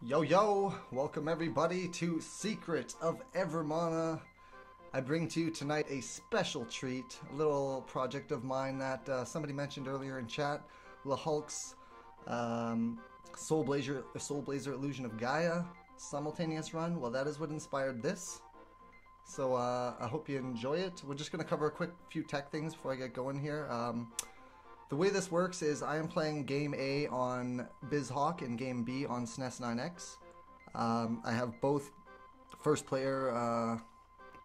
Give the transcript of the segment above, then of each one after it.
Yo yo! Welcome everybody to Secret of Evermore. I bring to you tonight a special treat, a little project of mine that somebody mentioned earlier in chat, LaHulk's Soul Blazer Illusion of Gaia simultaneous run. Well, that is what inspired this. So I hope you enjoy it. We're just going to cover a quick few tech things before I get going here. The way this works is I am playing Game A on BizHawk and Game B on SNES 9X. I have both first player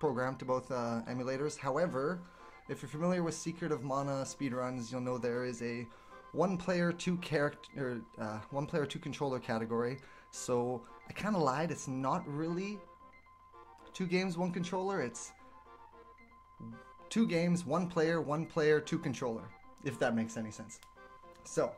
programmed to both emulators. However, if you're familiar with Secret of Mana speedruns, you'll know there is a one player, two controller category. So I kind of lied. It's not really 2 games, 1 controller. It's 2 games, 1 player, 2 controller. If that makes any sense. So,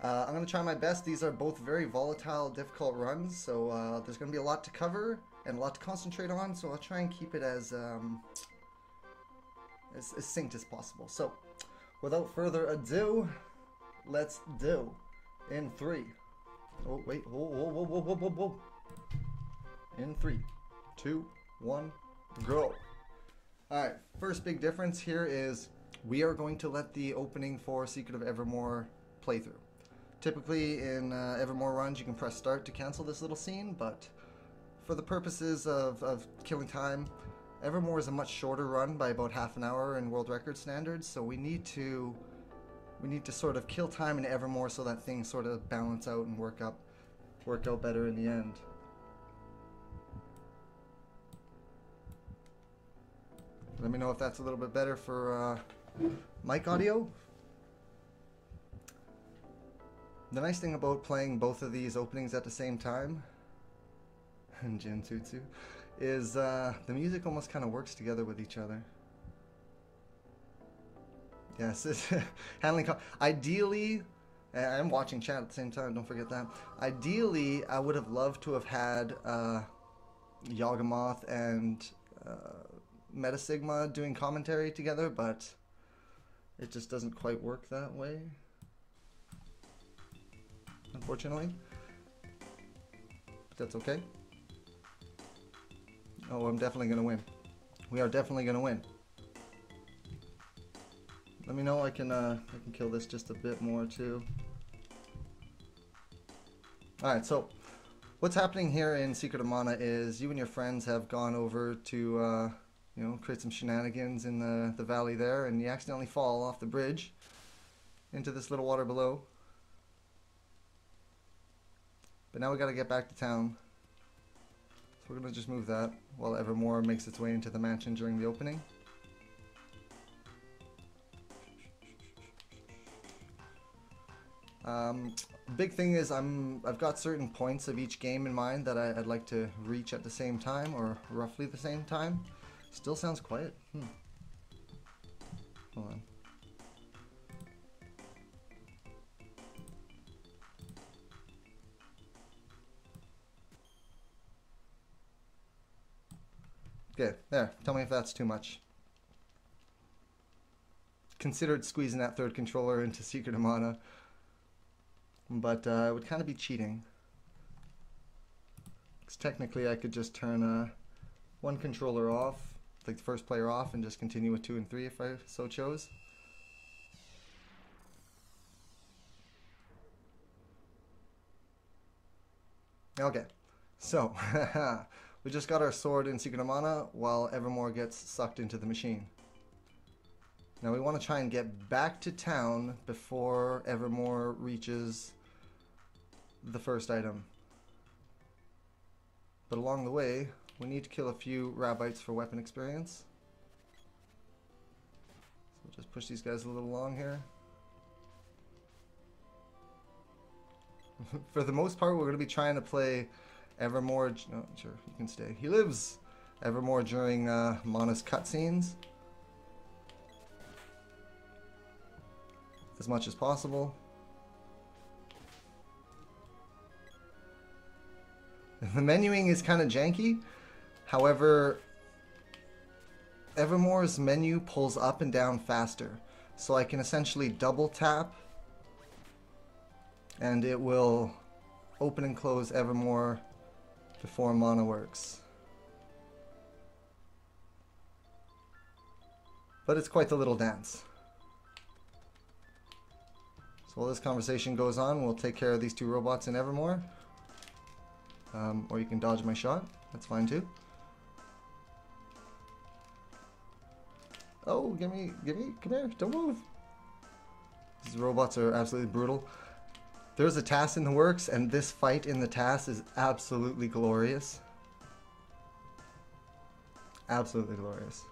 I'm going to try my best. These are both very volatile, difficult runs, so there's going to be a lot to cover and a lot to concentrate on, so I'll try and keep it as succinct as possible. So, without further ado, let's do in 3. Oh, wait. Whoa. In 3, 2, 1, go. Alright, first big difference here is we are going to let the opening for Secret of Evermore play through. Typically in Evermore runs you can press start to cancel this little scene, but for the purposes of killing time, Evermore is a much shorter run by about half an hour in world record standards, so we need to sort of kill time in Evermore so that things sort of balance out and work out better in the end. Let me know if that's a little bit better for mic audio. The nice thing about playing both of these openings at the same time, and GinTatsu, is the music almost kind of works together with each other. Yes, it's handling. Ideally, I'm watching chat at the same time. Don't forget that. Ideally, I would have loved to have had Yawgmoth and Metasigma doing commentary together, but it just doesn't quite work that way, unfortunately. But that's okay. Oh, I'm definitely gonna win. We are definitely gonna win. Let me know I can kill this just a bit more too. Alright, so what's happening here in Secret of Mana is you and your friends have gone over to create some shenanigans in the valley there, and you accidentally fall off the bridge into this little water below. But now we gotta get back to town. So we're gonna just move that while Evermore makes its way into the mansion during the opening. Big thing is I've got certain points of each game in mind that I'd like to reach at the same time, or roughly the same time. Still sounds quiet. Hold on. Okay, there. Tell me if that's too much. Considered squeezing that third controller into Secret of Mana, but it would kind of be cheating. Because technically I could just turn one controller off, like the first player off, and just continue with 2 and 3 if I so chose. Okay, so we just got our sword in Secret of Mana while Evermore gets sucked into the machine. Now we want to try and get back to town before Evermore reaches the first item. But along the way, we need to kill a few Rabbites for weapon experience. So we'll just push these guys a little along here. For the most part, we're going to be trying to play Evermore. No, sure, you can stay. He lives Evermore during Mana's cutscenes as much as possible. The menuing is kind of janky. However, Evermore's menu pulls up and down faster. So I can essentially double tap and it will open and close Evermore before mana works. But it's quite the little dance. So while this conversation goes on, we'll take care of these two robots in Evermore. Or you can dodge my shot. That's fine too. Oh, give me, come here, don't move. These robots are absolutely brutal. There's a TAS in the works, and this fight in the TAS is absolutely glorious. Absolutely glorious.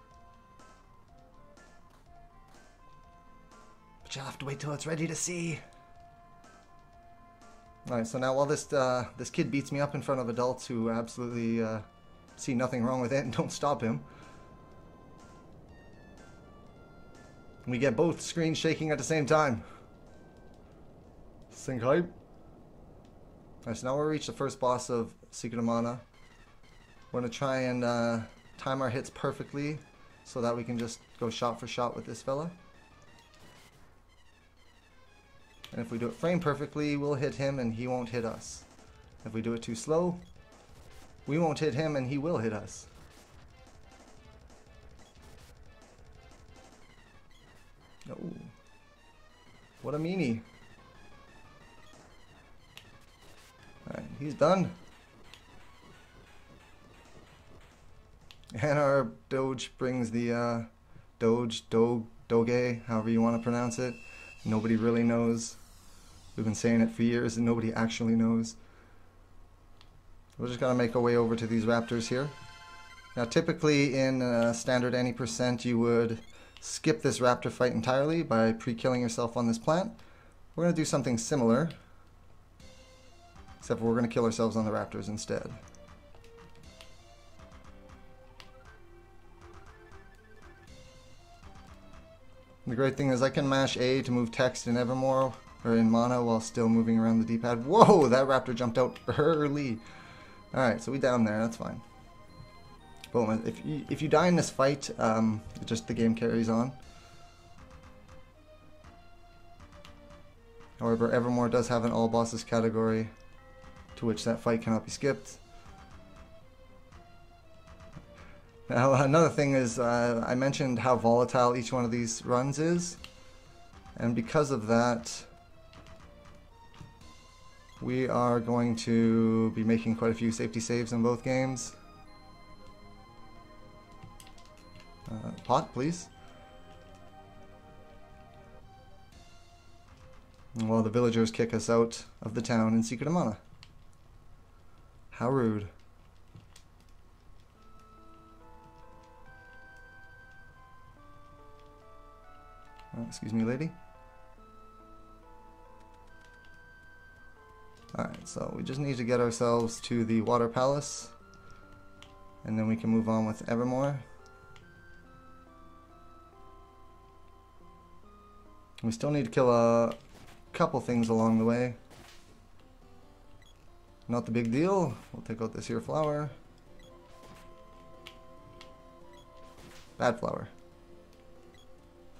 But you'll have to wait till it's ready to see. Alright, so now while this kid beats me up in front of adults who absolutely see nothing wrong with it and don't stop him, we get both screens shaking at the same time. Sync hype. Alright, so now we'll reach the first boss of Secret of Mana. We're going to try and time our hits perfectly so that we can just go shot for shot with this fella. And if we do it frame perfectly, we'll hit him and he won't hit us. If we do it too slow, we won't hit him and he will hit us. Oh, what a meanie. Alright, he's done. And our Doge brings the Doge, Doge, however you want to pronounce it. Nobody really knows. We've been saying it for years and nobody actually knows. We're just going to make our way over to these raptors here. Now typically in standard any percent you would skip this raptor fight entirely by pre-killing yourself on this plant. We're going to do something similar, except for we're going to kill ourselves on the raptors instead. The great thing is I can mash A to move text in Evermore, or in Mana, while still moving around the D-pad. Whoa, that raptor jumped out early. Alright, so we down there, that's fine. Boom, if you die in this fight, just the game carries on. However, Evermore does have an all bosses category, to which that fight cannot be skipped. Now, another thing is, I mentioned how volatile each one of these runs is, and because of that, we are going to be making quite a few safety saves in both games. Pot, please. While the villagers kick us out of the town in Secret of Mana. How rude. Excuse me, lady. Alright, so we just need to get ourselves to the Water Palace, and then we can move on with Evermore. We still need to kill a couple things along the way. Not the big deal. We'll take out this here flower. Bad flower.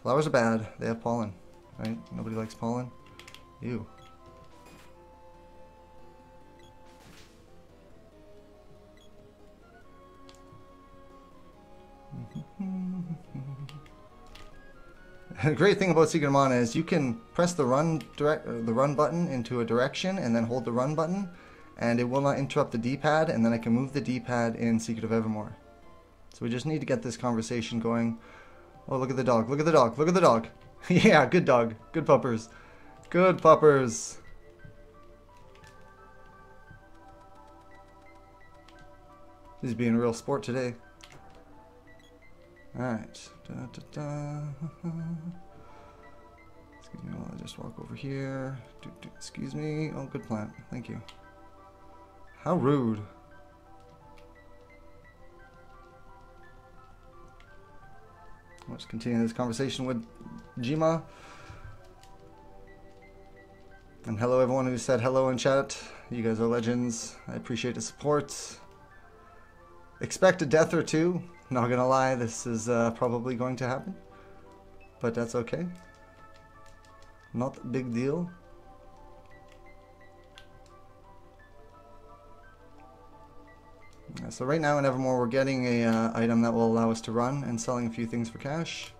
Flowers are bad. They have pollen, right? Nobody likes pollen. Ew. The great thing about Secret of Mana is you can press the run button into a direction and then hold the run button, and it will not interrupt the D-pad, and then I can move the D-pad in Secret of Evermore. So we just need to get this conversation going. Oh, look at the dog, look at the dog, look at the dog. Yeah, good dog, good puppers. Good puppers. He's being a real sport today. Alright. Excuse me while I just walk over here. Excuse me. Oh, good plant. Thank you. How rude. Let's continue this conversation with Jima. And hello everyone who said hello in chat. You guys are legends. I appreciate the support. Expect a death or two. Not gonna lie, this is probably going to happen. But that's okay. Not a big deal. So right now in Evermore, we're getting a item that will allow us to run and selling a few things for cash.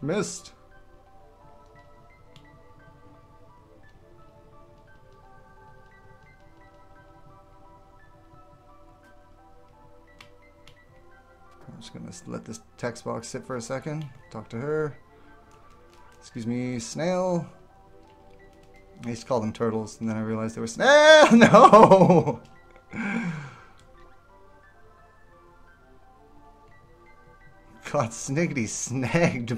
Missed. I'm just gonna let this text box sit for a second. Talk to her. Excuse me, snail. I used to call them turtles, and then I realized they were snail. No. Got sniggity snagged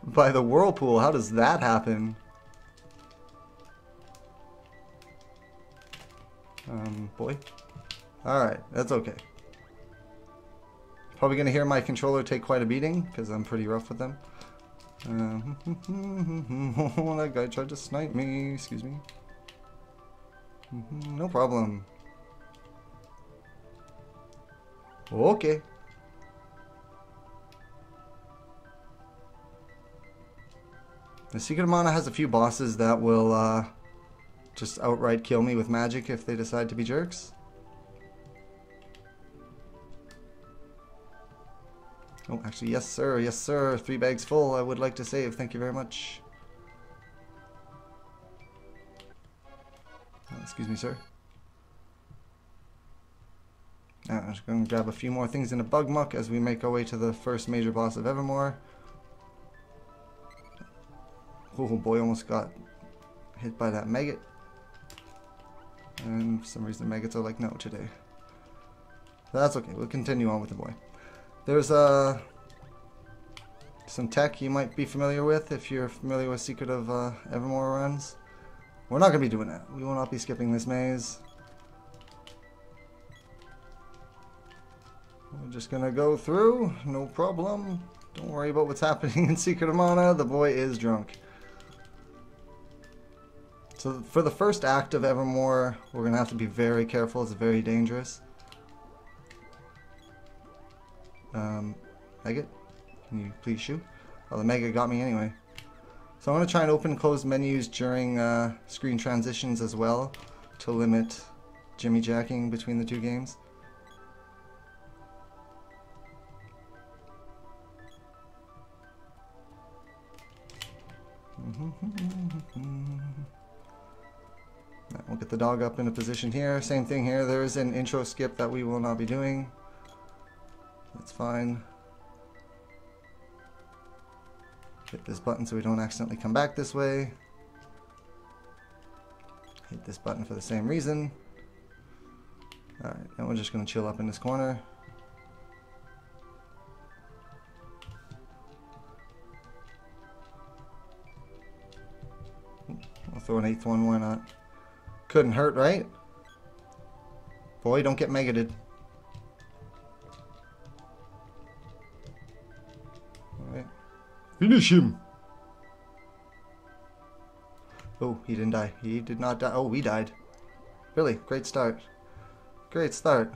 by the whirlpool. How does that happen? Boy. Alright, that's okay. Probably gonna hear my controller take quite a beating, because I'm pretty rough with them. That guy tried to snipe me. Excuse me. No problem. Okay. The Secret of Mana has a few bosses that will just outright kill me with magic if they decide to be jerks. Oh, actually, yes sir, yes sir. 3 bags full. I would like to save. Thank you very much. Excuse me, sir. Now, I'm just going to grab a few more things in a bug muck as we make our way to the first major boss of Evermore. Oh boy, almost got hit by that maggot. And for some reason the maggots are like no today. But that's okay, we'll continue on with the boy. There's some tech you might be familiar with if you're familiar with Secret of Evermore runs. We're not going to be doing that. We will not be skipping this maze. We're just going to go through, no problem. Don't worry about what's happening in Secret of Mana. The boy is drunk. So for the first act of Evermore, we're going to have to be very careful. It's very dangerous. Maggot, can you please shoot? Oh, the maggot got me anyway. So I'm going to try and open and close menus during screen transitions as well to limit jimmy jacking between the two games. We'll get the dog up in a position here. Same thing here. There is an intro skip that we will not be doing. That's fine. Hit this button so we don't accidentally come back this way. Hit this button for the same reason. Alright, now we're just going to chill up in this corner. I'll throw an 8th one, why not? Couldn't hurt, right? Boy, don't get maggoted. Alright. Finish him! Oh, he didn't die. He did not die. Oh, we died. Really, great start. Great start.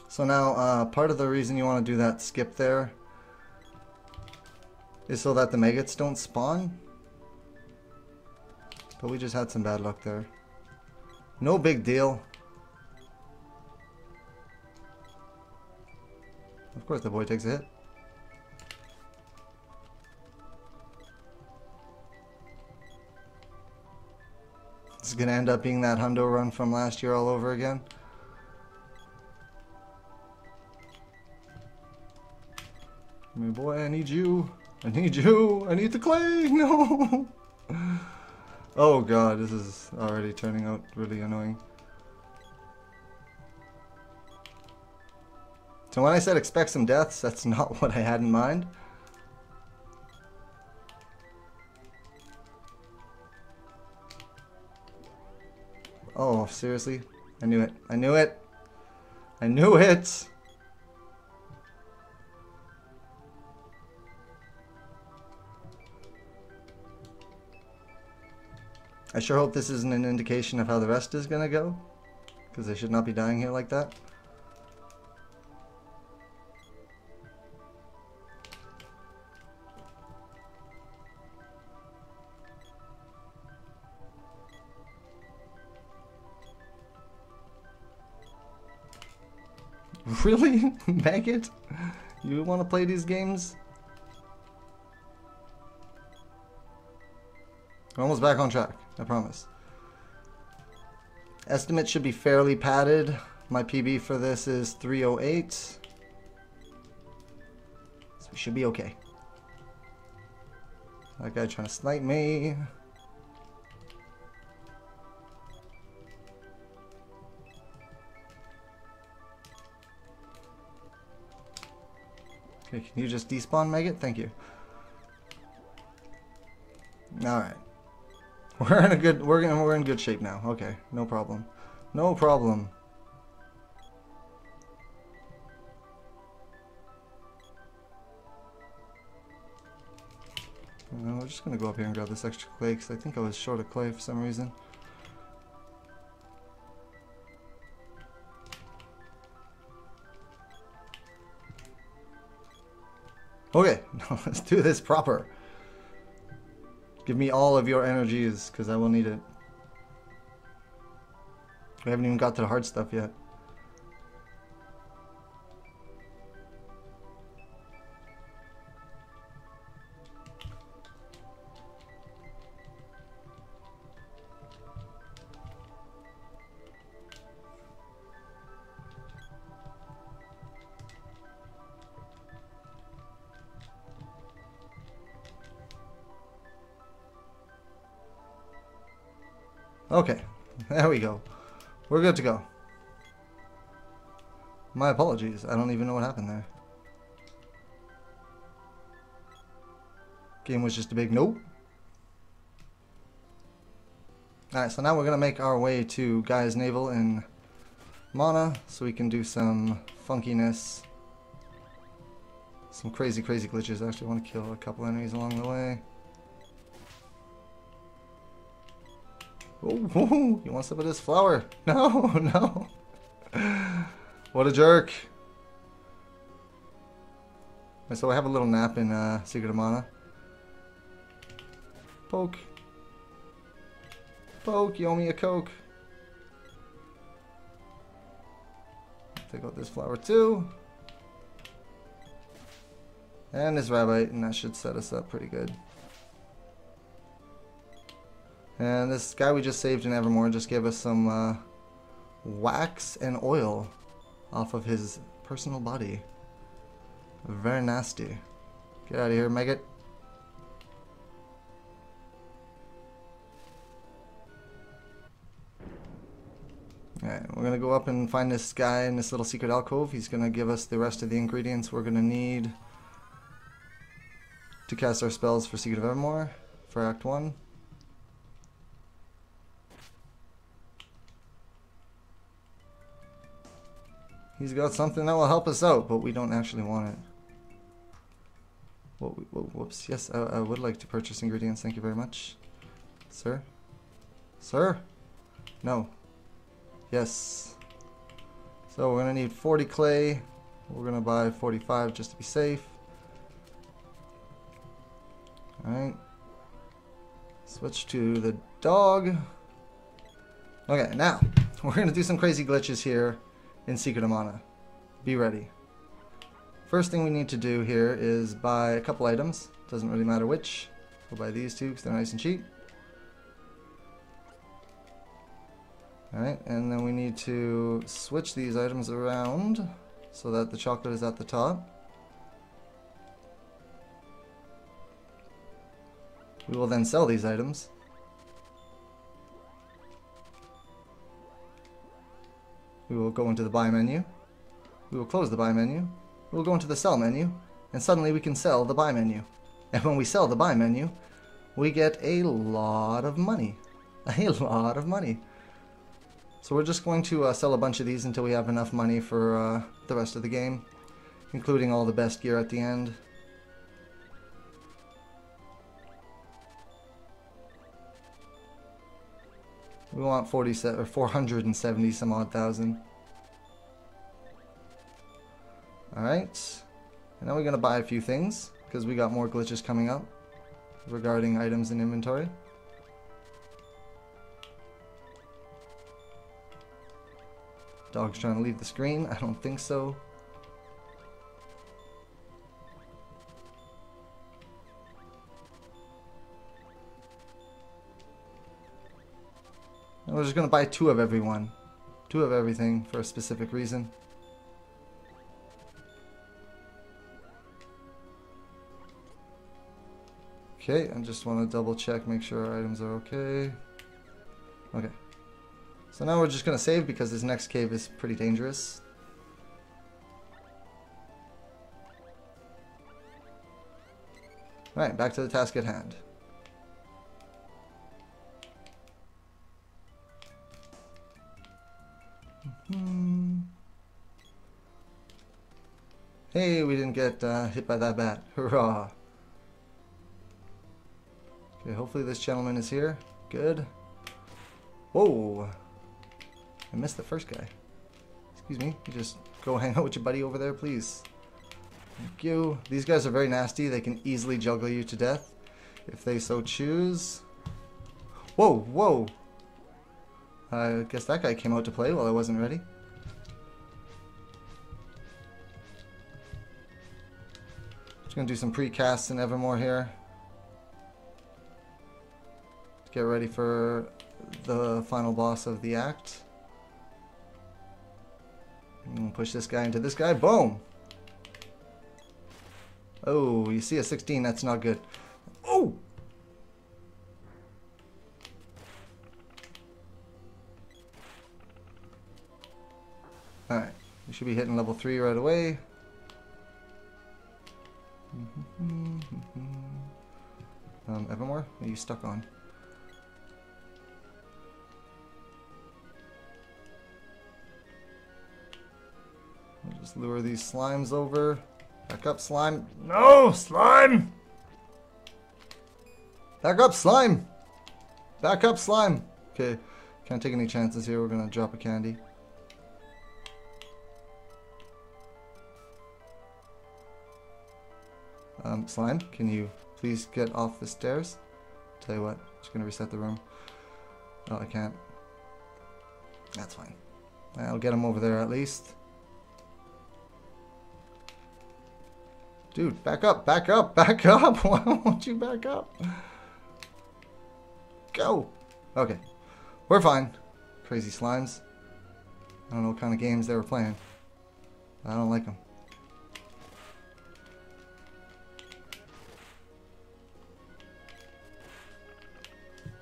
So now, part of the reason you want to do that skip there is so that the maggots don't spawn. But we just had some bad luck there. No big deal. Of course the boy takes a hit. This is going to end up being that hundo run from last year all over again. My boy, I need you. I need you. I need the clay. No. Oh god, this is already turning out really annoying. So when I said expect some deaths, that's not what I had in mind. Oh, seriously? I knew it. I knew it. I knew it. I sure hope this isn't an indication of how the rest is gonna go, because they should not be dying here like that. Really? Maggot? You want to play these games? We're almost back on track, I promise. Estimate should be fairly padded. My PB for this is 308. So we should be okay. That guy trying to snipe me. Okay, can you just despawn, Maggot? Thank you. Alright. We're in good shape now. Okay, no problem. No problem. We're just gonna go up here and grab this extra clay because I think I was short of clay for some reason. Okay, now let's do this proper. Give me all of your energies because I will need it. We haven't even got to the hard stuff yet. Okay, there we go. We're good to go. My apologies. I don't even know what happened there. Game was just a big nope. Alright, so now we're going to make our way to Guy's Navel in Mana so we can do some funkiness. Some crazy glitches. I actually want to kill a couple enemies along the way. Oh, you want some of this flour? No, no. What a jerk. So I have a little nap in Secret of Mana. Poke. Poke, you owe me a Coke. Take out this flour too. And this rabbite, and that should set us up pretty good. And this guy we just saved in Evermore just gave us some wax and oil off of his personal body. Very nasty. Get out of here, maggot. Alright, we're gonna go up and find this guy in this little secret alcove. He's gonna give us the rest of the ingredients we're gonna need to cast our spells for Secret of Evermore for Act 1. He's got something that will help us out, but we don't actually want it. Whoops. Yes, I would like to purchase ingredients. Thank you very much. Sir? Sir? No. Yes. So we're going to need 40 clay. We're going to buy 45 just to be safe. Alright. Switch to the dog. Okay, now we're going to do some crazy glitches here in Secret of Mana. Be ready. First thing we need to do here is buy a couple items. Doesn't really matter which. We'll buy these two because they're nice and cheap. Alright, and then we need to switch these items around so that the chocolate is at the top. We will then sell these items. We will go into the buy menu. We will close the buy menu. We will go into the sell menu. And suddenly we can sell the buy menu. And when we sell the buy menu, we get a lot of money. A lot of money. So we're just going to sell a bunch of these until we have enough money for the rest of the game. Including all the best gear at the end. We want 470 some odd thousand. Alright. And now we're going to buy a few things, because we got more glitches coming up regarding items in inventory. Dog's trying to leave the screen. I don't think so. And we're just going to buy 2 of everyone. 2 of everything for a specific reason. Okay, I just want to double check, make sure our items are okay. Okay. So now we're just going to save because this next cave is pretty dangerous. Alright, back to the task at hand. Hey, we didn't get hit by that bat. Hurrah! Okay, hopefully this gentleman is here. Good. Whoa! I missed the first guy. Excuse me. You just go hang out with your buddy over there, please. Thank you. These guys are very nasty. They can easily juggle you to death if they so choose. Whoa! Whoa! I guess that guy came out to play while I wasn't ready. Just gonna do some pre-casts in Evermore here. Get ready for the final boss of the act. Push this guy into this guy. Boom! Oh, you see a 16. That's not good. Oh! Alright. We should be hitting level 3 right away. Evermore? What are you stuck on? I'll just lure these slimes over. Back up, slime. No, slime! Back up, slime! Back up, slime! Okay, can't take any chances here. We're gonna drop a candy. Slime, can you please get off the stairs? Tell you what, I'm just gonna reset the room. Oh, I can't. That's fine. I'll get him over there at least. Dude, back up, back up, back up! Why won't you back up? Go! Okay, we're fine. Crazy slimes. I don't know what kind of games they were playing. I don't like them.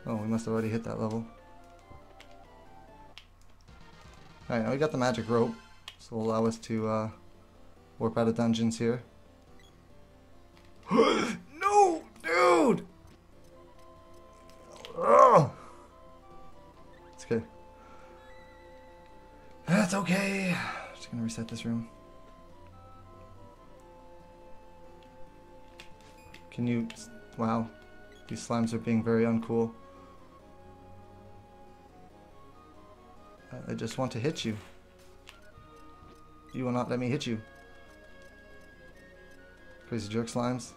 Oh, we must have already hit that level. Alright, now we got the magic rope. This will allow us to warp out of dungeons here. No! Dude! Ugh. It's okay. That's okay. Just gonna reset this room. Can you... Wow. These slimes are being very uncool. I just want to hit you. You will not let me hit you. Crazy jerk slimes.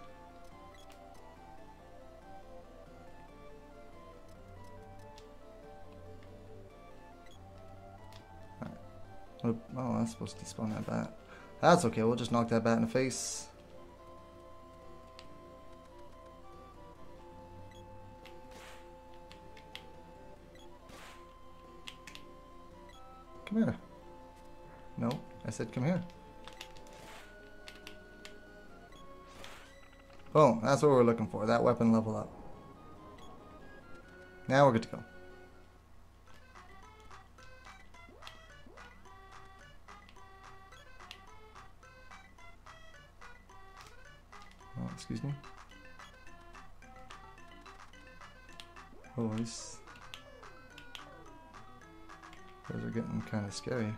Alright. Oh, that's supposed to despawn that bat. That's okay, we'll just knock that bat in the face. Come here. No, I said come here. Boom, that's what we're looking for. That weapon level up. Now we're good to go. Oh, excuse me. Oh, these guys are getting kind of scary.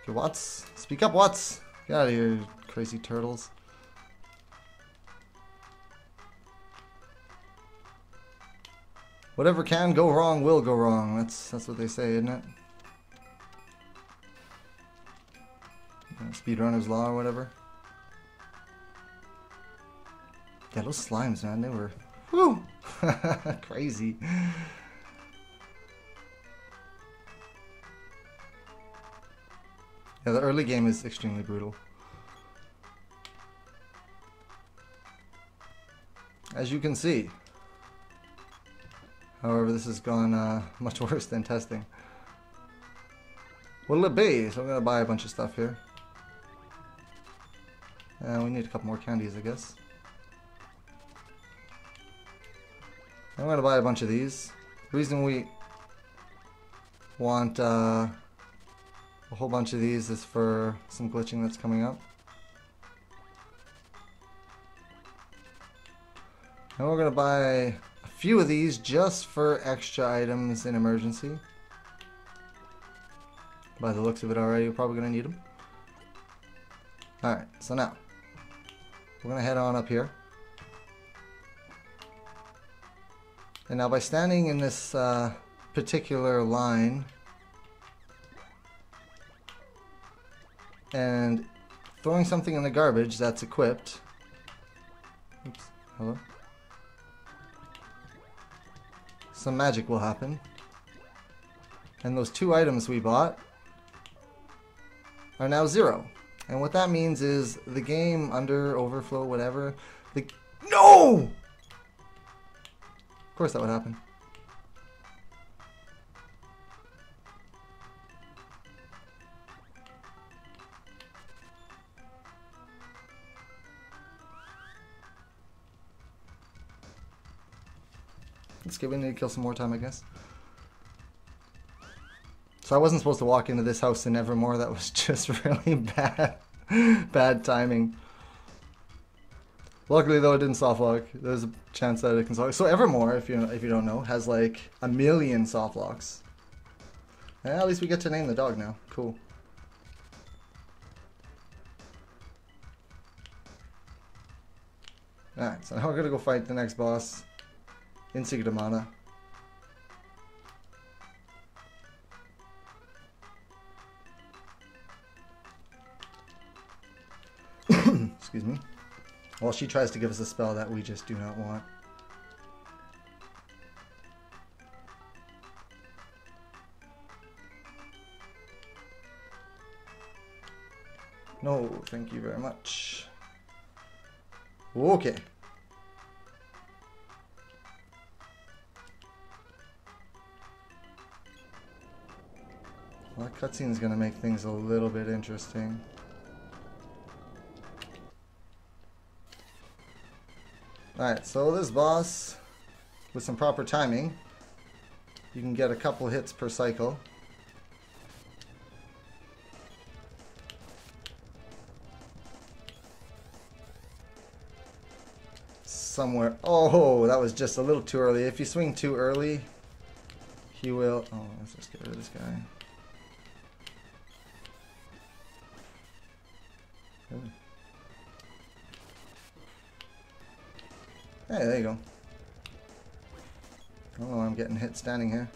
Okay, Watts. Speak up, Watts. Get out of here, you crazy turtles. Whatever can go wrong will go wrong. That's what they say, isn't it? Speedrunner's Law or whatever. Yeah, those slimes, man, they were... Woo! Crazy. Yeah, the early game is extremely brutal. As you can see. However, this has gone much worse than testing. What'll it be? So I'm gonna buy a bunch of stuff here. We need a couple more candies, I guess. I'm gonna buy a bunch of these. The reason we want a whole bunch of these is for some glitching that's coming up. And we're gonna buy a few of these just for extra items in emergency. By the looks of it already, we're probably gonna need them. Alright, so now we're gonna head on up here. And now by standing in this particular line and throwing something in the garbage that's equipped. Oops, hello. Some magic will happen. And those 2 items we bought are now 0. And what that means is the game under overflow, whatever. No! Of course that would happen. Let's get, we need to kill some more time, I guess. So I wasn't supposed to walk into this house in Evermore. That was just really bad. Bad timing. Luckily though, it didn't softlock. There's a chance that it can softlock. So Evermore, if you don't know, has like 1 million softlocks. Yeah, at least we get to name the dog now. Cool. Alright, so now we're gonna go fight the next boss in Secret Mana. Excuse me. While she tries to give us a spell that we just do not want. No, thank you very much. Okay. Well, that cutscene is going to make things a little bit interesting. Alright, so this boss, with some proper timing, you can get a couple hits per cycle. Somewhere. Oh, that was just a little too early. If you swing too early, he will... Oh, let's just get rid of this guy. Ooh. Hey, there you go. Oh, I'm getting hit standing here.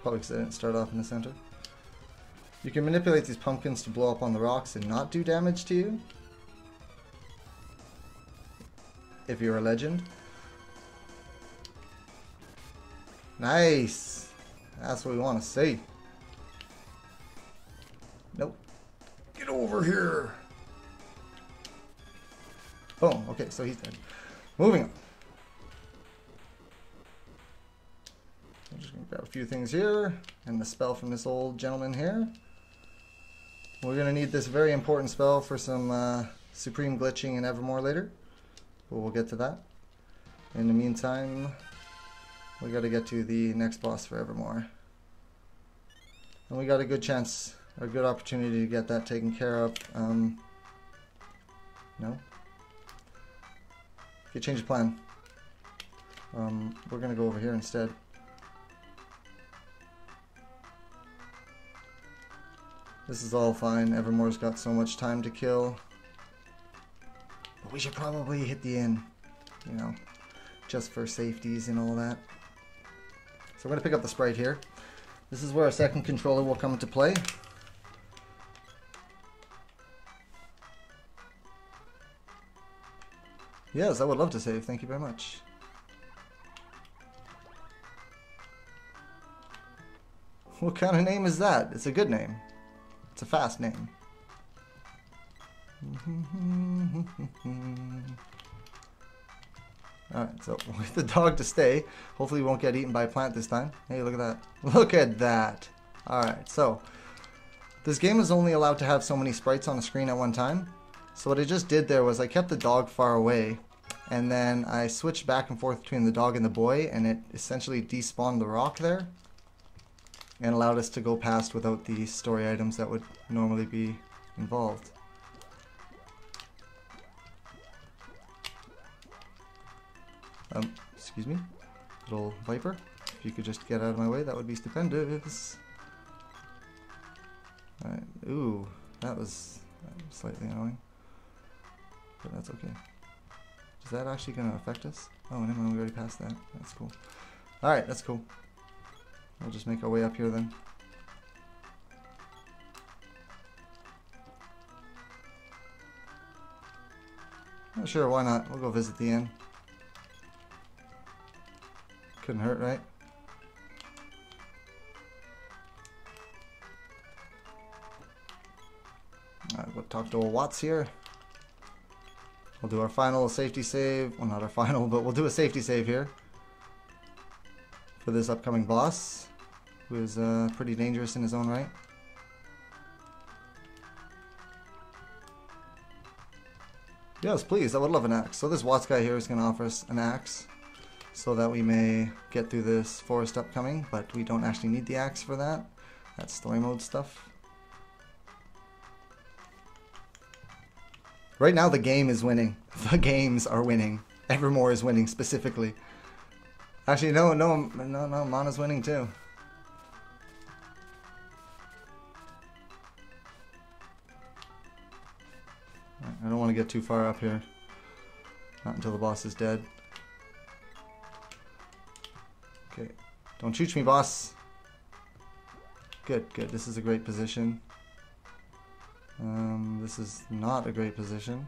Probably because I didn't start off in the center. You can manipulate these pumpkins to blow up on the rocks and not do damage to you. If you're a legend. Nice! That's what we want to see. Nope. Get over here! Boom. Okay, so he's dead. Moving on. I'm just going to grab a few things here, and the spell from this old gentleman here. We're going to need this very important spell for some supreme glitching in Evermore later, but we'll get to that. In the meantime, we got to get to the next boss for Evermore. And we got a good chance, or a good opportunity to get that taken care of. No? Okay, change of plan. We're going to go over here instead. This is all fine. Evermore's got so much time to kill. But we should probably hit the inn, you know, just for safeties and all that. So we're going to pick up the sprite here. This is where our second controller will come into play. Yes, I would love to save. Thank you very much. What kind of name is that? It's a good name. It's a fast name. Alright, so we'll get the dog to stay. Hopefully we won't get eaten by a plant this time. Hey, look at that. Look at that. Alright, so this game is only allowed to have so many sprites on the screen at one time. So what I just did there was I kept the dog far away, and then I switched back and forth between the dog and the boy, and it essentially despawned the rock there and allowed us to go past without the story items that would normally be involved. Excuse me, little viper. If you could just get out of my way, that would be stupendous. Alright, ooh, that was slightly annoying. But that's okay. Is that actually going to affect us? Oh, never mind, we already passed that. That's cool. Alright, that's cool. We'll just make our way up here then. Oh, sure, why not? We'll go visit the inn. Couldn't hurt, right? Alright, we'll talk to old Watts here. We'll do our final safety save. Well, not our final, but we'll do a safety save here for this upcoming boss, who is pretty dangerous in his own right. Yes, please, I would love an axe. So this Watts guy here is going to offer us an axe so that we may get through this forest upcoming, but we don't actually need the axe for that. That's story mode stuff. Right now the game is winning. The games are winning. Evermore is winning specifically. Actually, no, Mana's winning too. I don't want to get too far up here. Not until the boss is dead. Okay. Don't shoot me, boss. Good, good. This is a great position. This is not a great position.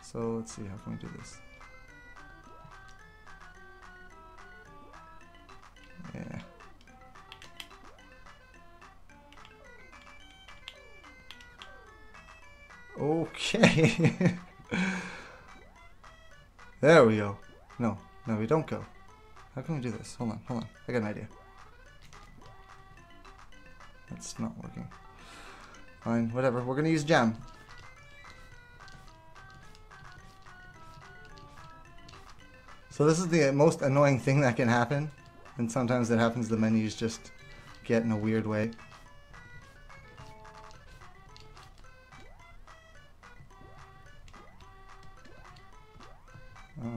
So let's see, how can we do this? Yeah. Okay. There we go. No, we don't go. How can we do this? Hold on. I got an idea. That's not working. Fine, whatever. We're gonna use jam. So this is the most annoying thing that can happen, and sometimes it happens the menus just get in a weird way.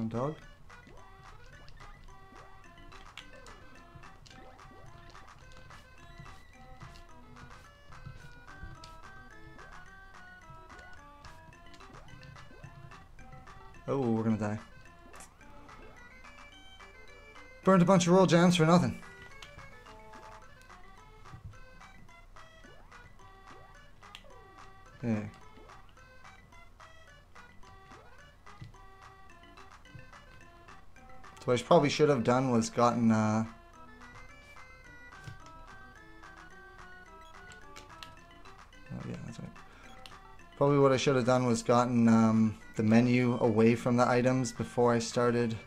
Dog? Oh, we're gonna die. Burned a bunch of royal jams for nothing. Yeah. So what I probably should have done was gotten oh yeah, that's right. Probably what I should have done was gotten the menu away from the items before I started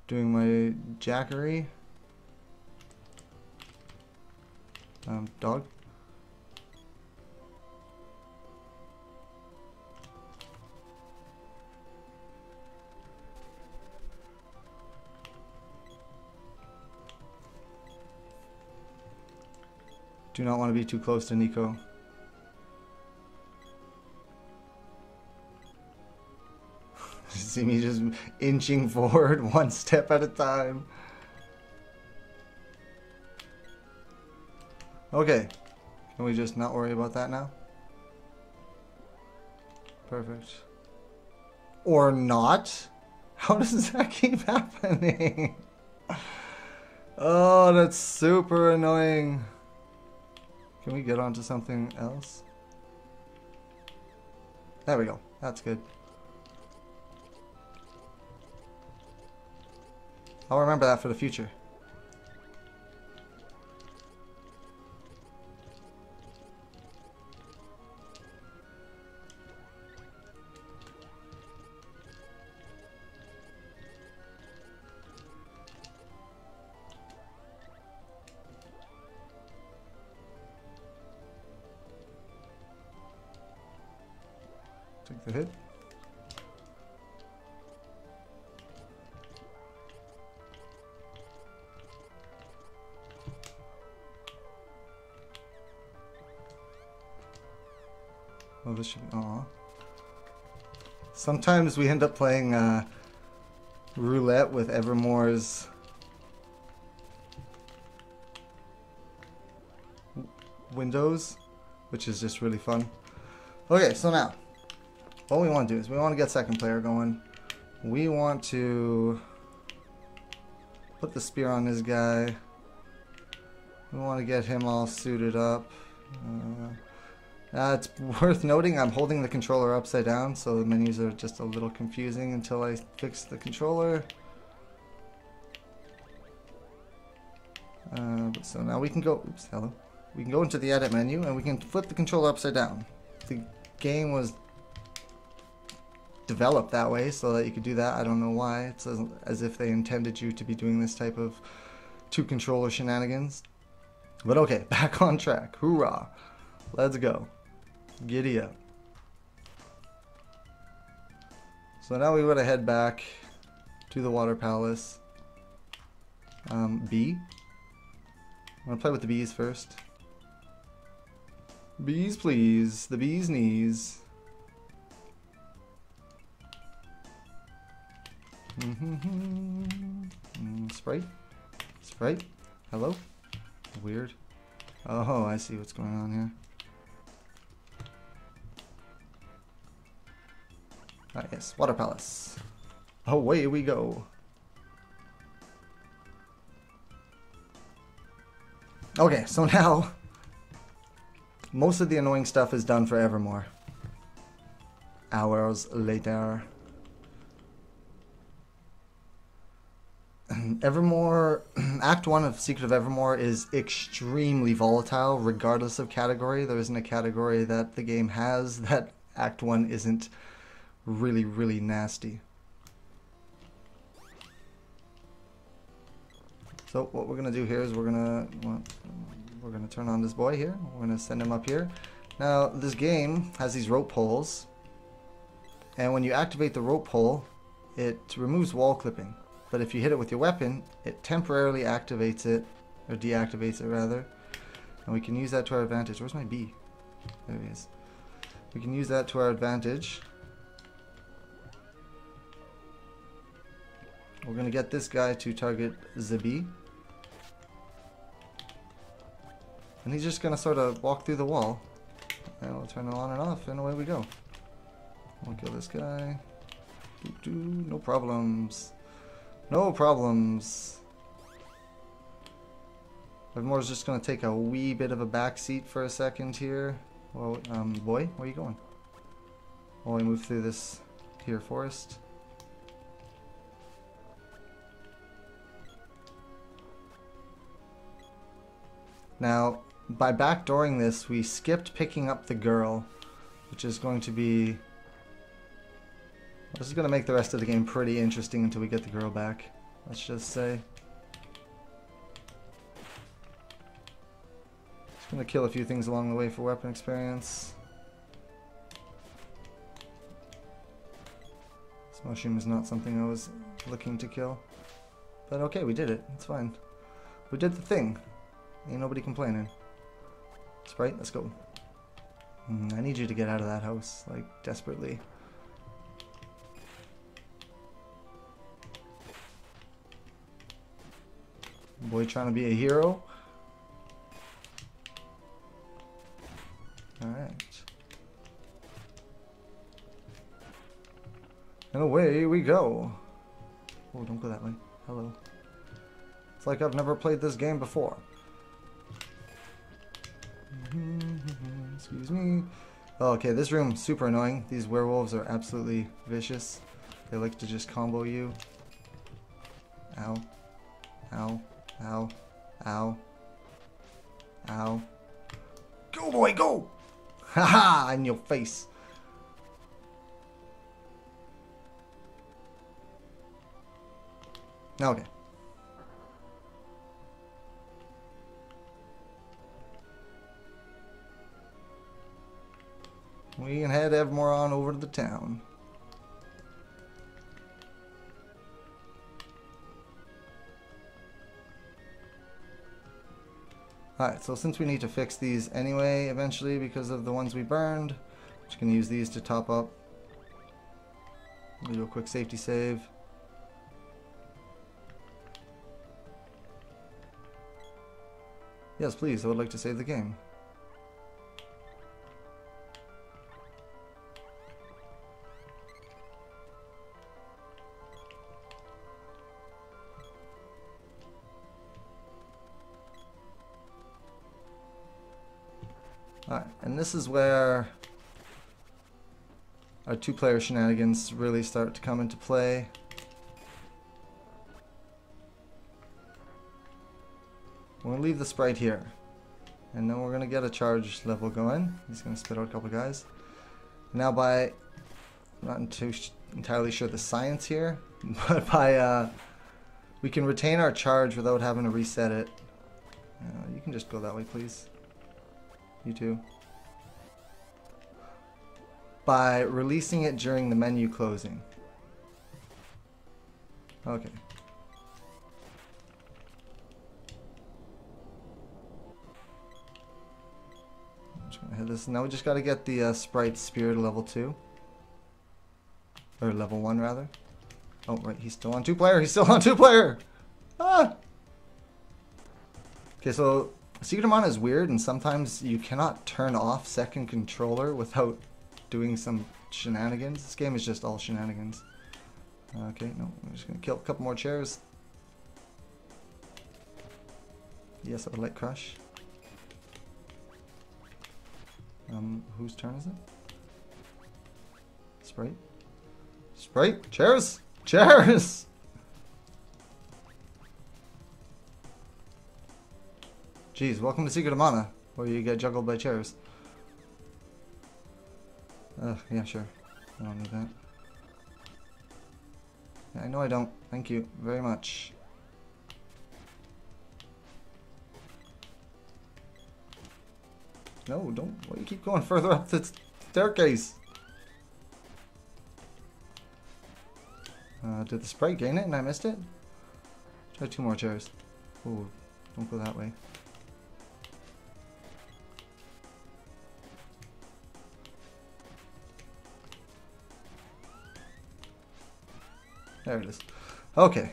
doing my jackery. Dog. Do not want to be too close to Nico. See me just inching forward one step at a time. Okay. Can we just not worry about that now? Perfect. Or not? How does that keep happening? Oh, that's super annoying. Can we get onto something else? There we go. That's good. I'll remember that for the future. Take the hit. Oh, this should be... Aw. Sometimes we end up playing roulette with Evermore's windows, which is just really fun. Okay, so now, what we want to do is we want to get second player going. We want to put the spear on this guy. We want to get him all suited up. It's worth noting I'm holding the controller upside down, so the menus are just a little confusing until I fix the controller. So now we can go, oops, hello. We can go into the edit menu and we can flip the controller upside down. The game was developed that way so that you could do that. I don't know why. It's as if they intended you to be doing this type of two controller shenanigans. But okay, back on track. Hoorah. Let's go. Giddy up. So now we gotta head back to the water palace. B. I'm gonna play with the bees first. Bees, please. The bee's knees. Sprite? Sprite? Hello? Weird. Oh, I see what's going on here. Ah, yes, water palace. Away we go. Okay, so now most of the annoying stuff is done for Evermore. Hours later. Evermore, Act 1 of Secret of Evermore is extremely volatile regardless of category. There isn't a category that the game has that Act 1 isn't really, really nasty. So what we're gonna do here is we're gonna turn on this boy here. We're gonna send him up here. Now this game has these rope poles, and when you activate the rope pole, it removes wall clipping. But if you hit it with your weapon, it temporarily activates it, or deactivates it rather. And we can use that to our advantage. Where's my bee? There he is. We can use that to our advantage. We're going to get this guy to target the bee. And he's just going to sort of walk through the wall. And we'll turn it on and off, and away we go. We'll kill this guy. No problems. No problems. Evermore's just going to take a wee bit of a back seat for a second here. Well, boy, where are you going? While we move through this here forest. Now, by backdooring this, we skipped picking up the girl, which is going to be... This is going to make the rest of the game pretty interesting until we get the girl back, let's just say. Just going to kill a few things along the way for weapon experience. This mushroom is not something I was looking to kill. But okay, we did it. It's fine. We did the thing. Ain't nobody complaining. Sprite, let's go. I need you to get out of that house, like, desperately. Boy trying to be a hero. Alright. And away we go. Oh, don't go that way. Hello. It's like I've never played this game before. Excuse me. Oh, okay, this room's super annoying. These werewolves are absolutely vicious. They like to just combo you. Ow. Ow. Ow. Ow. Ow. Go, boy, go! Haha! In your face. Okay. We can head Evermore on over to the town. Alright, so since we need to fix these anyway, eventually, because of the ones we burned, just gonna use these to top up. We'll do a quick safety save. Yes, please, I would like to save the game. Alright, and this is where our two-player shenanigans really start to come into play. We're going to leave the sprite here. And then we're going to get a charge level going. He's going to spit out a couple guys. Now I'm not entirely sure the science here, but by we can retain our charge without having to reset it. You can just go that way, please. You too. By releasing it during the menu closing. Okay. I'm just gonna hit this. Now we just gotta get the sprite spirit level 2. Or level 1 rather. Oh right, he's still on 2-player! He's still on 2-player! Ah! Okay, so Secret of Mana is weird, and sometimes you cannot turn off second controller without doing some shenanigans. This game is just all shenanigans. Okay, no, I'm just gonna kill a couple more chairs. Yes, I would like crush. Whose turn is it? Sprite? Sprite? Chairs! Chairs! Jeez, welcome to Secret of Mana, where you get juggled by chairs. Yeah, sure. I don't need that. Yeah, I know I don't. Thank you very much. No, don't. Why do you keep going further up the staircase? Did the sprite gain it and I missed it? Try 2 more chairs. Oh, don't go that way. There it is. Okay.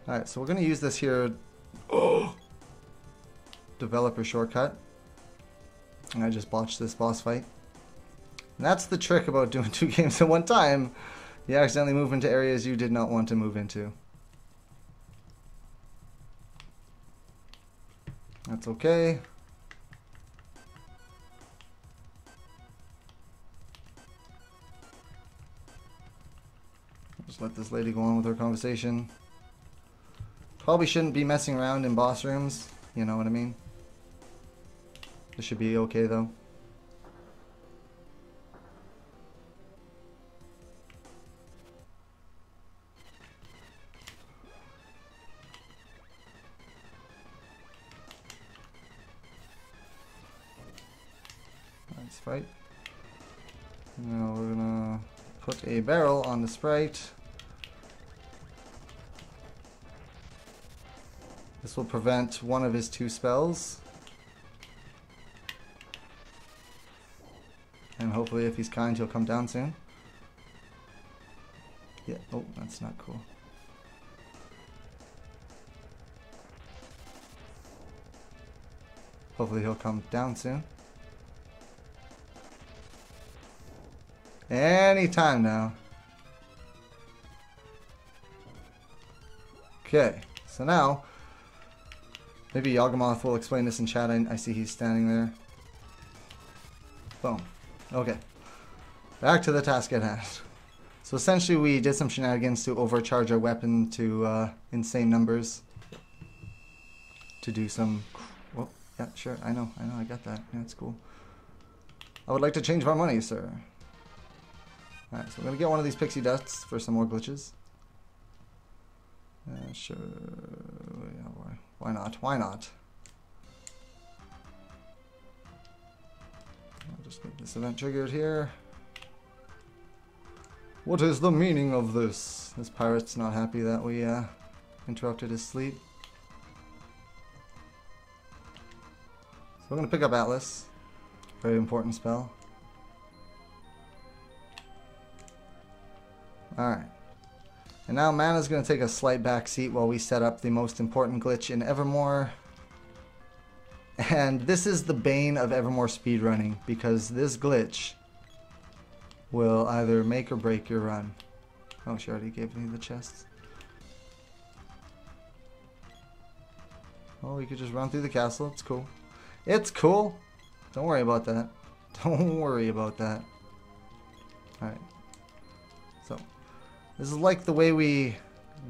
Alright, so we're going to use this here. Developer shortcut. And I just botched this boss fight. And that's the trick about doing 2 games at one time. You accidentally move into areas you did not want to move into. That's okay. Just let this lady go on with her conversation. Probably shouldn't be messing around in boss rooms, you know what I mean? This should be okay though. Nice fight. Now we're gonna put a barrel on the sprite. This will prevent one of his 2 spells. And hopefully if he's kind he'll come down soon. Yeah, oh, that's not cool. Hopefully he'll come down soon. Anytime now. Okay, so now maybe Yawgmoth will explain this in chat. I see he's standing there. Boom. Okay. Back to the task at hand. So essentially we did some shenanigans to overcharge our weapon to insane numbers. To do some... Well, yeah, sure, I know, I got that. Yeah, that's cool. I would like to change my money, sir. Alright, so we're gonna get one of these pixie dusts for some more glitches. Sure. Yeah, why not? Why not? I'll just get this event triggered here. What is the meaning of this? This pirate's not happy that we interrupted his sleep. So we're gonna pick up Atlas. Very important spell. Alright. And now Mana's going to take a slight back seat while we set up the most important glitch in Evermore. And this is the bane of Evermore speedrunning, because this glitch will either make or break your run. Oh, she already gave me the chests. Oh, we could just run through the castle. It's cool. It's cool. Don't worry about that. Don't worry about that. Alright. So, this is like the way we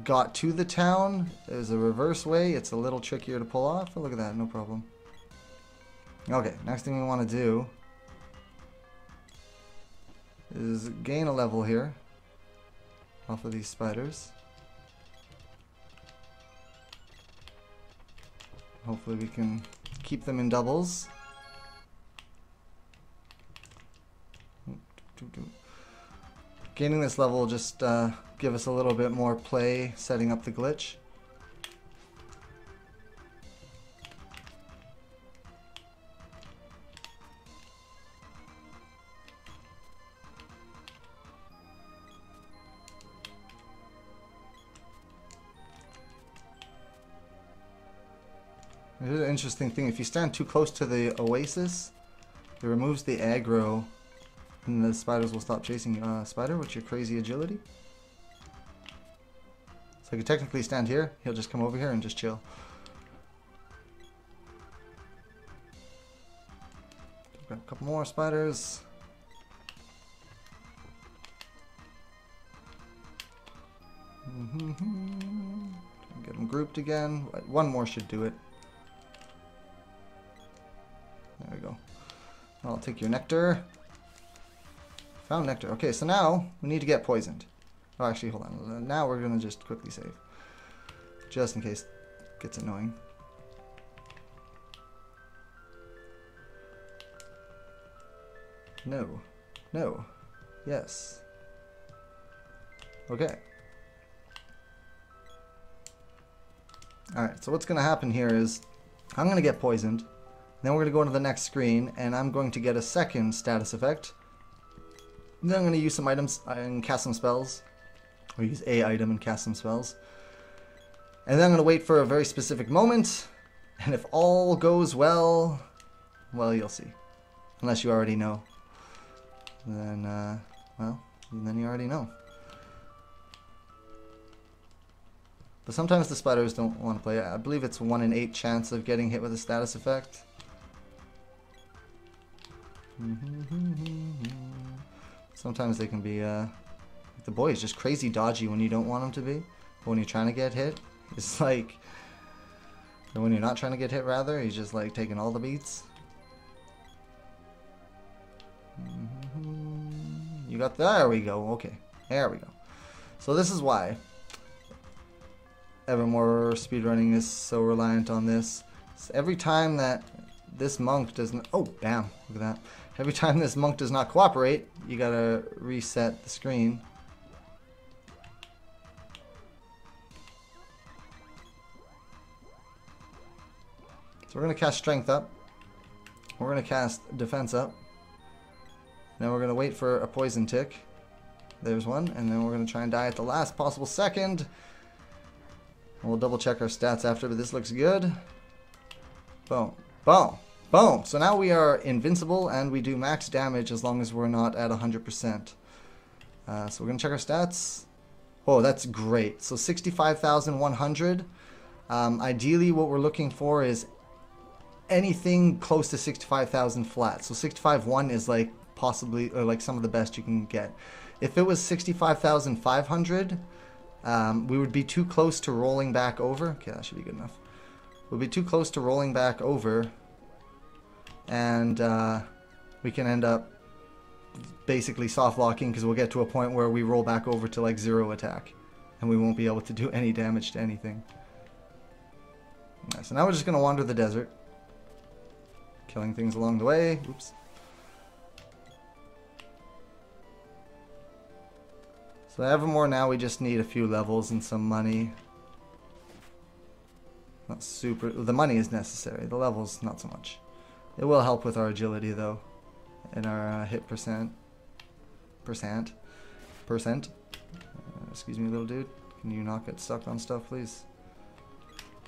got to the town. There's a reverse way. It's a little trickier to pull off. Oh, look at that. No problem. Okay, next thing we want to do is gain a level here off of these spiders. Hopefully we can keep them in doubles. Gaining this level will just give us a little bit more play setting up the glitch. Here's an interesting thing. If you stand too close to the oasis, it removes the aggro and the spiders will stop chasing you. Spider, what's your crazy agility? So I could technically stand here. He'll just come over here and just chill. Got a couple more spiders. Get them grouped again. One more should do it. There we go. I'll take your nectar. Found nectar. Okay, so now we need to get poisoned. Oh, actually, hold on. Now we're going to just quickly save. Just in case it gets annoying. No. No. Yes. Okay. Alright, so what's going to happen here is I'm going to get poisoned. Then we're going to go into the next screen, and I'm going to get a second status effect. Then I'm going to use some items and cast some spells. Or use a item and cast some spells. And then I'm going to wait for a very specific moment. And if all goes well, well, you'll see. Unless you already know. Then, well, then you already know. But sometimes the spiders don't want to play. I believe it's 1 in 8 chance of getting hit with a status effect. Sometimes they can be, the boy is just crazy dodgy when you don't want him to be. But when you're trying to get hit, it's like, or when you're not trying to get hit rather, he's just like taking all the beats. You got, there we go, okay, there we go. So this is why Evermore speedrunning is so reliant on this. So every time that this monk doesn't, oh bam, look at that. Every time this monk does not cooperate, you gotta reset the screen. So we're gonna cast strength up. We're gonna cast defense up. Now we're gonna wait for a poison tick. There's one, and then we're gonna try and die at the last possible second. We'll double check our stats after, but this looks good. Boom. Boom. Boom. So now we are invincible and we do max damage as long as we're not at 100%. So we're going to check our stats. Oh, that's great. So 65,100. Ideally what we're looking for is anything close to 65,000 flat. So 65.1 is like possibly, or like some of the best you can get. If it was 65,500, we would be too close to rolling back over. Okay, that should be good enough. We'll be too close to rolling back over, and we can end up basically soft locking because we'll get to a point where we roll back over to like 0 attack, and we won't be able to do any damage to anything. So now we're just going to wander the desert, killing things along the way. Oops. So Evermore now we just need a few levels and some money. Not super. The money is necessary. The levels not so much. It will help with our agility though, and our hit percent. Excuse me, little dude. Can you not get stuck on stuff, please?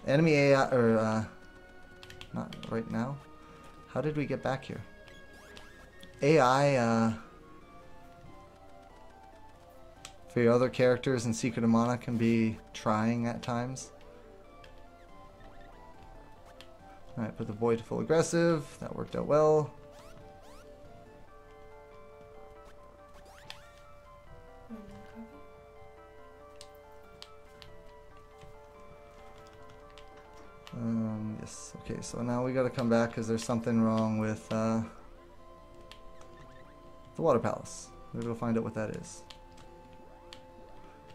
Enemy AI, or not right now. How did we get back here? AI for your other characters in Secret of Mana can be trying at times. Alright, put the boy to full aggressive. That worked out well. Yes, okay, so now we gotta come back because there's something wrong with the Water Palace. We're gonna find out what that is.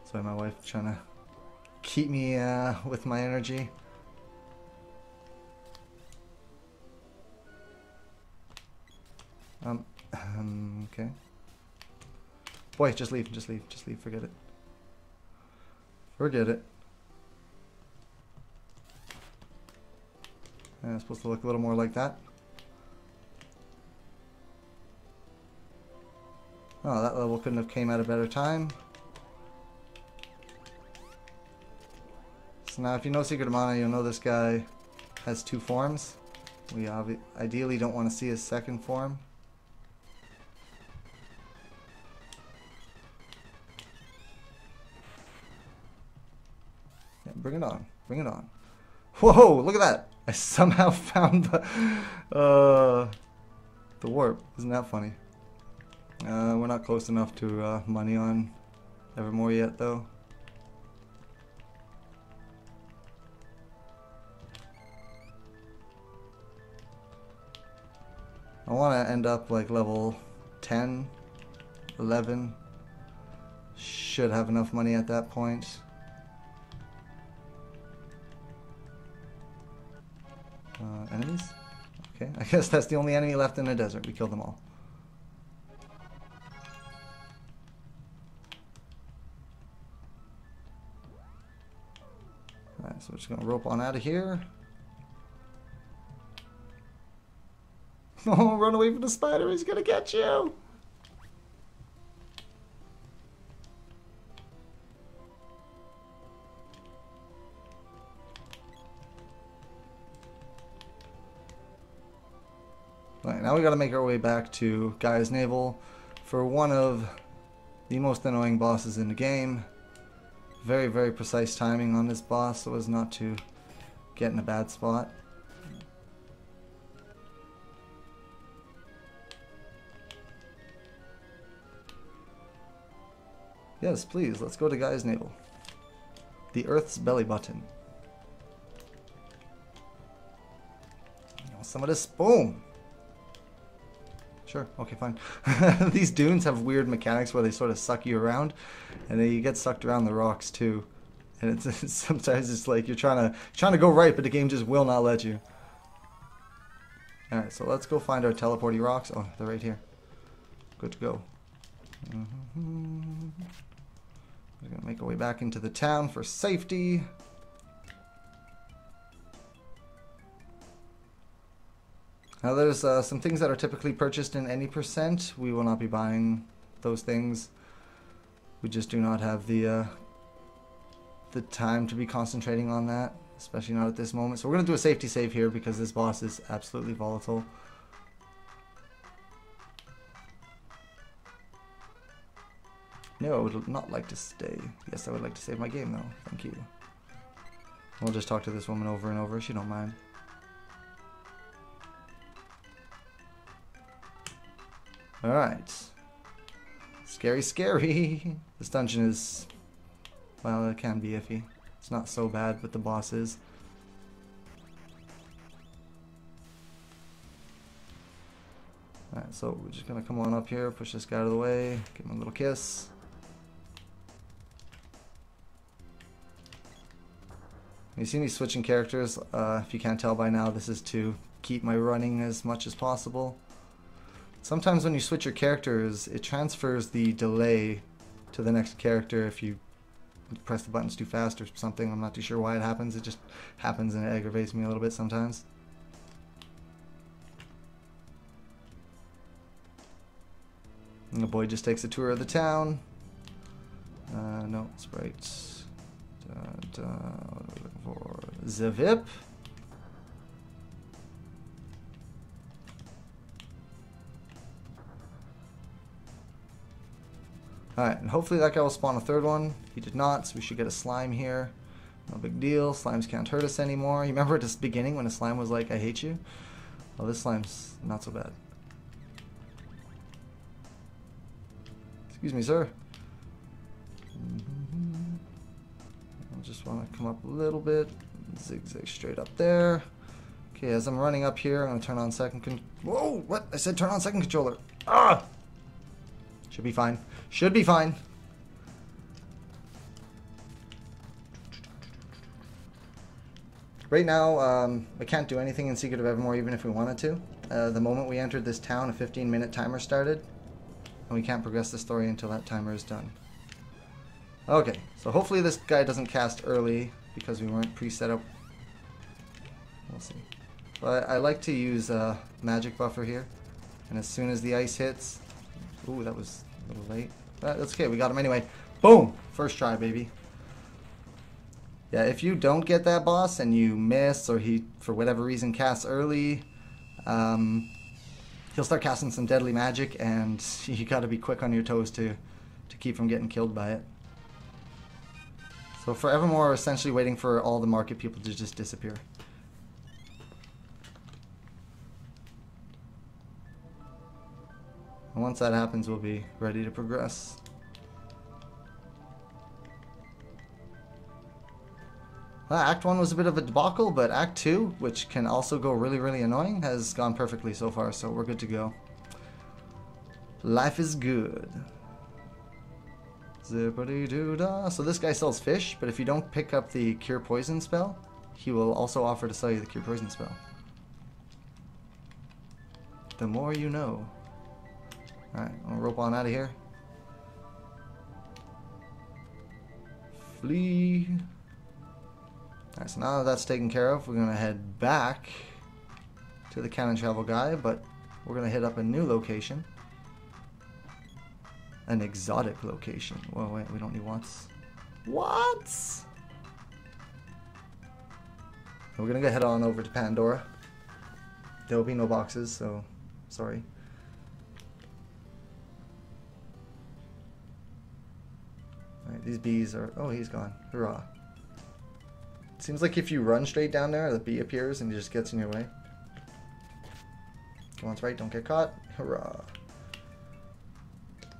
Sorry, my wife trying to keep me with my energy. Okay. Boy, just leave, forget it. Forget it. It's supposed to look a little more like that. Oh, that level couldn't have came at a better time. So now if you know Secret of Mana, you'll know this guy has 2 forms. We ideally don't want to see his second form. Yeah, bring it on. Bring it on. Whoa, look at that. I somehow found the warp. Isn't that funny? We're not close enough to money on Evermore yet, though. I want to end up like level 10, 11. Should have enough money at that point. Enemies? Okay, I guess that's the only enemy left in the desert. We killed them all. Alright, so we're just gonna rope on out of here. Oh, run away from the spider, he's gonna get you! Alright, now we gotta make our way back to Gaia's Navel for one of the most annoying bosses in the game. Very, very precise timing on this boss so as not to get in a bad spot. Yes, please, let's go to Gaia's Navel. The Earth's belly button. Some of this, boom! Sure, okay, fine. These dunes have weird mechanics where they sort of suck you around, and then you get sucked around the rocks too. And it's sometimes it's like you're trying to go right, but the game just will not let you. All right, so let's go find our teleporty rocks. Oh, they're right here. Good to go. We're gonna make our way back into the town for safety. Now there's some things that are typically purchased in any percent. We will not be buying those things. We just do not have the time to be concentrating on that, especially not at this moment. So we're going to do a safety save here because this boss is absolutely volatile. No, I would not like to stay. Yes, I would like to save my game though. Thank you. We'll just talk to this woman over and over. She don't mind. Alright. Scary, scary. This dungeon is, well, it can be iffy. It's not so bad, but the boss is. Alright, so we're just gonna come on up here, push this guy out of the way, give him a little kiss. You see me switching characters. If you can't tell by now, this is to keep my running as much as possible. Sometimes when you switch your characters, it transfers the delay to the next character if you press the buttons too fast or something. I'm not too sure why it happens. It just happens and it aggravates me a little bit sometimes. And the boy just takes a tour of the town. No, Sprite. What are we looking for? Zavip. Alright, and hopefully that guy will spawn a third one. He did not, so we should get a slime here. No big deal. Slimes can't hurt us anymore. You remember at the beginning when a slime was like, I hate you? Well, this slime's not so bad. Excuse me, sir. I just want to come up a little bit. Zigzag straight up there. Okay, as I'm running up here, I'm going to turn on second Whoa! What? I said turn on second controller. Ah! Should be fine. Should be fine. Right now, I can't do anything in Secret of Evermore even if we wanted to. The moment we entered this town, a 15-minute timer started. And we can't progress the story until that timer is done. Okay, so hopefully this guy doesn't cast early because we weren't pre-set up. We'll see. But I like to use magic buffer here. And as soon as the ice hits... Ooh, that was a little late. That's okay, we got him anyway. Boom! First try, baby. Yeah, if you don't get that boss and you miss or he, for whatever reason, casts early, he'll start casting some deadly magic and you gotta be quick on your toes to keep from getting killed by it. So for Evermore, we're essentially waiting for all the market people to just disappear. And once that happens, we'll be ready to progress. Act 1 was a bit of a debacle, but Act 2, which can also go really, really annoying, has gone perfectly so far, so we're good to go. Life is good. Zippity-doo-dah. So this guy sells fish, but if you don't pick up the Cure Poison spell, he will also offer to sell you the Cure Poison spell. The more you know. Alright, I'll rope on out of here. Flee. Alright, so now that that's taken care of, we're going to head back to the Cannon Travel guy, but we're going to hit up a new location. An exotic location. Whoa, wait, we don't need wants. What? We're going to head on over to Pandora. There will be no boxes, so sorry. Alright, these bees are... Oh, he's gone. Hurrah. Seems like if you run straight down there, the bee appears and it just gets in your way. Come on, right, don't get caught. Hurrah.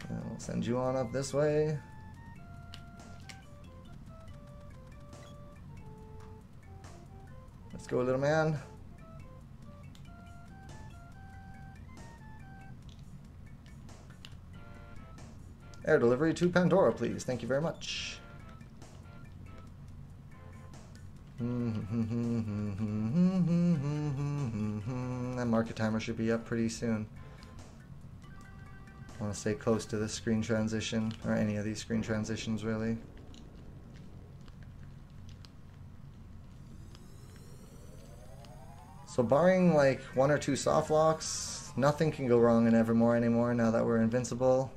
And we'll send you on up this way. Let's go, little man. Air delivery to Pandora, please. Thank you very much. That market timer should be up pretty soon. I want to stay close to this screen transition, or any of these screen transitions really. So barring like 1 or 2 soft locks, nothing can go wrong in Evermore anymore now that we're invincible.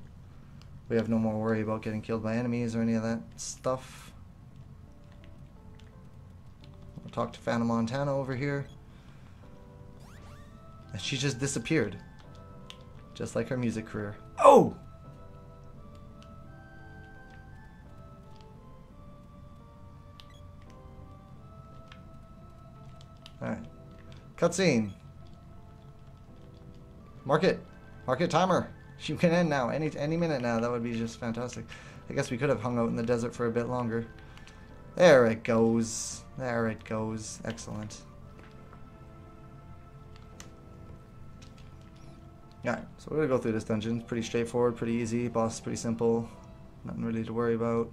We have no more worry about getting killed by enemies or any of that stuff. I'll talk to Phantom Montana over here. And she just disappeared. Just like her music career. Oh! Alright. Cutscene. Market. Market timer. You can end now, any minute now. That would be just fantastic. I guess we could have hung out in the desert for a bit longer. There it goes. There it goes. Excellent. Alright, so we're gonna go through this dungeon. Pretty straightforward, pretty easy. Boss is pretty simple. Nothing really to worry about.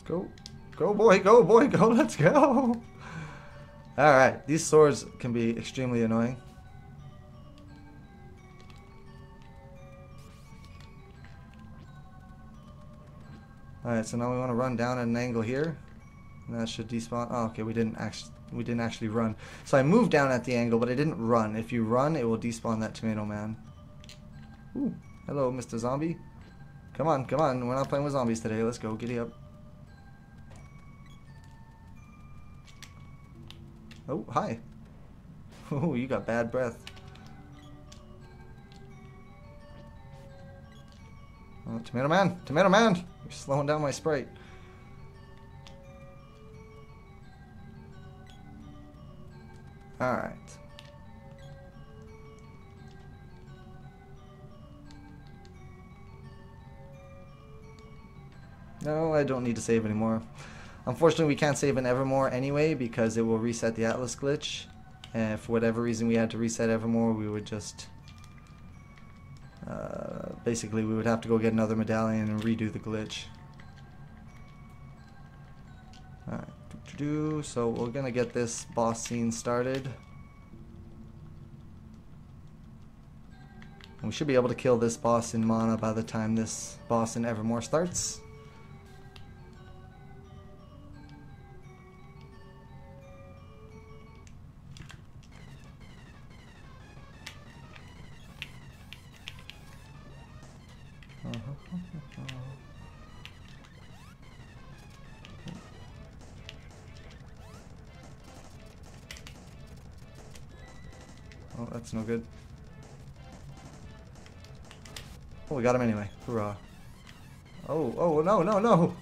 Go. Go boy, go boy, go, let's go! Alright, these swords can be extremely annoying. Alright, so now we want to run down at an angle here. And that should despawn. Oh, okay, we didn't actually run. So I moved down at the angle, but I didn't run. If you run, it will despawn that tomato man. Ooh, hello, Mr. Zombie. Come on, come on. We're not playing with zombies today. Let's go, giddy up. Oh, hi. Oh, you got bad breath. Oh, tomato man! Tomato man! You're slowing down my sprite. Alright. No, I don't need to save anymore. Unfortunately, we can't save in Evermore anyway because it will reset the Atlas glitch. And if for whatever reason we had to reset Evermore, we would just... basically, we would have to go get another medallion and redo the glitch. Alright, so we're gonna get this boss scene started. And we should be able to kill this boss in Mana by the time this boss in Evermore starts. Oh, that's no good. Oh, we got him anyway. Hurrah. Oh, oh, no, no, no!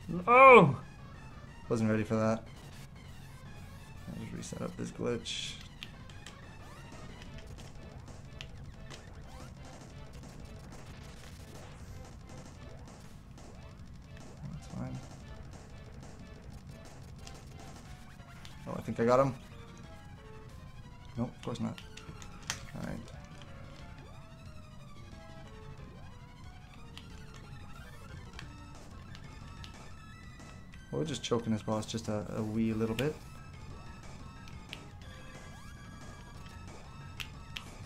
No! Wasn't ready for that. I'll just reset up this glitch. That's fine. Oh, I think I got him. Nope, of course not. Alright. Well, we're just choking this boss just a wee little bit.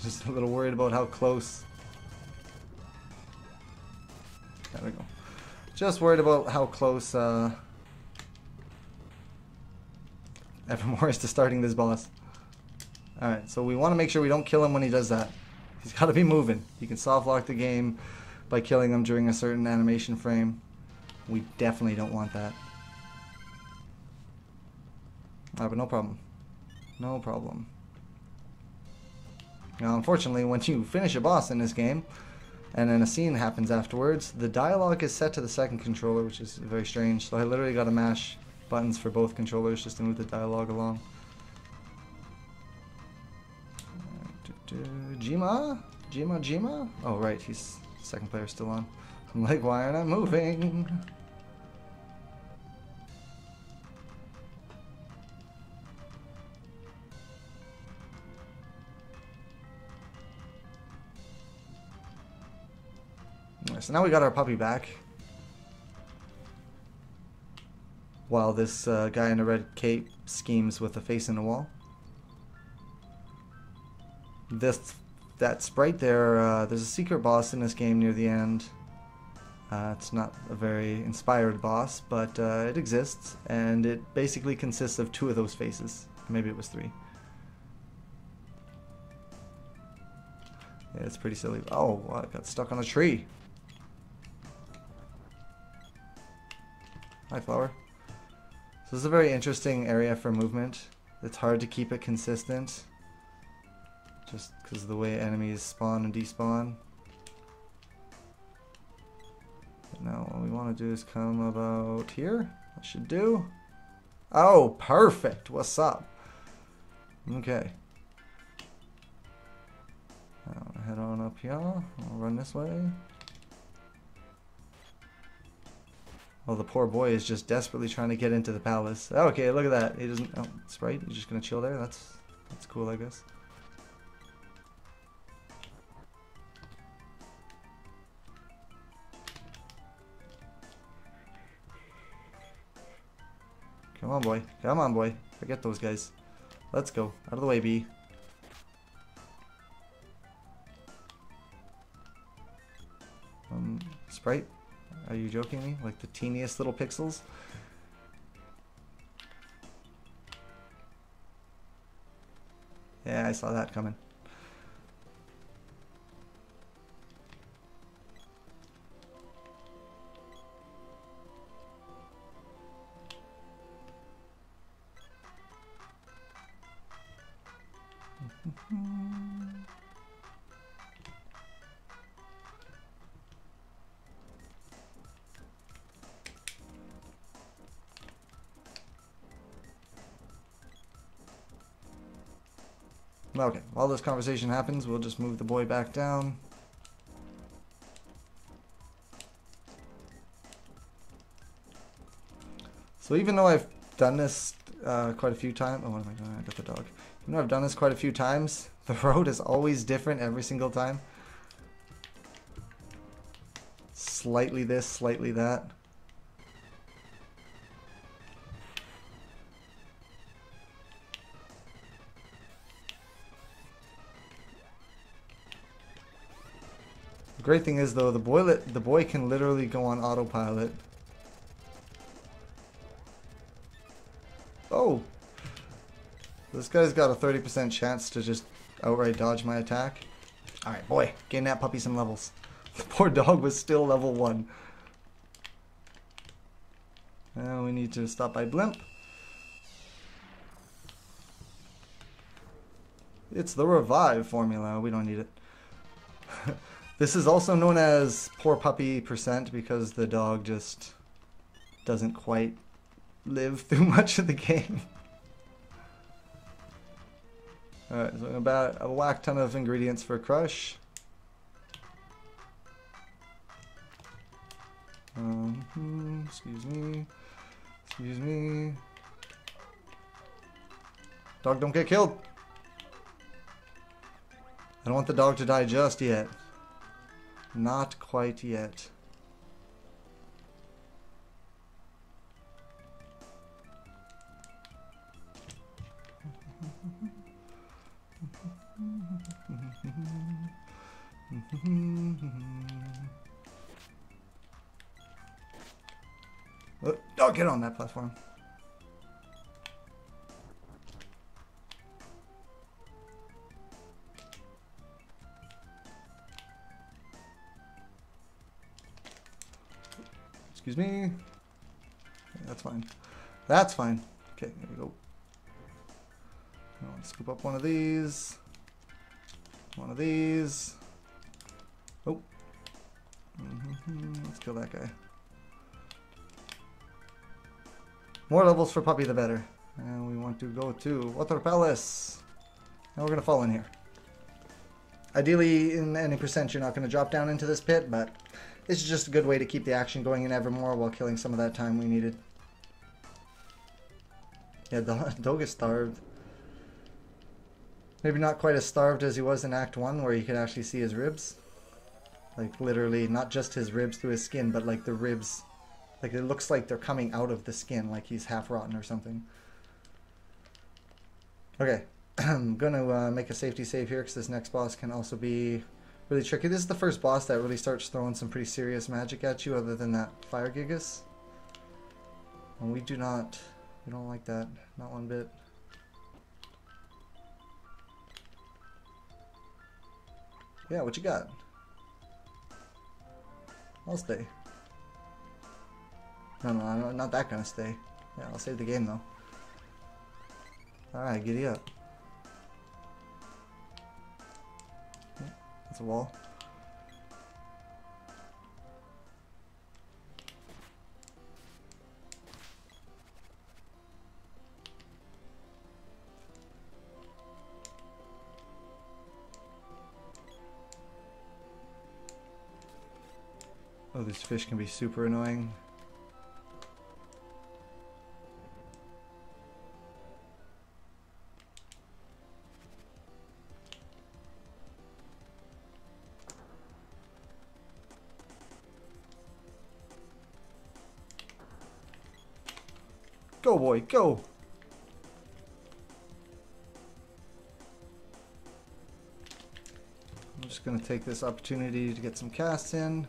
Just a little worried about how close. There we go. Just worried about how close Evermore is to starting this boss. Alright, so we want to make sure we don't kill him when he does that. He's got to be moving. You can soft lock the game by killing him during a certain animation frame. We definitely don't want that. Alright, but no problem. No problem. Now, unfortunately, when you finish a boss in this game, and then a scene happens afterwards, the dialogue is set to the second controller, which is very strange. So I literally got to mash buttons for both controllers just to move the dialogue along. Jima? Jima? Oh, right, he's second player still on. I'm like, why aren't I moving? So now we got our puppy back. While this guy in a red cape schemes with a face in the wall. That sprite there, there's a secret boss in this game near the end. It's not a very inspired boss, but it exists, and it basically consists of 2 of those faces. Maybe it was 3. Yeah, it's pretty silly. Oh, I got stuck on a tree. Hi, flower. So this is a very interesting area for movement. It's hard to keep it consistent. Just because of the way enemies spawn and despawn. Now what we want to do is come about here. That should do. Oh, perfect. What's up? Okay. I'll head on up here. I'll run this way. Oh, the poor boy is just desperately trying to get into the palace. Okay, look at that. He doesn't. Oh, Sprite. He's just gonna chill there. That's cool, I guess. Come on, boy. Come on, boy. Forget those guys. Let's go. Out of the way, B. Sprite? Are you joking me? Like the teeniest little pixels? Yeah, I saw that coming. Okay, while this conversation happens, we'll just move the boy back down. So even though I've done this quite a few times, oh, what am I doing? I got the dog. Even though I've done this quite a few times, the road is always different every single time. Slightly this, slightly that. The great thing is though, the boy can literally go on autopilot. Oh! This guy's got a 30% chance to just outright dodge my attack. Alright, boy, gain that puppy some levels. The poor dog was still level 1. Now we need to stop by Blimp. It's the revive formula, we don't need it. This is also known as poor puppy percent because the dog just doesn't quite live through much of the game. Alright, so about a whack ton of ingredients for Crush. Excuse me. Excuse me. Dog, don't get killed. I don't want the dog to die just yet. Not quite yet. Oh, get on that platform. Excuse me. Okay, that's fine. That's fine. Okay, there we go. I'll scoop up one of these. One of these. Oh. Let's kill that guy. More levels for Puppy the better. And we want to go to Water Palace. And we're going to fall in here. Ideally, in any percent, you're not going to drop down into this pit, but this is just a good way to keep the action going in Evermore while killing some of that time we needed. Yeah, the dog is starved. Maybe not quite as starved as he was in Act 1, where you could actually see his ribs. Like, literally, not just his ribs through his skin, but like the ribs. Like, it looks like they're coming out of the skin, like he's half rotten or something. Okay, I'm gonna make a safety save here, because this next boss can also be really tricky. This is the first boss that really starts throwing some pretty serious magic at you, other than that Fire Gigas. And we don't like that, not one bit. Yeah, what you got? I'll stay. No, not that kind of stay. Yeah, I'll save the game though. Alright, giddy up. That's a wall. Oh, these fish can be super annoying. Go, boy, go! I'm just going to take this opportunity to get some casts in.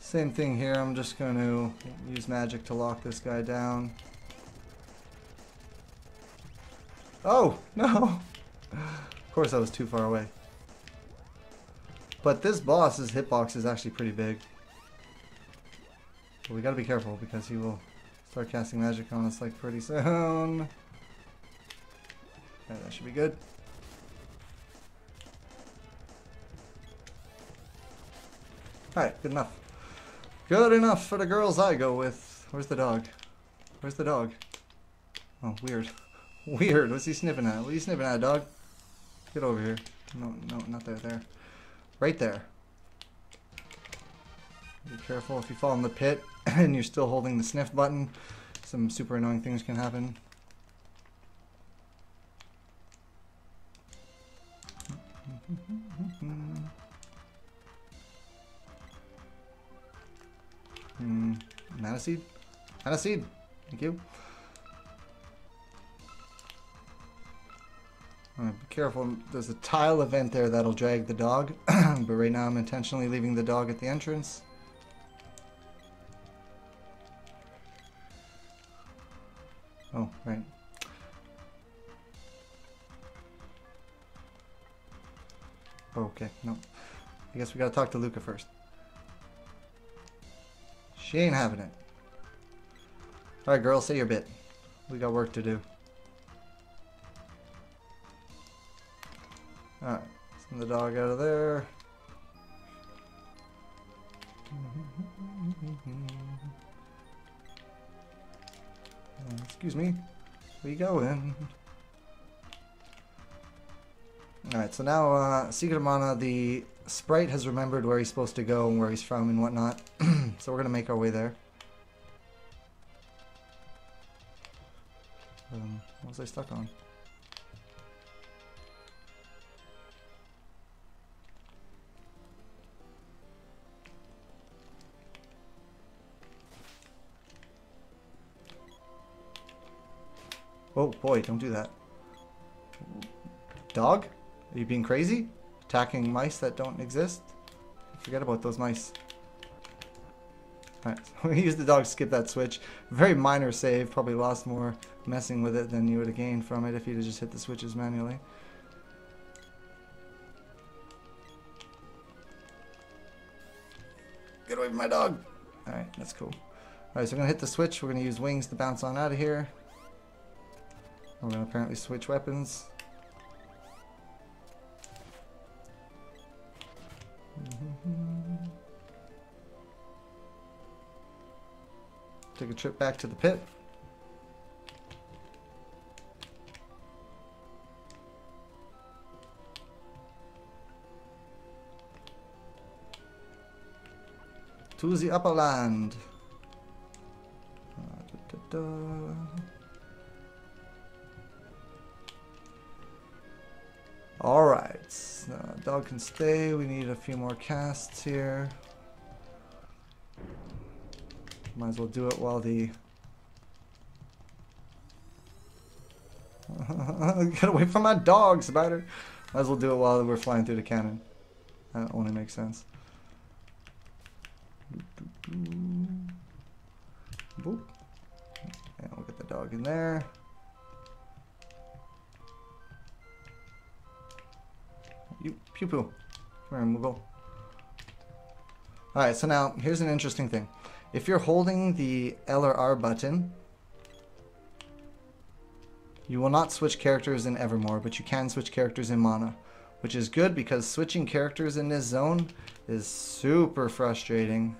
Same thing here, I'm just going to use magic to lock this guy down. Oh, no! Of course I was too far away. But this boss's hitbox is actually pretty big. But we gotta be careful because he will start casting magic on us like pretty soon. Okay, that should be good. Alright, good enough. Good enough for the girls I go with. Where's the dog? Where's the dog? Oh, weird. Weird. What's he sniffing at? What are you sniffing at, dog? Get over here. No, no, not there. There. Right there. Be careful if you fall in the pit and you're still holding the sniff button. Some super annoying things can happen. Mana seed? Mana seed! Thank you. Be careful, there's a tile event there that'll drag the dog, but right now I'm intentionally leaving the dog at the entrance. Oh, right. Okay, no. I guess we gotta talk to Luca first. She ain't having it. Alright, girl, say your bit. We got work to do. Alright, send the dog out of there. Excuse me. Where you going? Alright, so now, Secret of Mana, the sprite has remembered where he's supposed to go and where he's from and whatnot. So we're going to make our way there. What was I stuck on? Oh boy, don't do that. Dog? Are you being crazy? Attacking mice that don't exist? Forget about those mice. Alright, so we used the dog to skip that switch. Very minor save, probably lost more messing with it than you would have gained from it if you'd have just hit the switches manually. Get away from my dog! Alright, that's cool. Alright, so we're going to hit the switch. We're going to use wings to bounce on out of here. We're going to apparently switch weapons. Take a trip back to the pit. To the upper land. Alright, dog can stay. We need a few more casts here. Might as well do it while the... Get away from my dog, Spider! Might as well do it while we're flying through the cannon. That only makes sense. Boop. And we'll get the dog in there. You, pew pew. Come here, Moogle. Alright, so now, here's an interesting thing. If you're holding the L or R button, you will not switch characters in Evermore, but you can switch characters in Mana, which is good because switching characters in this zone is super frustrating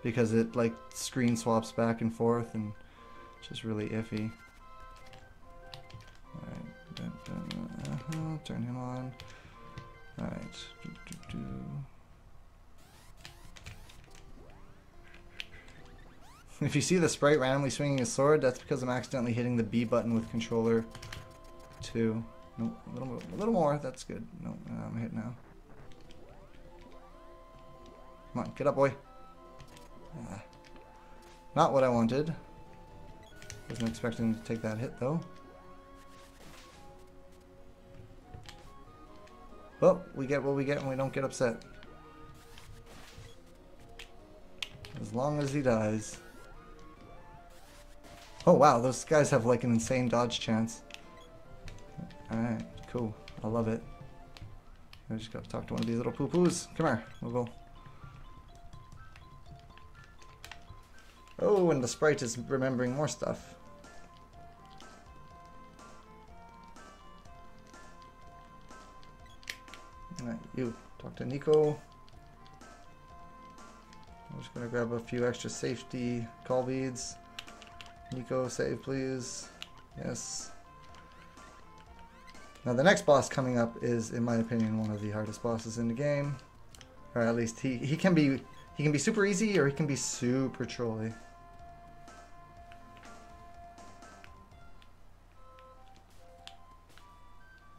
because it like screen swaps back and forth and it's just really iffy. Alright, turn him on. Alright. If you see the sprite randomly swinging his sword, that's because I'm accidentally hitting the B button with controller 2. Nope, a little more, that's good. No, I'm hit now. Come on, get up, boy. Not what I wanted. Wasn't expecting to take that hit, though. But we get what we get and we don't get upset. As long as he dies. Oh wow, those guys have like an insane dodge chance. Alright, cool. I love it. I just gotta talk to one of these little poo-poos. Come here, we'll go. Oh, and the sprite is remembering more stuff. Alright, you. Talk to Nico. I'm just gonna grab a few extra safety call beads. Nico, save please. Yes. Now the next boss coming up is, in my opinion, one of the hardest bosses in the game. Or at least he can be super easy or he can be super trolly.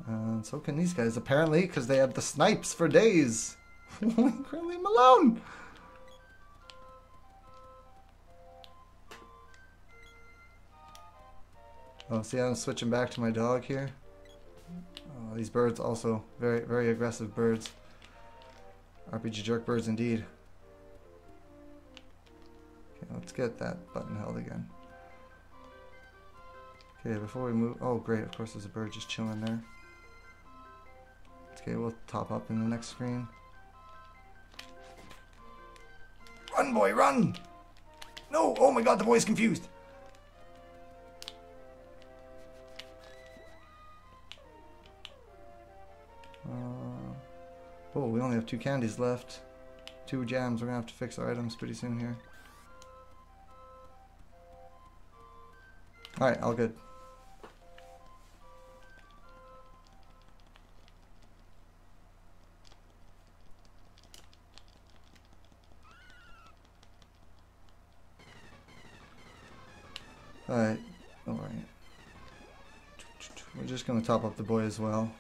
And so can these guys apparently, because they have the snipes for days. Leave him alone. Oh, see, I'm switching back to my dog here. Oh, these birds also very, very aggressive birds. RPG jerk birds indeed. Okay, let's get that button held again. Okay, before we move, oh great, of course there's a bird just chilling there. Okay, we'll top up in the next screen. Run, boy, run! No, oh my god, the boy's confused. Oh, we only have 2 candies left. 2 jams. We're gonna have to fix our items pretty soon here. Alright, all good. Alright, alright. We're just gonna top up the boy as well.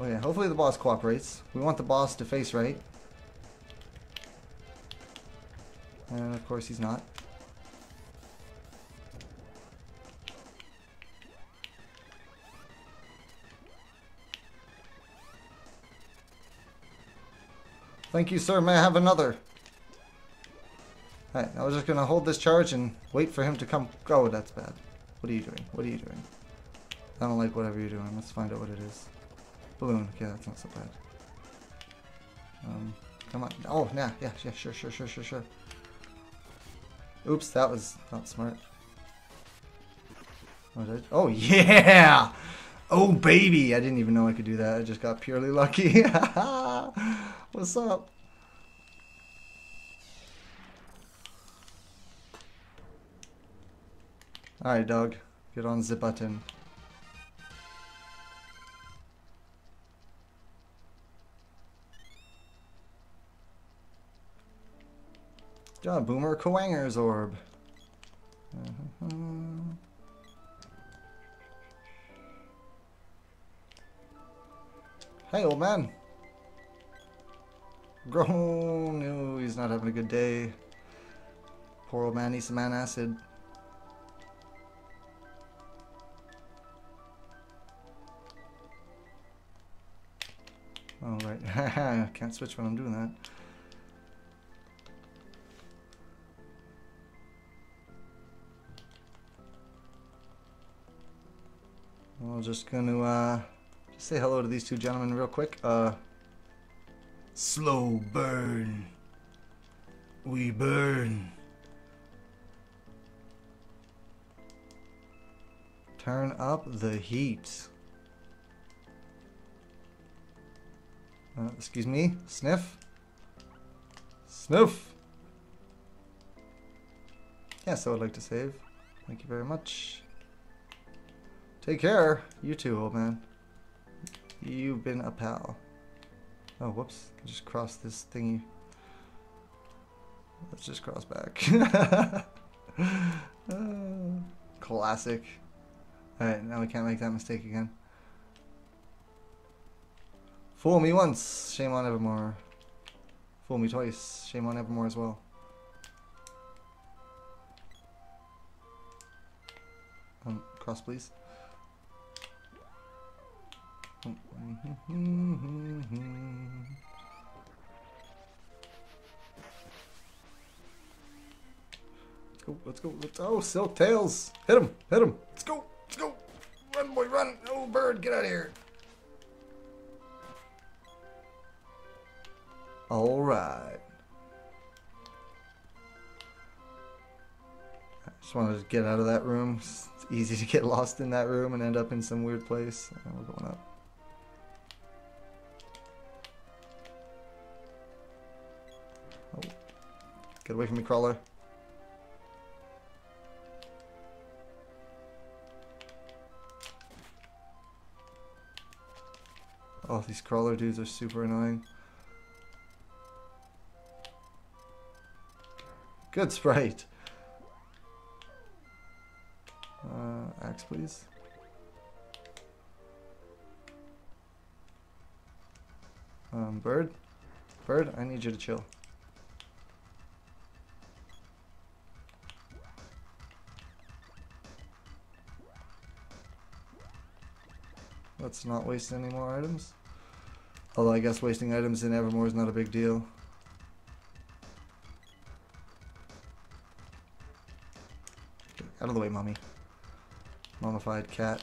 Oh yeah, hopefully the boss cooperates. We want the boss to face right. And of course he's not. Thank you, sir. May I have another? Alright, I was just gonna hold this charge and wait for him to come. Oh, that's bad. What are you doing? What are you doing? I don't like whatever you're doing. Let's find out what it is. Balloon. Okay, that's not so bad. Come on. Oh, nah. Yeah, sure. Oops, that was not smart. Oh, yeah! Oh, baby! I didn't even know I could do that. I just got purely lucky. What's up? Alright, dog. Get on the button. Boomer Kawanger's orb. Hey, old man. Groan. No, he's not having a good day. Poor old man needs some antacid. Oh, right. Can't switch when I'm doing that. We're just gonna just say hello to these 2 gentlemen real quick. Slow burn. We burn. Turn up the heat. Excuse me? Sniff? Sniff! Yes, I would like to save. Thank you very much. Take care. You too, old man. You've been a pal. Oh, whoops. I just crossed this thingy. Let's just cross back. Classic. Alright, now we can't make that mistake again. Fool me once, shame on Evermore. Fool me twice, shame on Evermore as well. Cross, please. Let's go. Oh, Silk Tails. Hit him. Let's go. Run, boy, run. Oh, bird, get out of here. All right. I just wanted to get out of that room. It's easy to get lost in that room and end up in some weird place. We're going up. Oh. Get away from me, crawler. Oh, these crawler dudes are super annoying. Good sprite. Axe, please. Bird? Bird, I need you to chill. Let's not waste any more items. Although I guess wasting items in Evermore is not a big deal. Get out of the way, mommy. Mummified cat.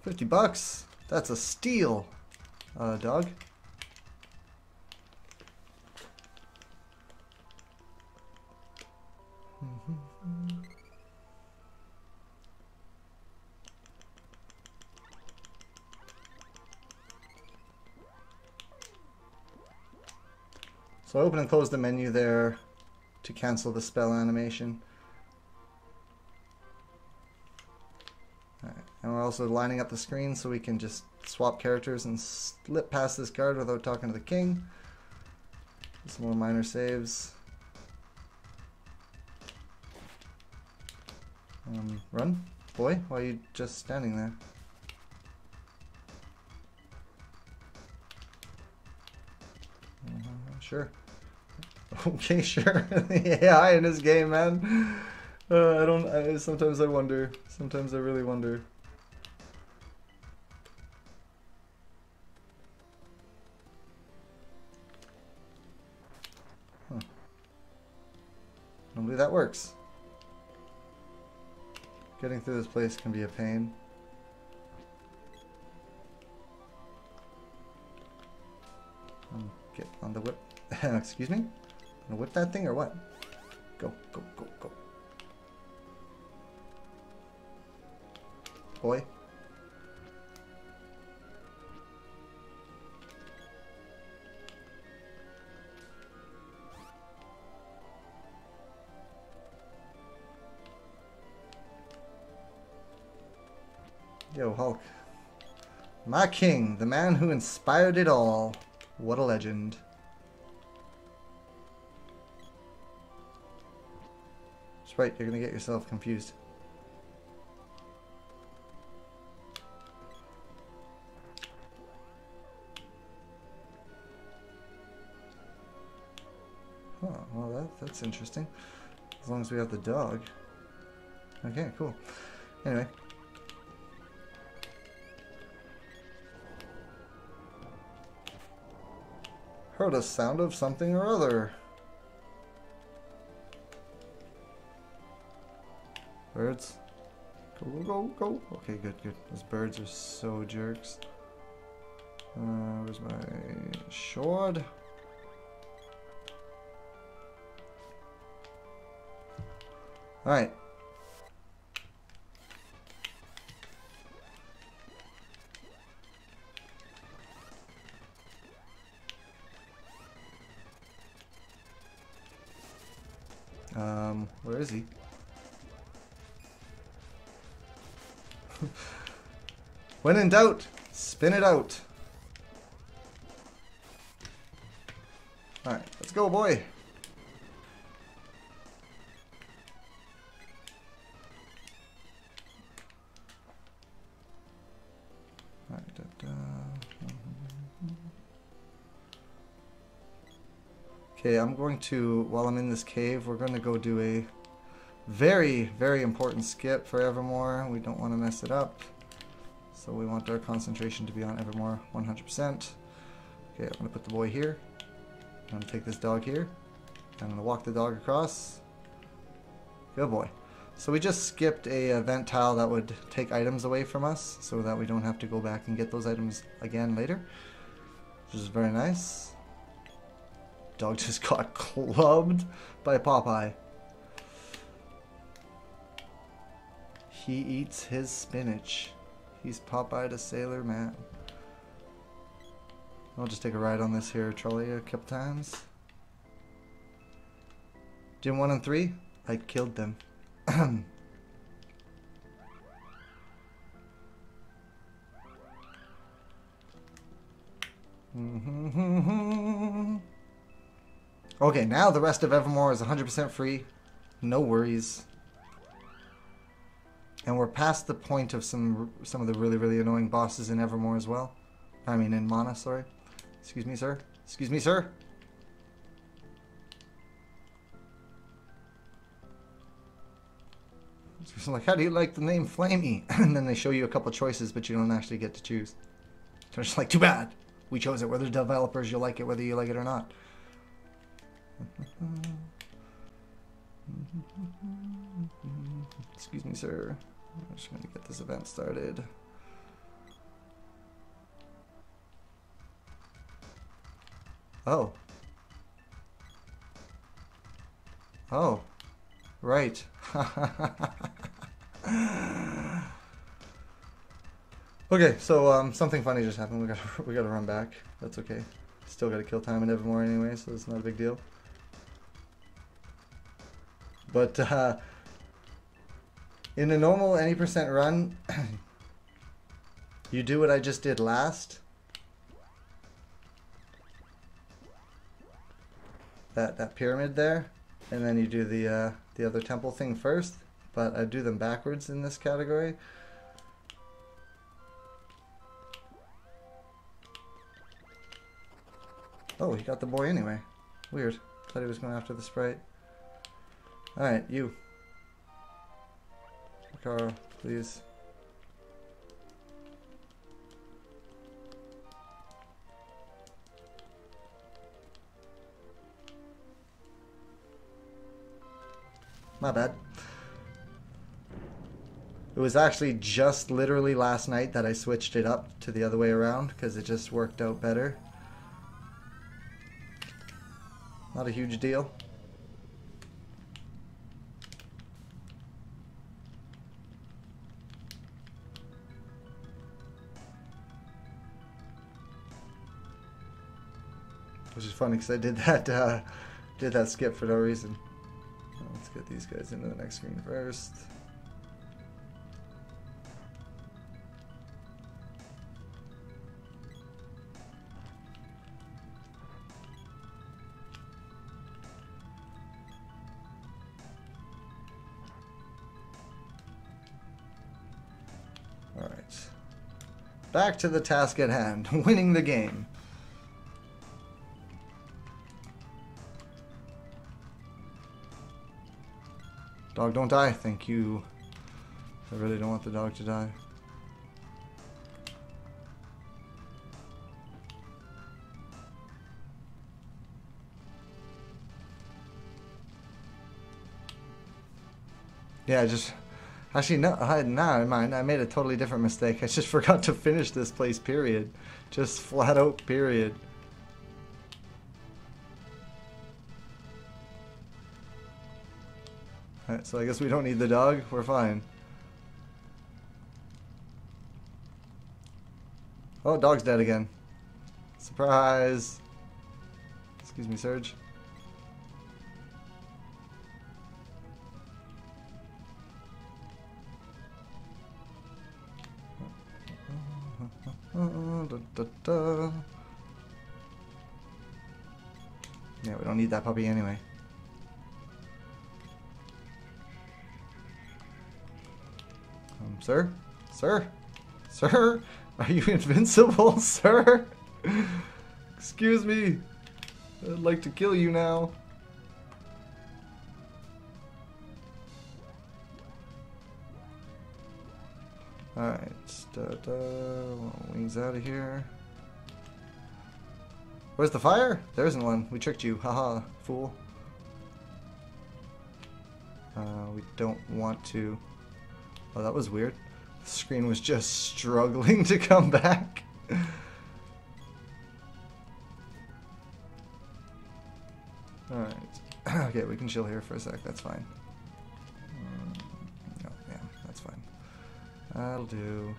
$50. That's a steal, dog. So open and close the menu there to cancel the spell animation. And we're also lining up the screen so we can just swap characters and slip past this guard without talking to the king. Some more minor saves. Run, boy. Why are you just standing there? Sure. Okay, sure. The AI in this game, man. Sometimes I wonder. Sometimes I really wonder. Huh. Normally that works. Getting through this place can be a pain. Get on the whip. Excuse me? Gonna whip that thing or what? Go, go, go, go. Boy. Yo, Hulk. My king, the man who inspired it all. What a legend. That's right, you're gonna get yourself confused. Oh, well that's interesting. As long as we have the dog. Okay, cool. Anyway. Heard a sound of something or other. Birds. Go, go, go, go. Okay, good, good. Those birds are so jerks. Where's my sword? Alright. Where is he? When in doubt, spin it out. Alright, let's go, boy. Okay, I'm going to, while I'm in this cave, we're going to go do a very, very important skip for Evermore. We don't want to mess it up. So we want our concentration to be on Evermore 100%. Okay, I'm going to put the boy here. I'm going to take this dog here. I'm going to walk the dog across. Good boy. So we just skipped a event tile that would take items away from us so that we don't have to go back and get those items again later. Which is very nice. Dog just got clubbed by Popeye. He eats his spinach. He's Popeye the Sailor Man. I'll just take a ride on this here trolley a couple times. Gym 1 and 3, I killed them. Okay, now the rest of Evermore is 100% free. No worries. And we're past the point of some of the really, really annoying bosses in Evermore as well. I mean, in Mana, sorry. Excuse me, sir. Excuse me, sir. It's like, how do you like the name Flamey? And then they show you a couple choices, but you don't actually get to choose. So it's just like, too bad. We chose it. We're the developers. You'll like it whether you like it or not. Excuse me, sir. I'm just going to get this event started. Oh. Oh. Right. Okay, so something funny just happened. We gotta run back. That's okay. Still gotta kill time in Evermore anyway, so it's not a big deal. But in a normal any percent run, you do what I just did last. That pyramid there, and then you do the other temple thing first. But I do them backwards in this category. Oh, he got the boy anyway. Weird. Thought he was going after the sprite. Alright, you. Carl, please. My bad. It was actually just literally last night that I switched it up to the other way around because it just worked out better. Not a huge deal. Which is funny because I did that skip for no reason. Let's get these guys into the next screen first. All right. Back to the task at hand, winning the game. Dog, don't die. Thank you. I really don't want the dog to die. Yeah, I just... Actually, no, never mind. I made a totally different mistake. I just forgot to finish this place, period. Just flat out, period. Alright, so I guess we don't need the dog. We're fine. Oh, dog's dead again. Surprise! Excuse me, Serge. Yeah, we don't need that puppy anyway. Sir? Sir? Sir? Are you invincible, sir? Excuse me. I'd like to kill you now. Alright. Wings out of here. Where's the fire? There isn't one. We tricked you. Haha, fool. We don't want to... Oh, that was weird. The screen was just struggling to come back. Alright. Okay, we can chill here for a sec. That's fine. No, yeah, that's fine. That'll do.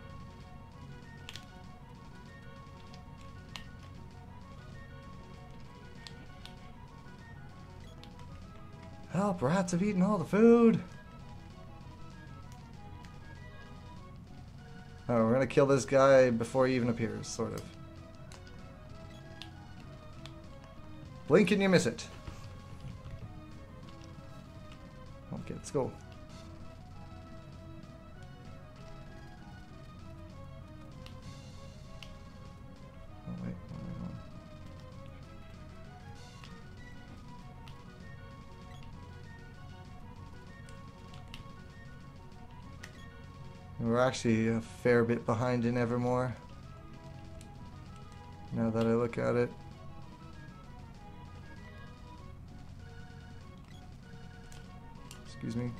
Help, rats have eaten all the food. Oh, we're gonna kill this guy before he even appears, sort of. Blink and you miss it. Okay, let's go. Oh, wait, where am I going? We're actually a fair bit behind in Evermore, now that I look at it. Excuse me.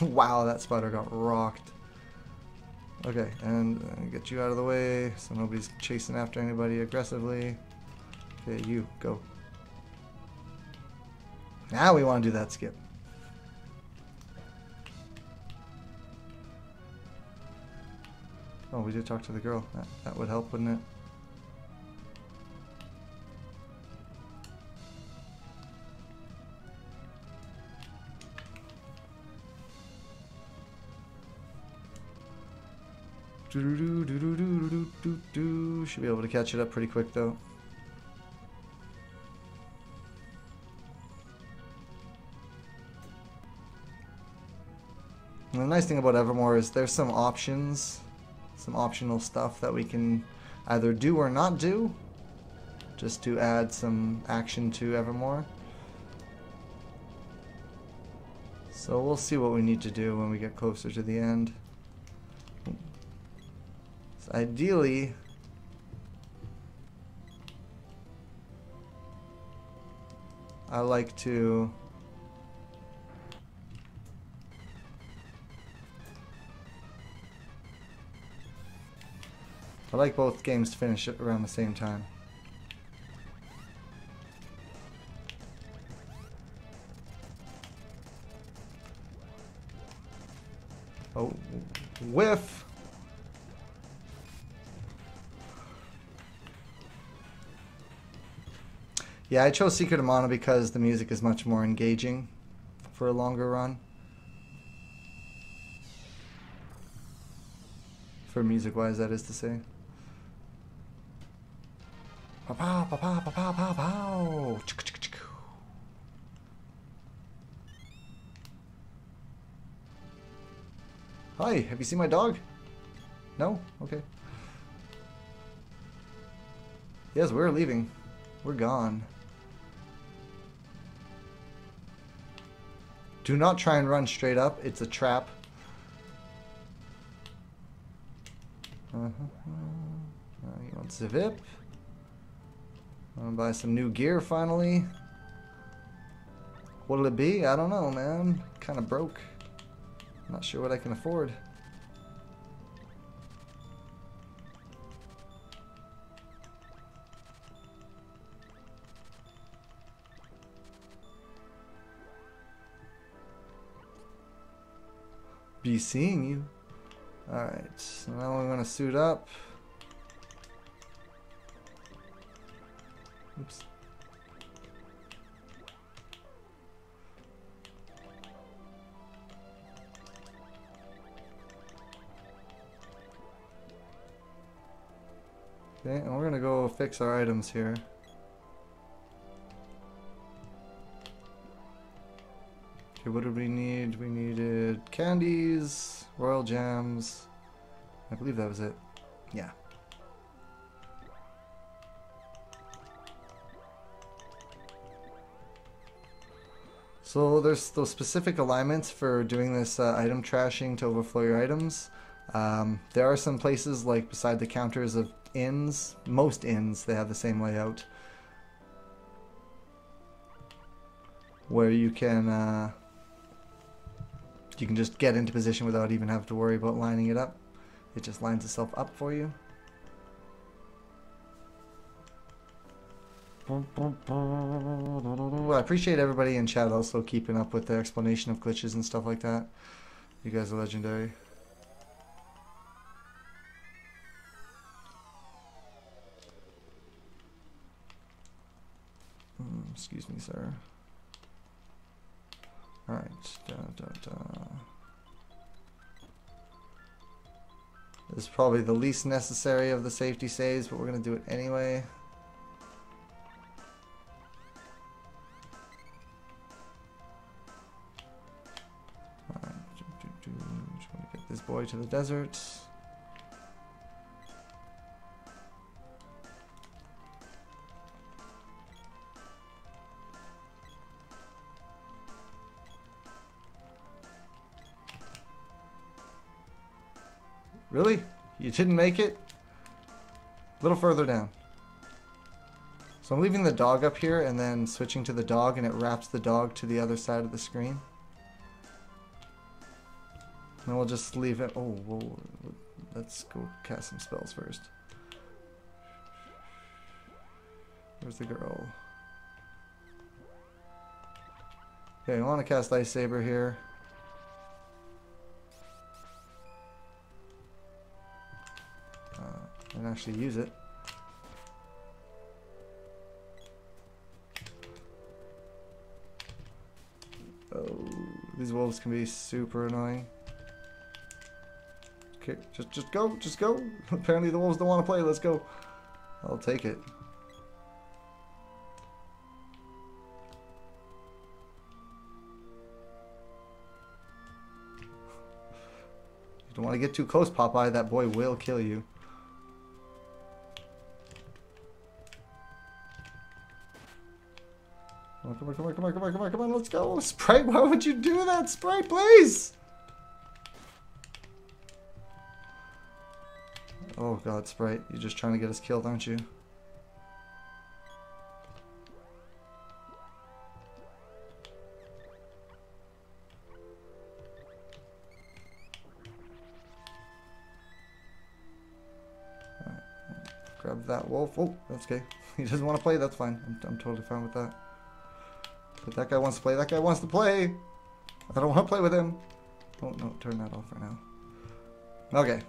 Wow, that spider got rocked. Okay, and get you out of the way so nobody's chasing after anybody aggressively. Okay, you, go. Now we want to do that skip. Oh, we did talk to the girl. That would help, wouldn't it? Should be able to catch it up pretty quick, though. And the nice thing about Evermore is there's some options. Some optional stuff that we can either do or not do, just to add some action to Evermore. So we'll see what we need to do when we get closer to the end. So ideally, I like to both games to finish it around the same time. Oh, whiff! Yeah, I chose Secret of Mana because the music is much more engaging for a longer run. For music-wise, that is to say. Pow, pow, pow, pow, pow, pow, pow. Hi, have you seen my dog? No? Okay. Yes, we're leaving. We're gone. Do not try and run straight up. It's a trap. He wants a VIP. I'm gonna buy some new gear finally. What'll it be? I don't know, man. Kind of broke. I'm not sure what I can afford. Be seeing you. Alright, so now I'm gonna suit up. Oops. Okay, and we're gonna go fix our items here. Okay, what did we need? We needed candies, royal jams. I believe that was it. Yeah. So there's those specific alignments for doing this item trashing to overflow your items. There are some places like beside the counters of inns. Most inns, they have the same layout. Where you can just get into position without even having to worry about lining it up. It just lines itself up for you. I appreciate everybody in chat also keeping up with the explanation of glitches and stuff like that. You guys are legendary. Excuse me, sir. Alright. This is probably the least necessary of the safety saves, but we're going to do it anyway. Alright. Just want to get this boy to the desert. Really? You didn't make it? A little further down. So I'm leaving the dog up here and then switching to the dog, and it wraps the dog to the other side of the screen. And we'll just leave it. Oh, whoa. Let's go cast some spells first. Where's the girl? Okay, I want to cast Ice Saber here. And actually use it. Oh, these wolves can be super annoying. Okay, just go. Apparently the wolves don't want to play. Let's go. I'll take it. You don't want to get too close, Popeye. That boy will kill you. Come on, let's go. Sprite, why would you do that? Sprite, please! Oh god, Sprite, you're just trying to get us killed, aren't you? Alright, grab that wolf. Oh, that's okay. He doesn't want to play, that's fine. I'm totally fine with that. But that guy wants to play. That guy wants to play. I don't want to play with him. Oh, no, turn that off for now. Okay.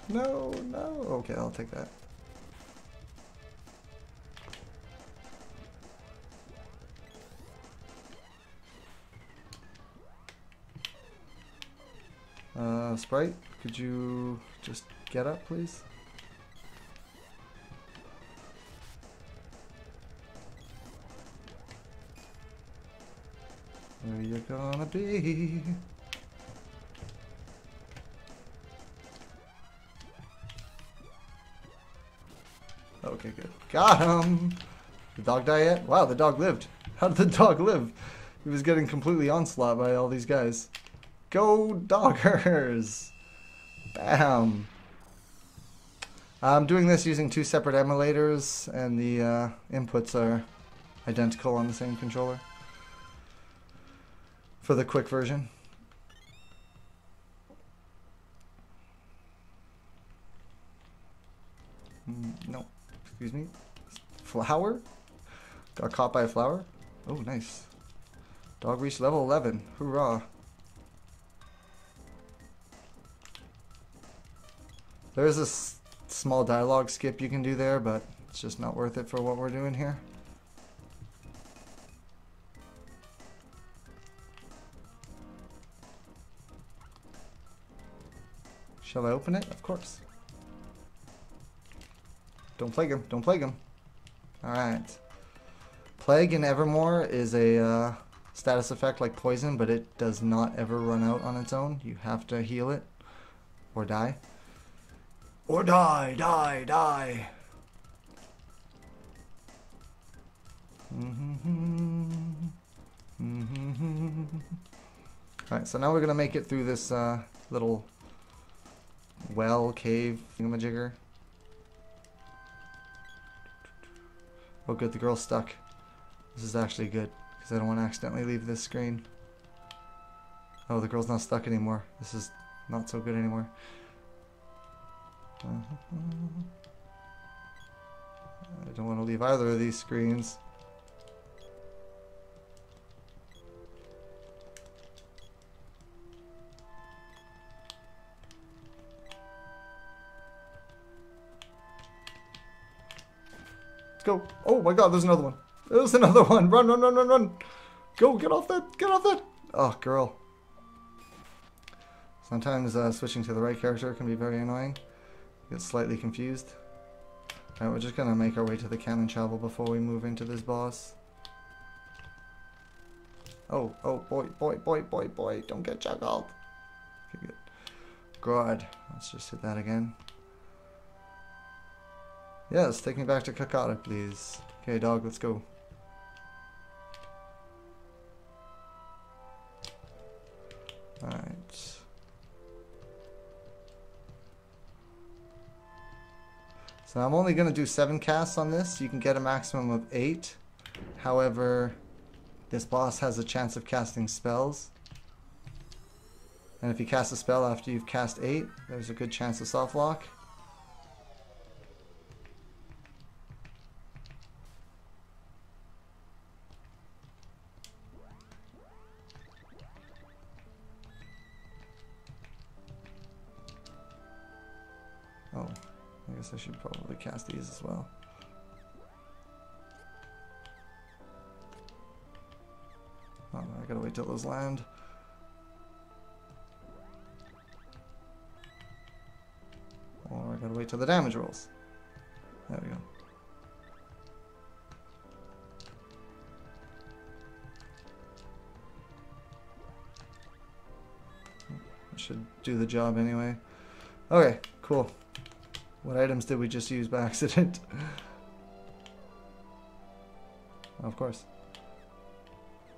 No. Okay, I'll take that. Sprite, could you just get up, please? Where you gonna be? Okay, good. Got him! The dog die yet? Wow, the dog lived. How did the dog live? He was getting completely onslaught by all these guys. Go Doggers! Bam! I'm doing this using two separate emulators, and the inputs are identical on the same controller for the quick version. No, excuse me. Flower? Got caught by a flower? Oh, nice. Dog reached level 11. Hoorah. There is a small dialogue skip you can do there, but it's just not worth it for what we're doing here. Shall I open it? Of course. Don't plague him. Don't plague him. Alright. Plague in Evermore is a status effect like poison, but it does not ever run out on its own. You have to heal it or die. Or die, die, die. Alright, so now we're going to make it through this little well cave thingamajigger. Oh good, the girl's stuck. This is actually good, because I don't want to accidentally leave this screen. Oh, the girl's not stuck anymore. This is not so good anymore. I don't want to leave either of these screens. Let's go. Oh my god, there's another one. There's another one. Run, run, run, run, run. Go, get off that. Get off that. Oh, girl. Sometimes switching to the right character can be very annoying. Get slightly confused. Alright, we're just gonna make our way to the cannon shovel before we move into this boss. Oh, oh, boy, boy, boy, boy, boy. Don't get juggled. Okay, good. Good. Let's just hit that again. Yes, take me back to Kakata, please. Okay, dog, let's go. Alright. So I'm only going to do 7 casts on this. You can get a maximum of 8. However, this boss has a chance of casting spells. And if you cast a spell after you've cast 8, there's a good chance of soft lock. Oh, I guess I should probably cast these as well. Oh, I gotta wait till those land. Or I gotta wait till the damage rolls. There we go. I should do the job anyway. Okay, cool. What items did we just use by accident? Of course.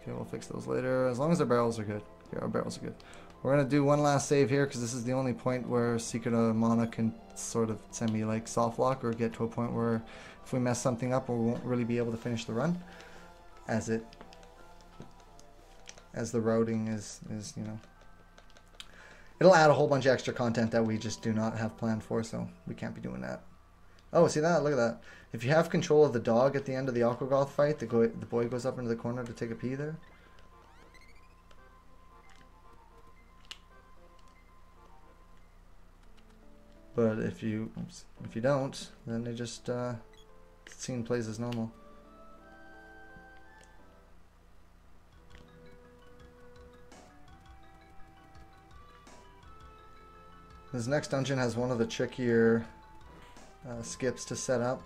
Okay, we'll fix those later, as long as our barrels are good. Okay, our barrels are good. We're gonna do one last save here, because this is the only point where Secret of Mana can sort of semi like soft lock, or get to a point where if we mess something up, we won't really be able to finish the run, as the routing is you know, it'll add a whole bunch of extra content that we just do not have planned for, so we can't be doing that. Oh, see that? Look at that. If you have control of the dog at the end of the Aquagoth fight, the boy goes up into the corner to take a pee there. But if you don't, then they just scene plays as normal. This next dungeon has one of the trickier skips to set up,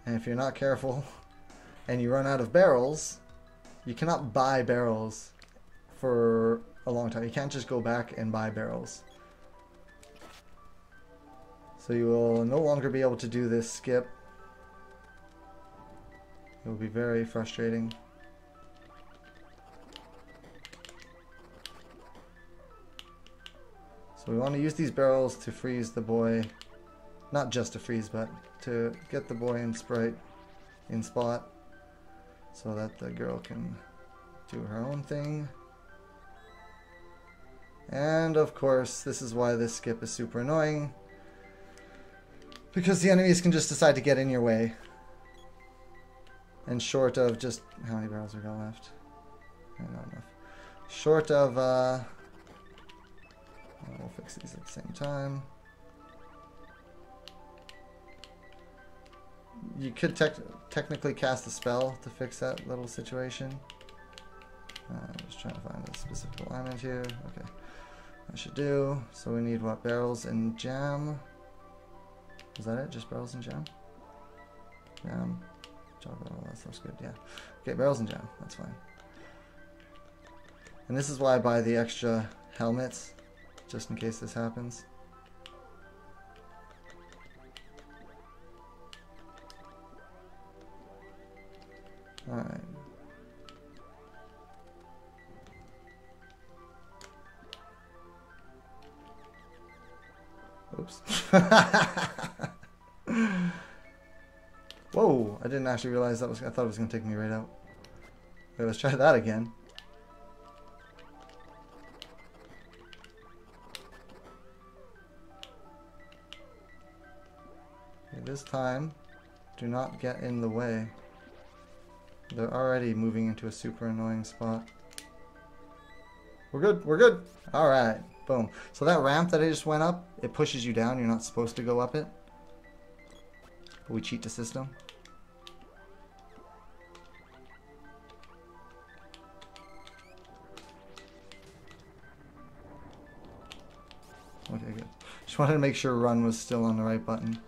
and if you're not careful and you run out of barrels, you cannot buy barrels for a long time. You can't just go back and buy barrels. So you will no longer be able to do this skip. It will be very frustrating. So we want to use these barrels to freeze the boy. Not just to freeze, but to get the boy in sprite, in spot, so that the girl can do her own thing. And of course, this is why this skip is super annoying, because the enemies can just decide to get in your way. And short of just, how many barrels we got left? Not enough. Short of, we'll fix these at the same time. You could technically cast a spell to fix that little situation. I'm just trying to find a specific alignment here. Okay, that should do. So we need what? Barrels and jam. Is that it? Just barrels and jam? Jam. Oh, that sounds good, yeah. Okay, barrels and jam. That's fine. And this is why I buy the extra helmets, just in case this happens. Alright. Oops. Whoa, I didn't actually realize that was, I thought it was going to take me right out. Okay, let's try that again. Okay, this time, do not get in the way. They're already moving into a super annoying spot. We're good, we're good. Alright, boom. So that ramp that I just went up, it pushes you down. You're not supposed to go up it. But we cheat the system. Okay, good. Just wanted to make sure run was still on the right button.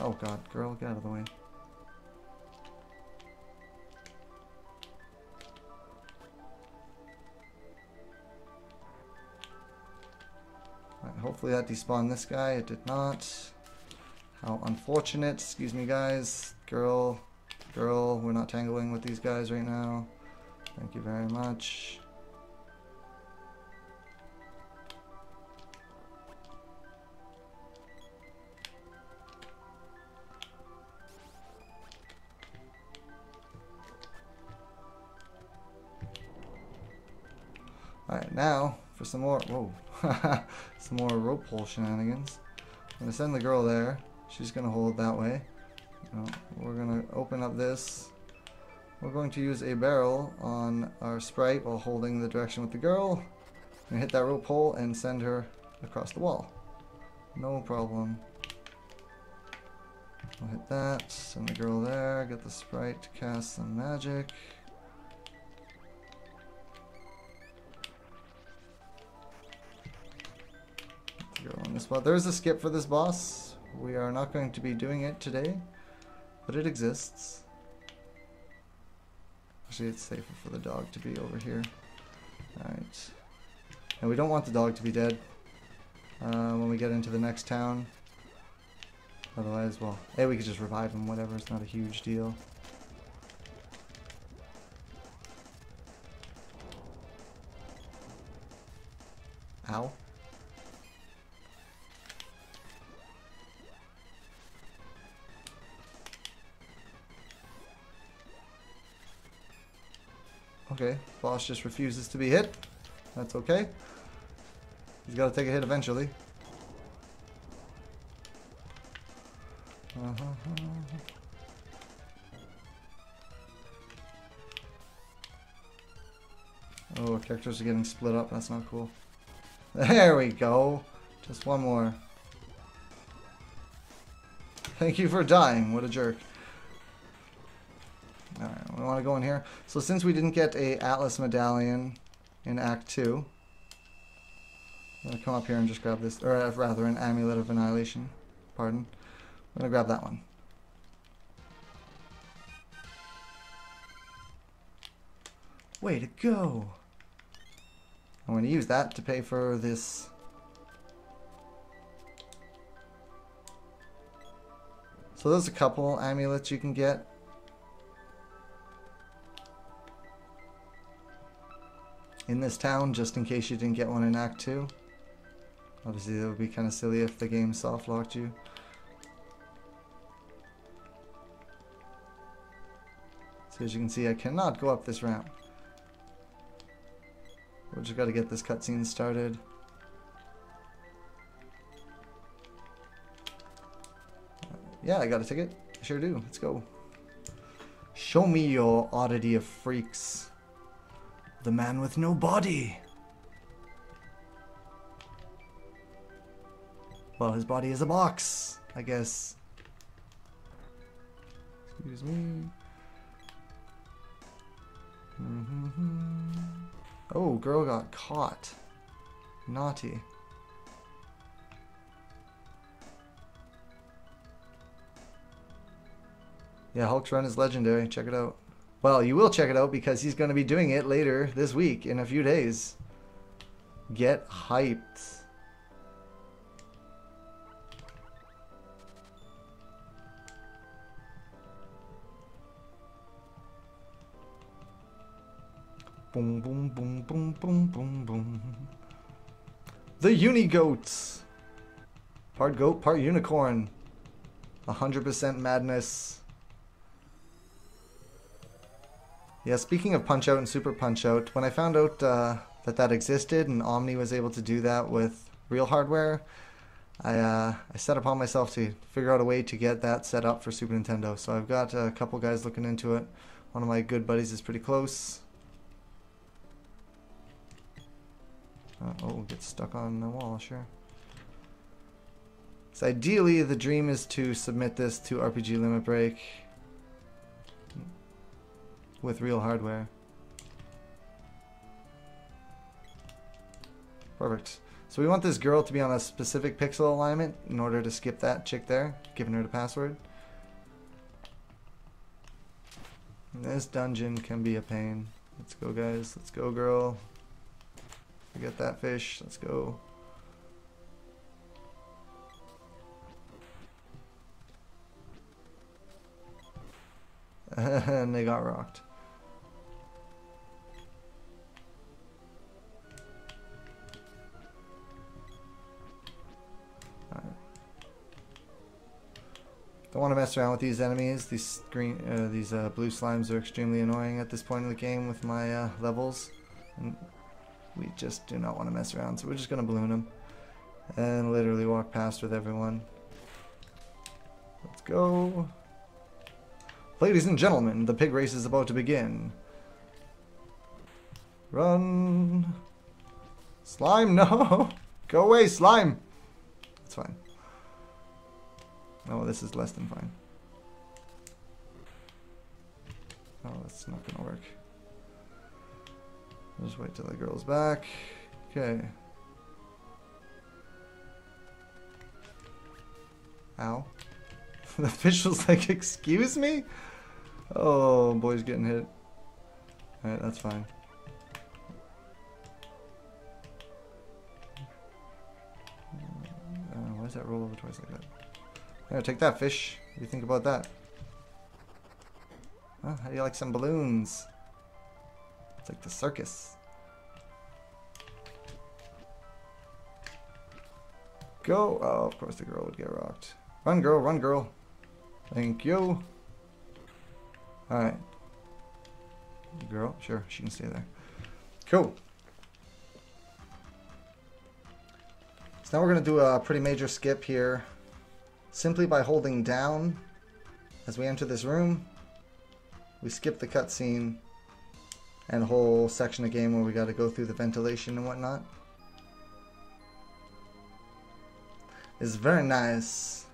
Oh god, girl, get out of the way. Right, hopefully that despawned this guy. It did not. How unfortunate. Excuse me, guys. Girl, we're not tangling with these guys right now. Thank you very much. Alright, now for some more, whoa, some more rope pull shenanigans. I'm going to send the girl there. She's going to hold that way. We're going to open up this. We're going to use a barrel on our sprite while holding the direction with the girl. And hit that rope pull and send her across the wall. No problem. We'll hit that, send the girl there, get the sprite to cast some magic. Go on this spot. There's a skip for this boss. We are not going to be doing it today, but it exists. Actually, it's safer for the dog to be over here. Alright. And we don't want the dog to be dead when we get into the next town. Otherwise, well, hey, we could just revive him, whatever. It's not a huge deal. Ow. Okay, boss just refuses to be hit. That's okay. He's got to take a hit eventually. Oh, our characters are getting split up. That's not cool. There we go. Just one more. Thank you for dying. What a jerk. Alright, we want to go in here. So since we didn't get a Atlas medallion in Act 2, I'm going to come up here and just grab this, or rather an Amulet of Annihilation. Pardon. I'm going to grab that one. Way to go! I'm going to use that to pay for this. So there's a couple amulets you can get. in this town, just in case you didn't get one in Act 2. Obviously, that would be kind of silly if the game soft-locked you. So as you can see, I cannot go up this ramp. We just got to get this cutscene started. Yeah, I got a ticket. I sure do. Let's go. Show me your oddity of freaks. The man with no body. Well, his body is a box, I guess. Excuse me. Oh, girl got caught. Naughty. Yeah, Hulk's run is legendary. Check it out. Well, you will check it out because he's going to be doing it later this week in a few days. Get hyped. Boom, boom, boom, boom, boom, boom, boom. The Uni-Goats. Part goat, part unicorn. 100% madness. Yeah, speaking of Punch-Out and Super Punch-Out, when I found out that existed and Omni was able to do that with real hardware, I set upon myself to figure out a way to get that set up for Super Nintendo. So I've got a couple guys looking into it. One of my good buddies is pretty close. Oh, get stuck on the wall, sure. So ideally, the dream is to submit this to RPG Limit Break with real hardware. Perfect. So we want this girl to be on a specific pixel alignment in order to skip that chick there, giving her the password. And this dungeon can be a pain. Let's go, guys. Let's go, girl. Forget that fish. Let's go. And they got rocked. Alright. Don't want to mess around with these enemies. These blue slimes are extremely annoying at this point in the game with my levels. And we just do not want to mess around, so we're just going to balloon them and literally walk past with everyone. Let's go. Ladies and gentlemen, the pig race is about to begin. Run. Slime, no. Go away, slime. That's fine. Oh, this is less than fine. Oh, that's not going to work. I'll just wait till the girl's back. Okay. Ow. The fish was like, excuse me? Oh, boy's getting hit. Alright, that's fine. Why does that roll over twice like that? Yeah, take that, fish. What do you think about that? Huh? How do you like some balloons? It's like the circus. Go! Oh, of course the girl would get rocked. Run, girl, run, girl. Thank you. Alright. Girl, sure, she can stay there. Cool. So now we're going to do a pretty major skip here. Simply by holding down as we enter this room, we skip the cutscene and a whole section of game where we got to go through the ventilation and whatnot. It's very nice.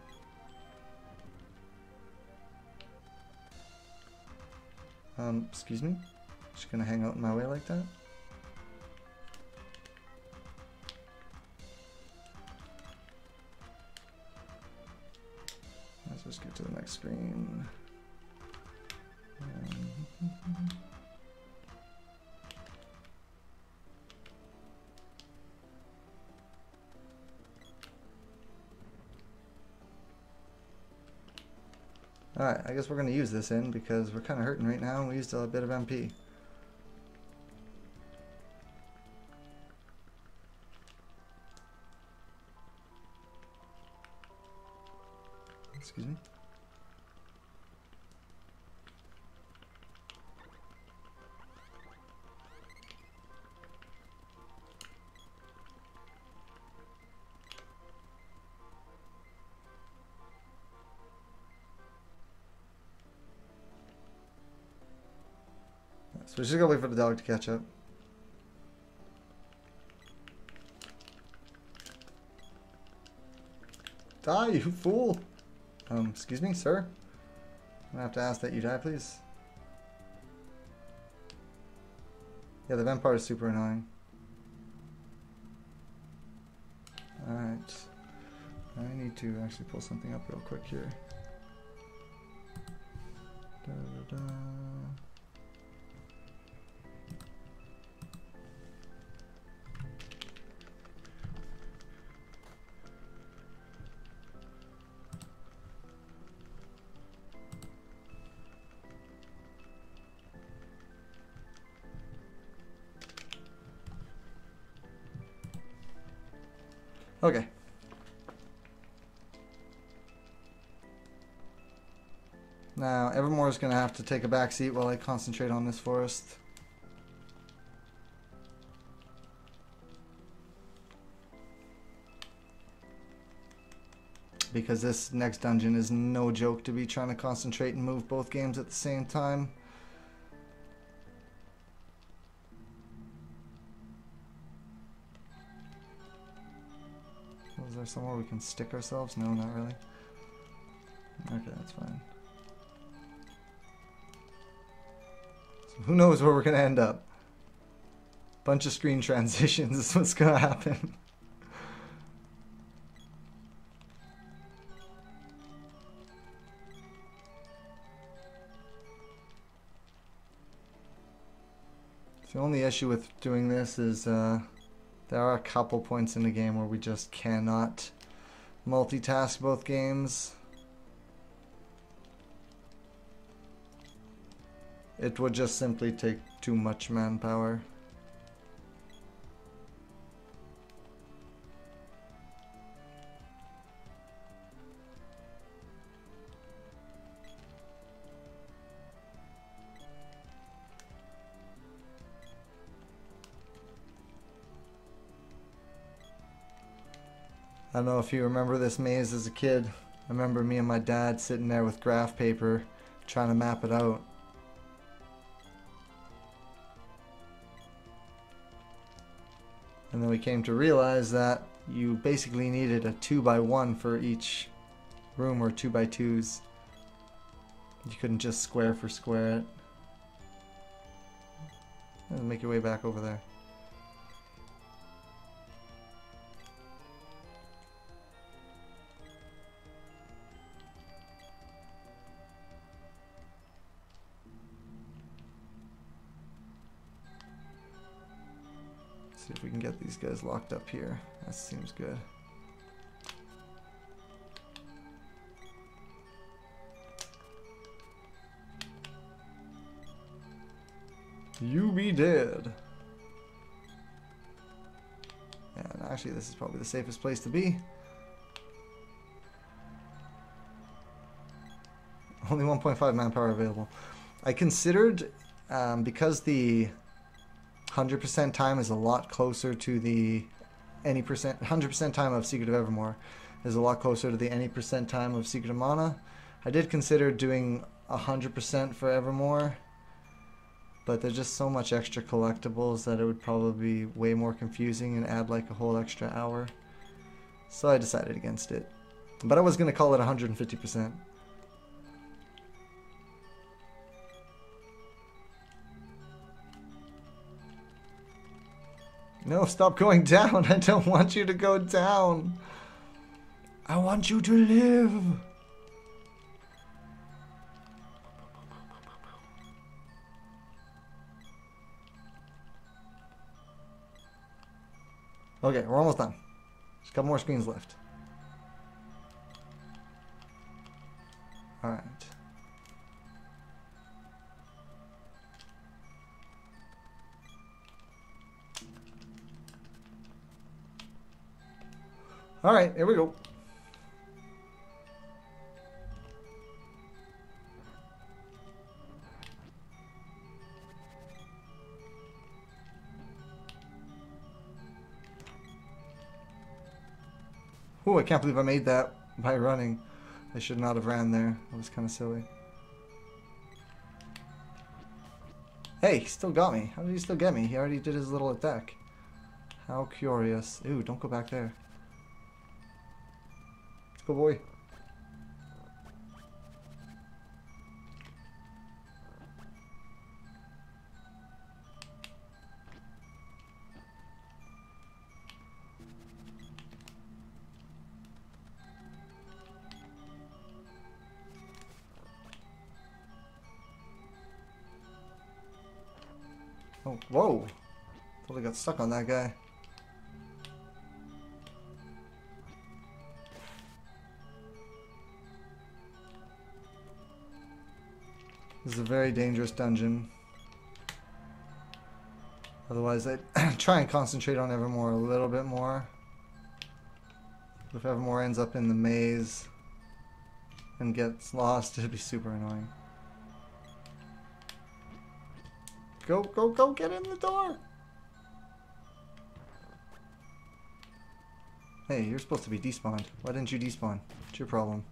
Excuse me? Just gonna hang out in my way like that? Let's just get to the next screen. Alright, I guess we're going to use this in because we're kind of hurting right now and we used a bit of MP. Excuse me. So we just gotta wait for the dog to catch up. Die, you fool! Excuse me, sir? I'm gonna have to ask that you die, please. Yeah, the vent part is super annoying. Alright. I need to actually pull something up real quick here. Da, da, da. Okay. Now, Evermore is going to have to take a back seat while I concentrate on this forest. Because this next dungeon is no joke to be trying to concentrate and move both games at the same time. Is there somewhere we can stick ourselves? No, not really. Okay, that's fine. So who knows where we're going to end up? Bunch of screen transitions is what's going to happen. The only issue with doing this is there are a couple points in the game where we just cannot multitask both games. It would just simply take too much manpower. I don't know if you remember this maze as a kid. I remember me and my dad sitting there with graph paper trying to map it out. And then we came to realize that you basically needed a 2x1 for each room, or 2x2s. You couldn't just square for square it. Make your way back over there. See if we can get these guys locked up here. That seems good. You be dead. And actually, this is probably the safest place to be. Only 1.5 manpower available. I considered, because the 100% time is a lot closer to the 100% time of Secret of Evermore is a lot closer to the any percent time of Secret of Mana. I did consider doing 100% for Evermore, but there's just so much extra collectibles that it would probably be way more confusing and add like a whole extra hour. So I decided against it. But I was going to call it 150%. No, stop going down. I don't want you to go down. I want you to live. Okay, we're almost done. Just a couple more screens left. Alright. Alright, here we go. Oh, I can't believe I made that by running. I should not have ran there. That was kind of silly. Hey, he still got me. How did he still get me? He already did his little attack. How curious. Ooh, don't go back there. Let's go, boy. Oh, whoa. Totally got stuck on that guy. This is a very dangerous dungeon. Otherwise, I'd try and concentrate on Evermore a little bit more. If Evermore ends up in the maze and gets lost, it'd be super annoying. Go, go, go, get in the door! Hey, you're supposed to be despawned. Why didn't you despawn? What's your problem?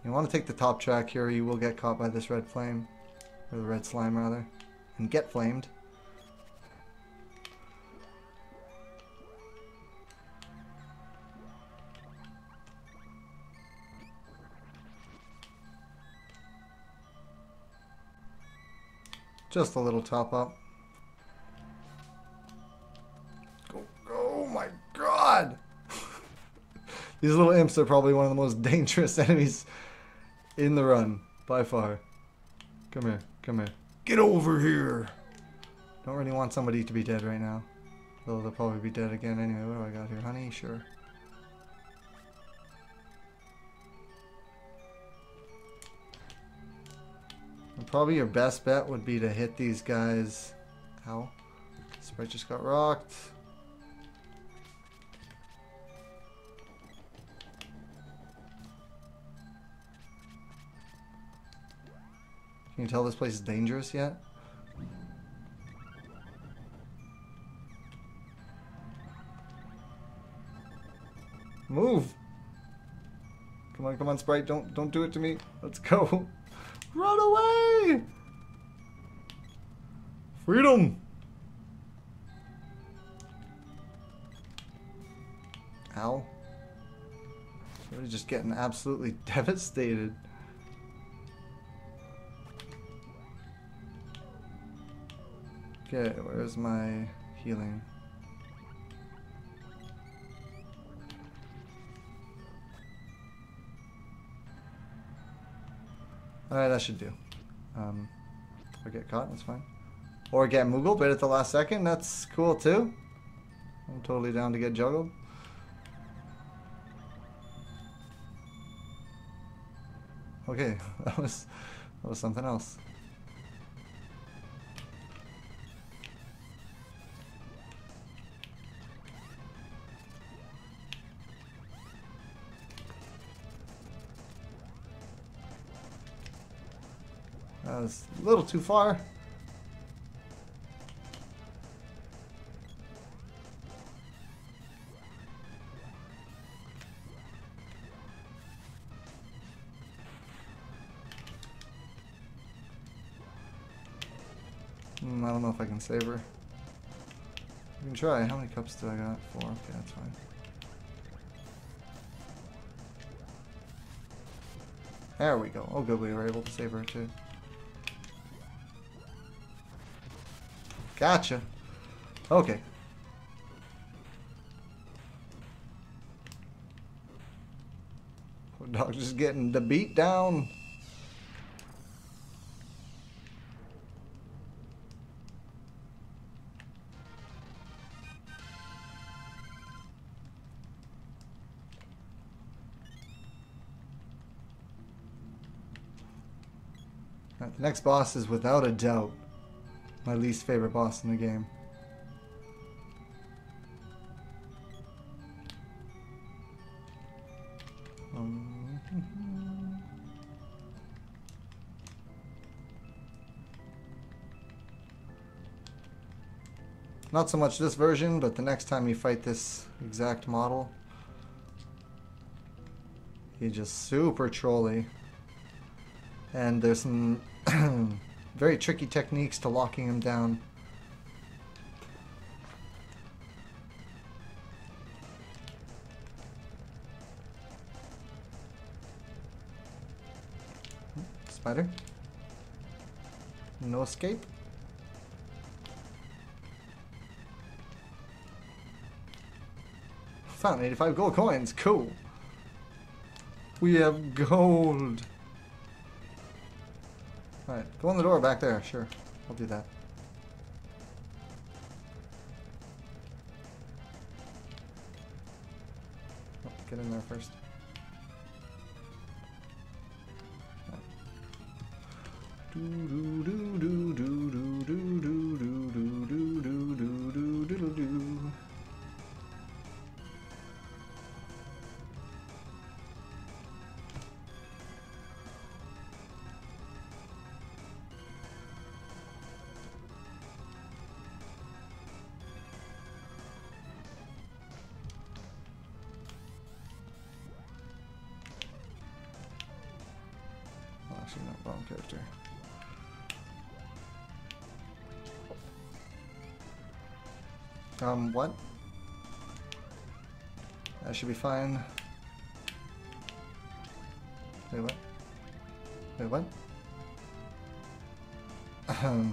You want to take the top track here, you will get caught by this red flame. Or the red slime, rather. And get flamed. Just a little top up. Go, oh my god! These little imps are probably one of the most dangerous enemies in the run, by far. Come here, come here. Get over here! Don't really want somebody to be dead right now. Though they'll probably be dead again anyway. What do I got here? Honey? Sure. And probably your best bet would be to hit these guys. Ow. Sprite just got rocked. Can you tell this place is dangerous yet? Move! Come on, Sprite, don't do it to me. Let's go. Run away! Freedom! Ow. Somebody's just getting absolutely devastated. Okay, where's my healing? Alright, that should do. Or get caught, that's fine. Or get Moogled right at the last second, that's cool too. I'm totally down to get juggled. Okay, that was something else. That was a little too far. I don't know if I can save her. We can try. How many cups do I got? 4. Okay, that's fine. There we go. Oh good, we were able to save her too. Gotcha. Okay. Poor dog just getting the beat down. Right, the next boss is without a doubt my least favorite boss in the game. Not so much this version, but the next time you fight this exact model, he's just super trolly. And there's some very tricky techniques to locking him down. Spider. No escape. Found 85 gold coins. Cool. We have gold. Alright, go in the door back there. Sure, I'll do that. Oh, get in there first. Actually, no, wrong character. What? That should be fine. Wait, what? Wait, what?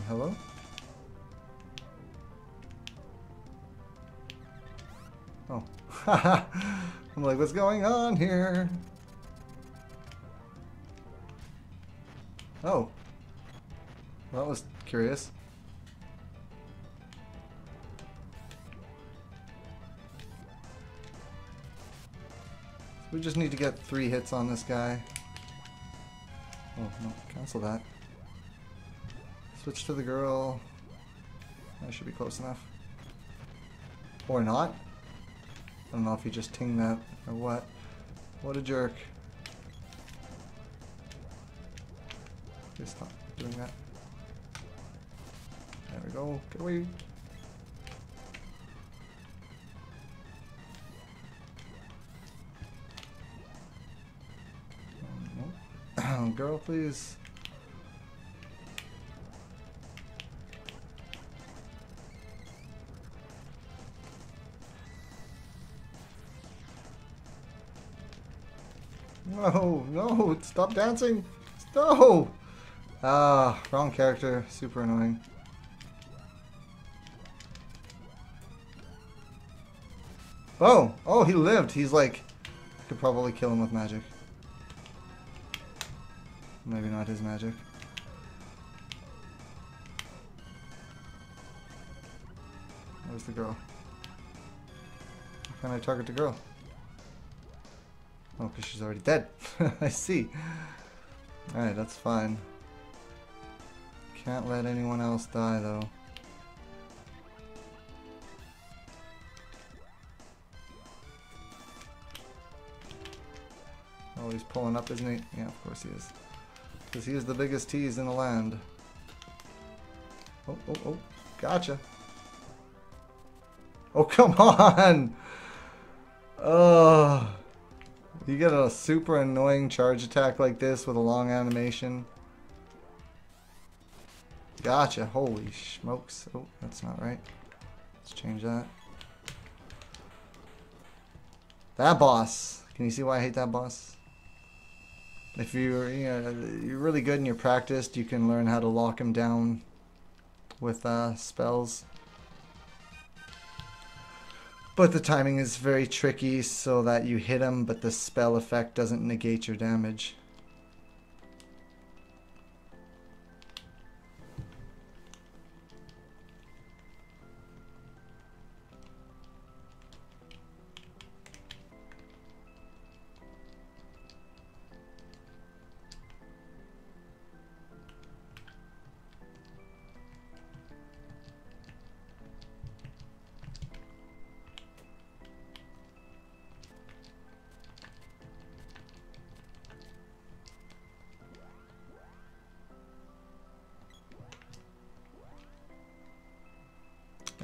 Hello? Oh. I'm like, what's going on here? Oh. That was curious. We just need to get 3 hits on this guy. Oh, no. Cancel that. Switch to the girl. That should be close enough. Or not. I don't know if he just tinged that or what. What a jerk. Please stop doing that. There we go. Get away. Girl, please. No, no, stop dancing. No. Ah, wrong character. Super annoying. Oh, oh, he lived. He's like, I could probably kill him with magic. Maybe not his magic. Where's the girl? How can I target the girl? Oh, because she's already dead. I see. Alright, that's fine. Can't let anyone else die, though. Oh, he's pulling up, isn't he? Yeah, of course he is. Because he is the biggest tease in the land. Oh, oh, oh. Gotcha. Oh, come on! Oh. You get a super annoying charge attack like this with a long animation. Gotcha. Holy smokes. Oh, that's not right. Let's change that. That boss. Can you see why I hate that boss? If you're really good and you're practiced, you can learn how to lock him down with spells. But the timing is very tricky so that you hit him, but the spell effect doesn't negate your damage.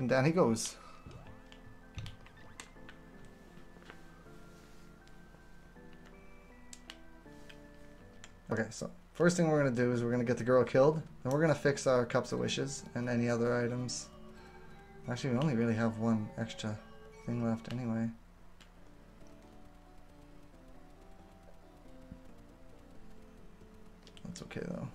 And down he goes. Okay, so first thing we're going to do is we're going to get the girl killed. Then we're going to fix our Cups of Wishes and any other items. Actually, we only really have one extra thing left anyway. That's okay though.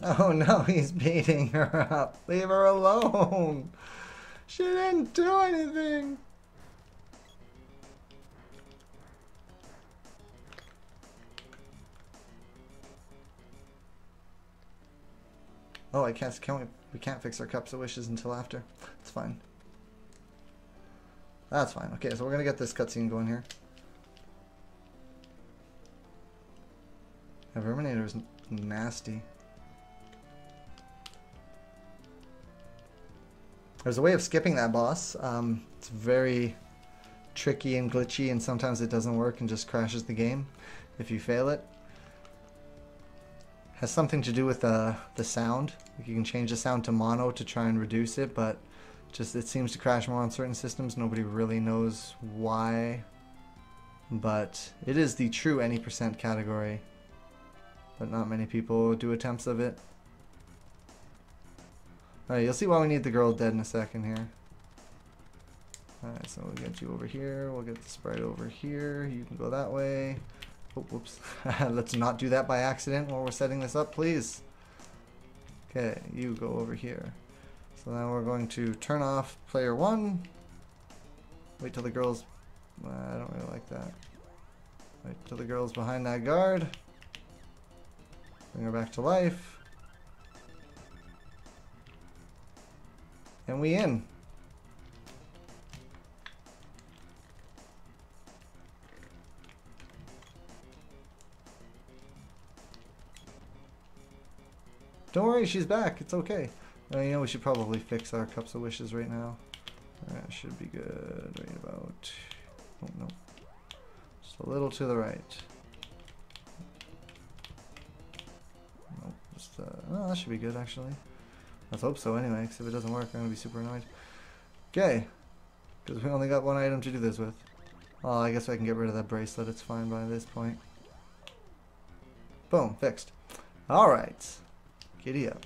Oh no, he's beating her up. Leave her alone. She didn't do anything. Oh, I can't. We can't fix our Cups of Wishes until after. It's fine. That's fine. Okay, so we're gonna get this cutscene going here. The Verminator is nasty. There's a way of skipping that boss. It's very tricky and glitchy, and sometimes it doesn't work and just crashes the game if you fail it. Has something to do with the sound. Like you can change the sound to mono to try and reduce it, but just it seems to crash more on certain systems. Nobody really knows why, but it is the true any percent category, but not many people do attempts of it. Alright, you'll see why we need the girl dead in a second here. Alright, so we'll get you over here. We'll get the sprite over here. You can go that way. Oh, whoops. Let's not do that by accident while we're setting this up, please. Okay, you go over here. So now we're going to turn off player 1. Wait till the girl's... I don't really like that. Wait till the girl's behind that guard. Bring her back to life. And we in. Don't worry, she's back. It's okay. You know, we should probably fix our Cups of Wishes right now. That should be good. Right about... Oh, no. Just a little to the right. Nope. Just, oh, that should be good, actually. Let's hope so anyway, because if it doesn't work, I'm going to be super annoyed. Okay. Because we only got one item to do this with. Oh, I guess I can get rid of that bracelet. It's fine by this point. Boom. Fixed. Alright. Giddy up.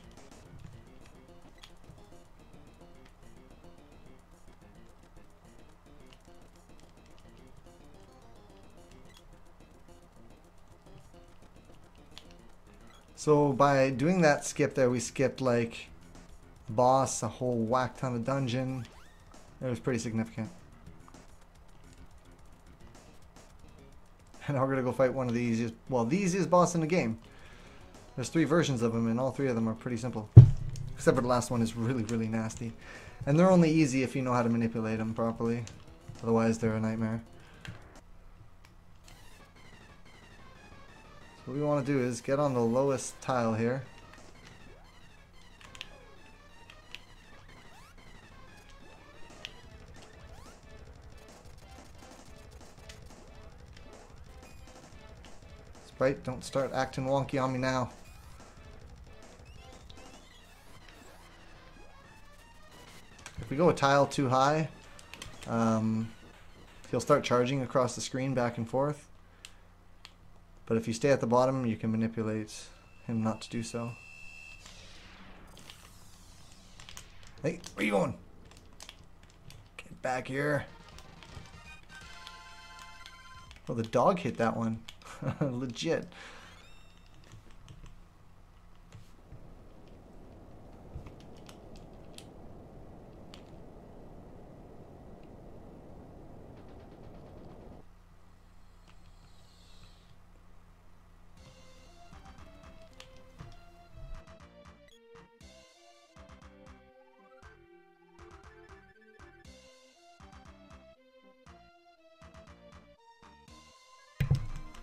So by doing that skip there, we skipped like boss, a whole whack ton of dungeon. It was pretty significant. And now we're gonna go fight one of the easiest, well, the easiest boss in the game. There's 3 versions of them, and all 3 of them are pretty simple. Except for the last one is really, really nasty. And they're only easy if you know how to manipulate them properly. Otherwise, they're a nightmare. So what we want to do is get on the lowest tile here. Sprite, don't start acting wonky on me now. If we go a tile too high, he'll start charging across the screen back and forth. But if you stay at the bottom, you can manipulate him not to do so. Hey, where are you going? Get back here. Oh, the dog hit that one. Legit.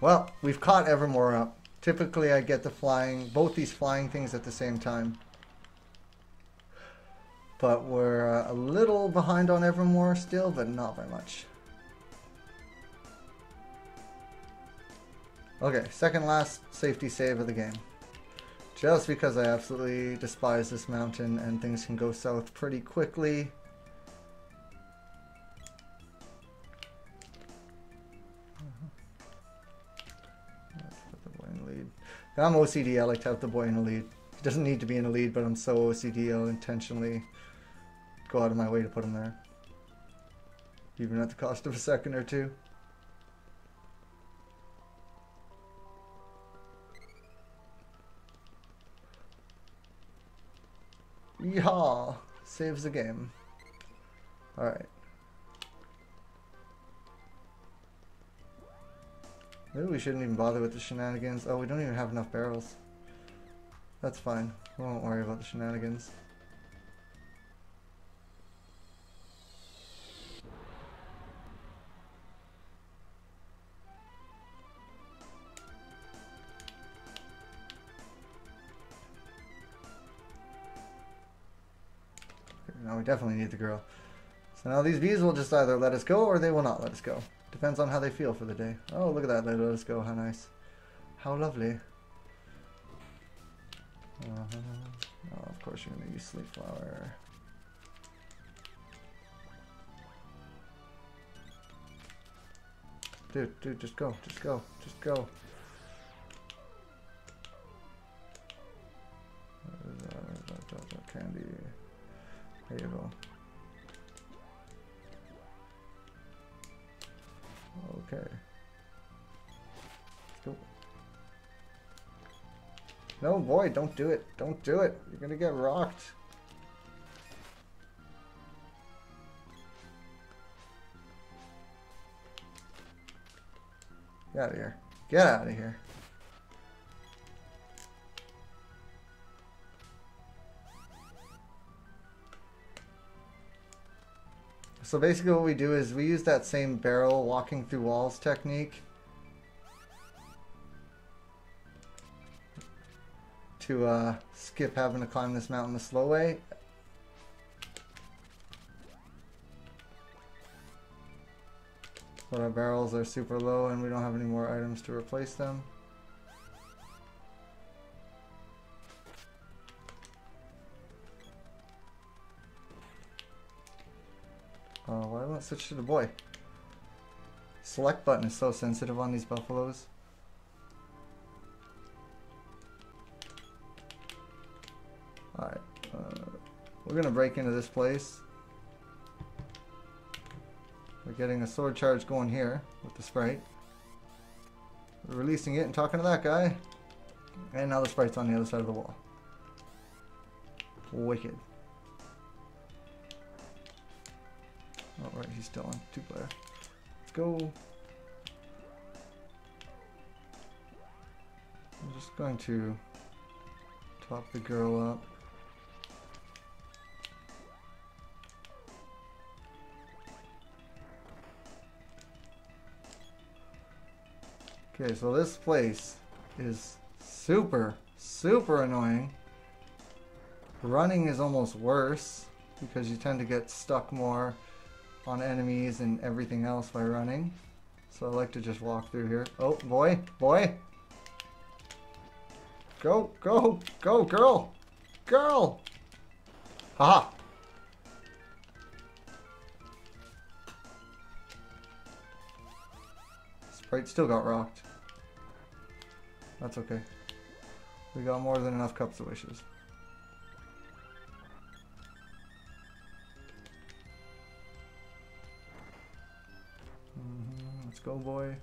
Well, we've caught Evermore up. Typically I get the flying, both these flying things at the same time. But we're a little behind on Evermore still, but not by much. Okay, second last safety save of the game. Just because I absolutely despise this mountain and things can go south pretty quickly. Let's put the boy in the lead. I'm OCD, I like to have the boy in the lead. He doesn't need to be in the lead, but I'm so OCD I'll intentionally go out of my way to put him there. Even at the cost of a second or two. Yeehaw! Saves the game. Alright. Maybe we shouldn't even bother with the shenanigans. Oh, we don't even have enough barrels. That's fine. We won't worry about the shenanigans. Now we definitely need the girl. So now these bees will just either let us go or they will not let us go. Depends on how they feel for the day. Oh, look at that. They let us go. How nice. How lovely. Oh, of course you're going to use Sleep Flower. Dude, just go. Just go. Just go. Candy. There you go. Okay. Let's go. No, boy, don't do it. Don't do it. You're gonna get rocked. Get out of here. Get out of here. So basically what we do is we use that same barrel walking through walls technique to skip having to climb this mountain the slow way. But our barrels are super low and we don't have any more items to replace them. Why don't I switch to the boy? Select button is so sensitive on these buffaloes. Alright, we're gonna break into this place. We're getting a sword charge going here with the sprite. We're releasing it and talking to that guy. And now the sprite's on the other side of the wall. Wicked. Oh, right, he's still on 2-player. Let's go. I'm just going to top the girl up. Okay, so this place is super annoying. Running is almost worse because you tend to get stuck more on enemies and everything else by running. So I like to just walk through here. Oh, boy. Go, girl. Girl. Haha. Sprite still got rocked. That's okay. We got more than enough cups of wishes. Let's go, boy.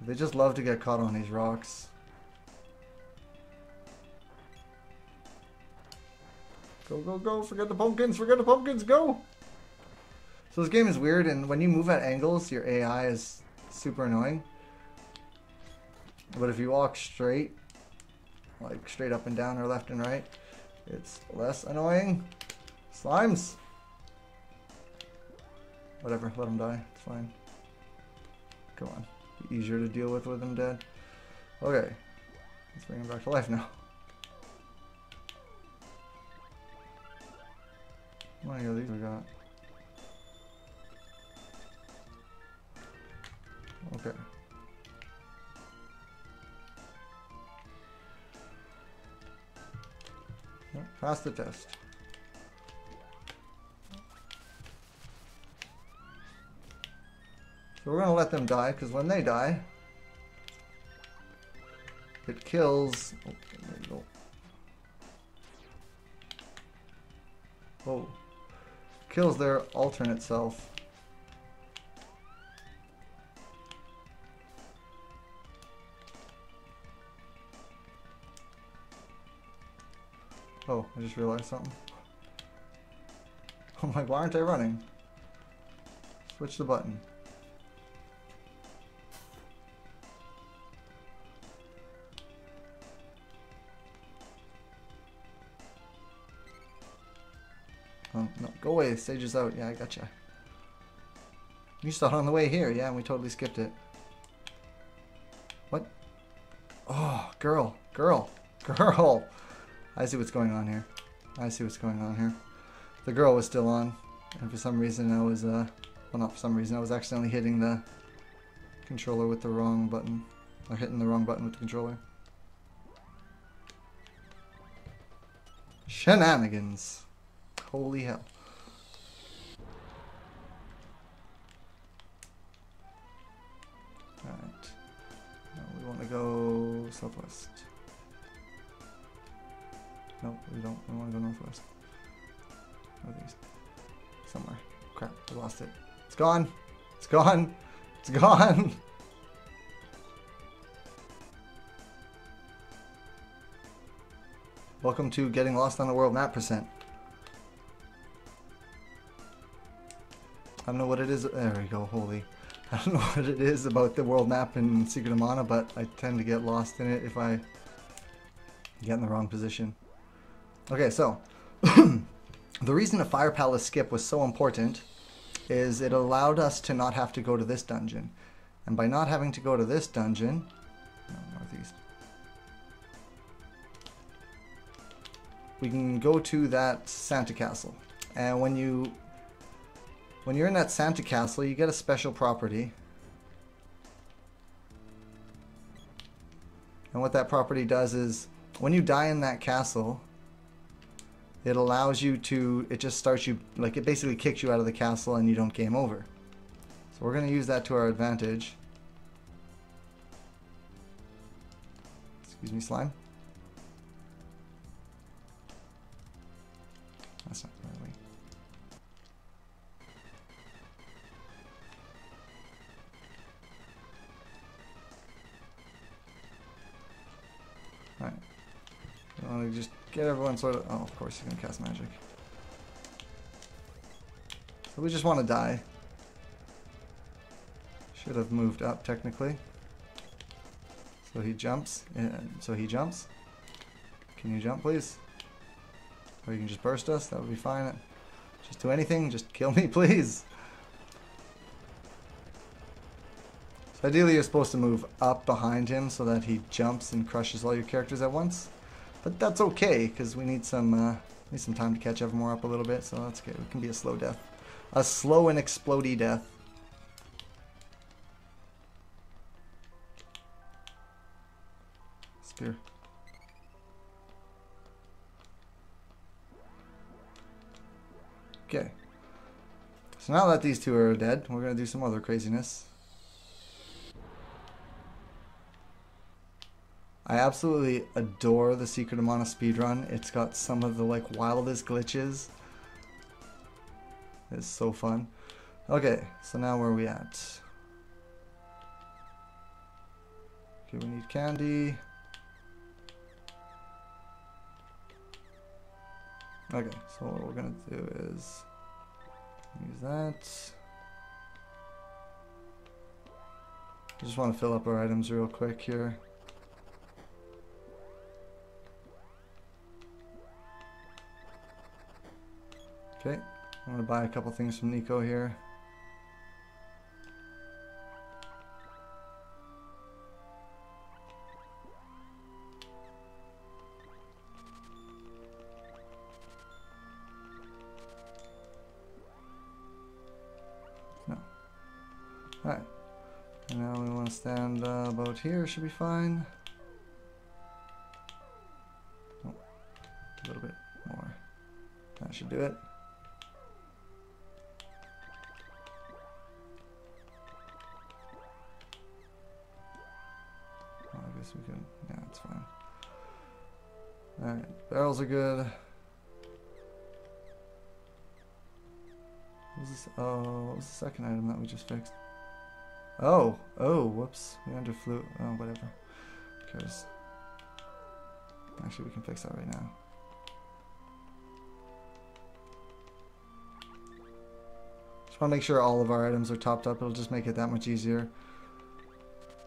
They just love to get caught on these rocks. Go. Forget the pumpkins. Go. So this game is weird, and when you move at angles, your AI is super annoying. But if you walk straight, like straight up and down or left and right, it's less annoying. Slimes. Whatever, let them die. It's fine. Come on. Be easier to deal with them dead. Okay. Let's bring him back to life now. How many of these we got? Okay. Yep, pass the test. So we're gonna let them die, because when they die, it kills... Oh, there you go. Oh. Kills their alternate self. Oh, I just realized something. I'm like, why aren't I running? Switch the button. Oh, no, go away, the stage is out. Yeah, I gotcha. You saw it on the way here, yeah, and we totally skipped it. What? Oh, girl, girl, girl! I see what's going on here. I see what's going on here. The girl was still on, and for some reason I was, well, not for some reason, I was accidentally hitting the controller with the wrong button. Or hitting the wrong button with the controller. Shenanigans. Holy hell. Alright. Now we want to go southwest. No, we don't. We want to go northwest. Northeast. Somewhere. Crap, I lost it. It's gone! It's gone! It's gone! Welcome to Getting Lost on the World Map %. I don't know what it is. There we go, holy. I don't know what it is about the world map in Secret of Mana, but I tend to get lost in it if I get in the wrong position. Okay, so the reason a Fire Palace skip was so important is it allowed us to not have to go to this dungeon. And by not having to go to this dungeon, no, northeast, we can go to that Santa Castle. And when you're in that Santa Castle, you get a special property. And what that property does is, when you die in that castle, it allows you to, it just starts you, like it basically kicks you out of the castle and you don't game over. So we're going to use that to our advantage. Excuse me, slime. That's not the right way. Alright. I want to just get everyone sort of... Oh, of course he's going to cast magic. So we just want to die. Should have moved up, technically. So he jumps. So he jumps. Can you jump, please? Or you can just burst us. That would be fine. Just do anything. Just kill me, please. So ideally you're supposed to move up behind him so that he jumps and crushes all your characters at once. But that's okay, because we need some time to catch Evermore up a little bit, so that's okay. It can be a slow death. A slow and explodey death. Spear. Okay. So now that these two are dead, we're going to do some other craziness. I absolutely adore the Secret of Mana speedrun. It's got some of the like wildest glitches. It's so fun. Okay, so now where are we at? Okay, we need candy. Okay, so what we're gonna do is use that. I just want to fill up our items real quick here. Okay, I'm gonna buy a couple things from Nico here. No. Alright. And now we want to stand about here, should be fine. Oh, a little bit more. That should do it. Oh, I guess we can, yeah, it's fine. Alright, barrels are good. What was this? Oh, what was the second item that we just fixed? Oh, whoops. We underflew. Oh, whatever. Who cares? Actually, we can fix that right now. Just want to make sure all of our items are topped up. It'll just make it that much easier.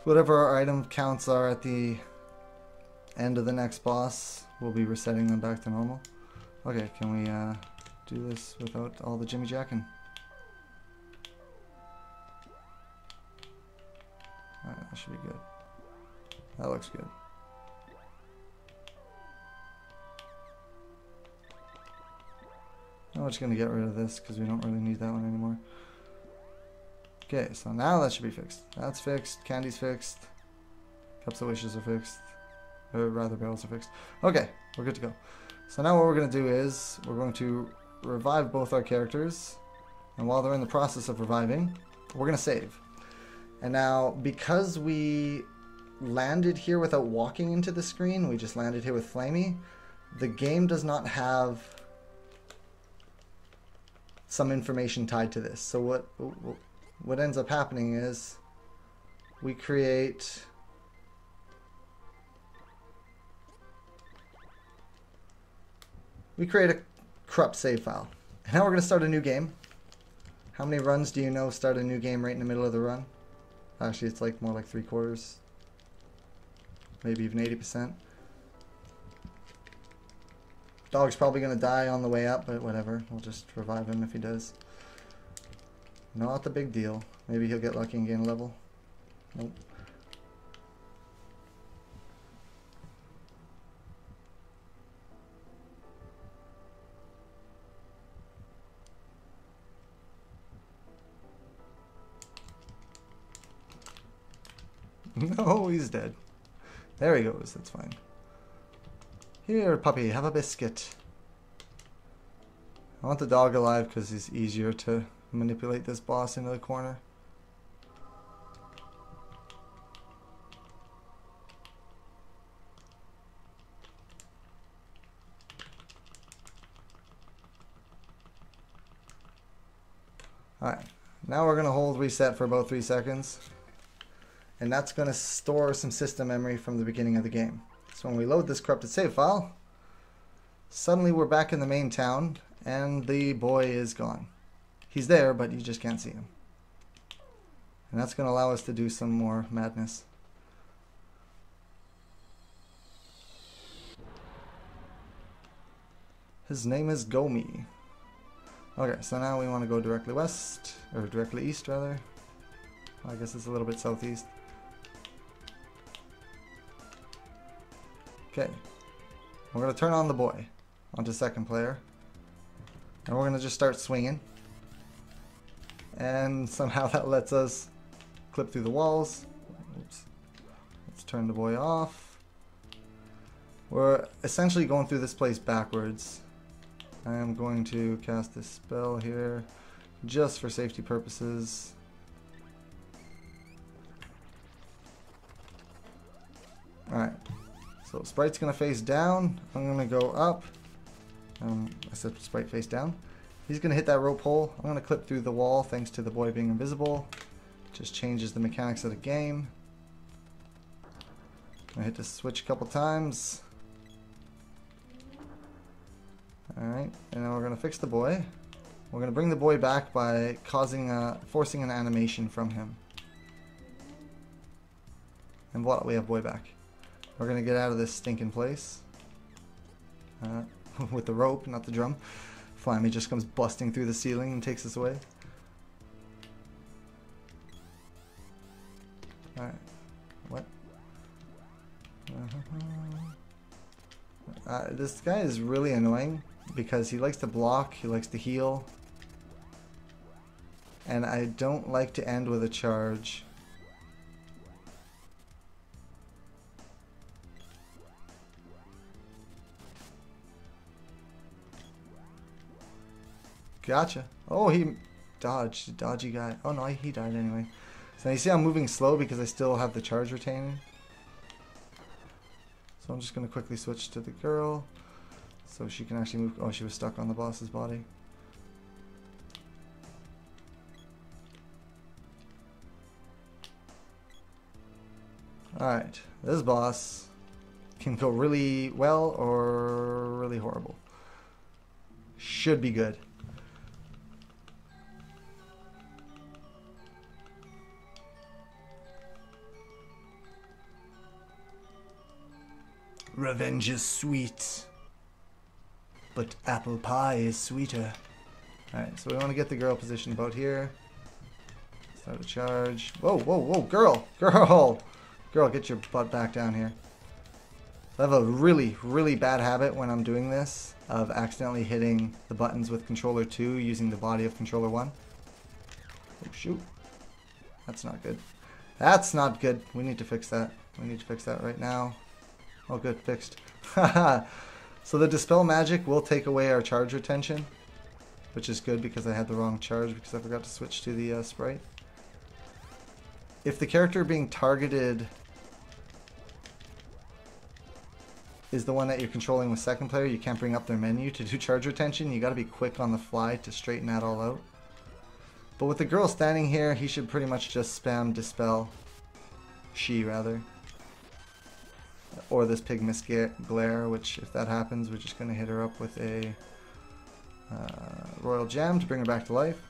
Whatever our item counts are at the end of the next boss, we'll be resetting them back to normal. Okay, can we do this without all the jimmy jacking? Alright, that should be good. That looks good. I'm just going to get rid of this because we don't really need that one anymore. Okay, so now that should be fixed. That's fixed. Candy's fixed. Cups of Wishes are fixed. Or rather, barrels are fixed. Okay, we're good to go. So now what we're going to do is we're going to revive both our characters. And while they're in the process of reviving, we're going to save. And now, because we landed here without walking into the screen, we just landed here with Flamey, the game does not have some information tied to this. So what ends up happening is we create a corrupt save file. And now we're going to start a new game. How many runs do you know start a new game right in the middle of the run? Actually, it's like more like 3/4. Maybe even 80%. Dog's probably going to die on the way up, but whatever. We'll just revive him if he does. Not the big deal. Maybe he'll get lucky and gain a level. Nope. No, he's dead. There he goes. That's fine. Here, puppy, have a biscuit. I want the dog alive because he's easier to manipulate this boss into the corner. Alright, now we're going to hold reset for about 3 seconds. And that's going to store some system memory from the beginning of the game. So when we load this corrupted save file, suddenly we're back in the main town and the boy is gone. He's there, but you just can't see him. And that's going to allow us to do some more madness. His name is Gomi. Okay, so now we want to go directly west, or directly east rather. I guess it's a little bit southeast. Okay, we're going to turn on the boy onto second player. And we're going to just start swinging. And somehow that lets us clip through the walls. Oops. Let's turn the boy off. We're essentially going through this place backwards. I am going to cast this spell here just for safety purposes. Alright, so Sprite's going to face down. I'm going to go up. I said Sprite face down. He's going to hit that rope hole. I'm going to clip through the wall thanks to the boy being invisible. Just changes the mechanics of the game. I hit the switch a couple times. Alright, and now we're going to fix the boy. We're going to bring the boy back by forcing an animation from him. And voila, we have boy back. We're going to get out of this stinking place. With the rope, not the drum. Flammy just comes busting through the ceiling and takes us away. Alright. What? This guy is really annoying because he likes to block, he likes to heal. And I don't like to end with a charge. Gotcha. Oh, he dodged. Dodgy guy. Oh, no, he died anyway. So you see I'm moving slow because I still have the charge retaining. So I'm just going to quickly switch to the girl so she can actually move. Oh, she was stuck on the boss's body. Alright, this boss can go really well or really horrible. Should be good. Revenge is sweet, but apple pie is sweeter. Alright, so we want to get the girl positioned about here. Start a charge. Whoa, whoa, whoa, girl! Girl! Girl, get your butt back down here. I have a really, really bad habit when I'm doing this of accidentally hitting the buttons with controller 2 using the body of controller 1. Oh, shoot. That's not good. That's not good. We need to fix that. We need to fix that right now. Oh, good. Fixed. So the Dispel Magic will take away our charge retention, which is good because I had the wrong charge because I forgot to switch to the sprite. If the character being targeted is the one that you're controlling with second player, you can't bring up their menu to do charge retention. You got to be quick on the fly to straighten that all out. But with the girl standing here, he should pretty much just spam Dispel. She, rather. Or this Pigmas Glare, which if that happens, we're just going to hit her up with a Royal Jam to bring her back to life.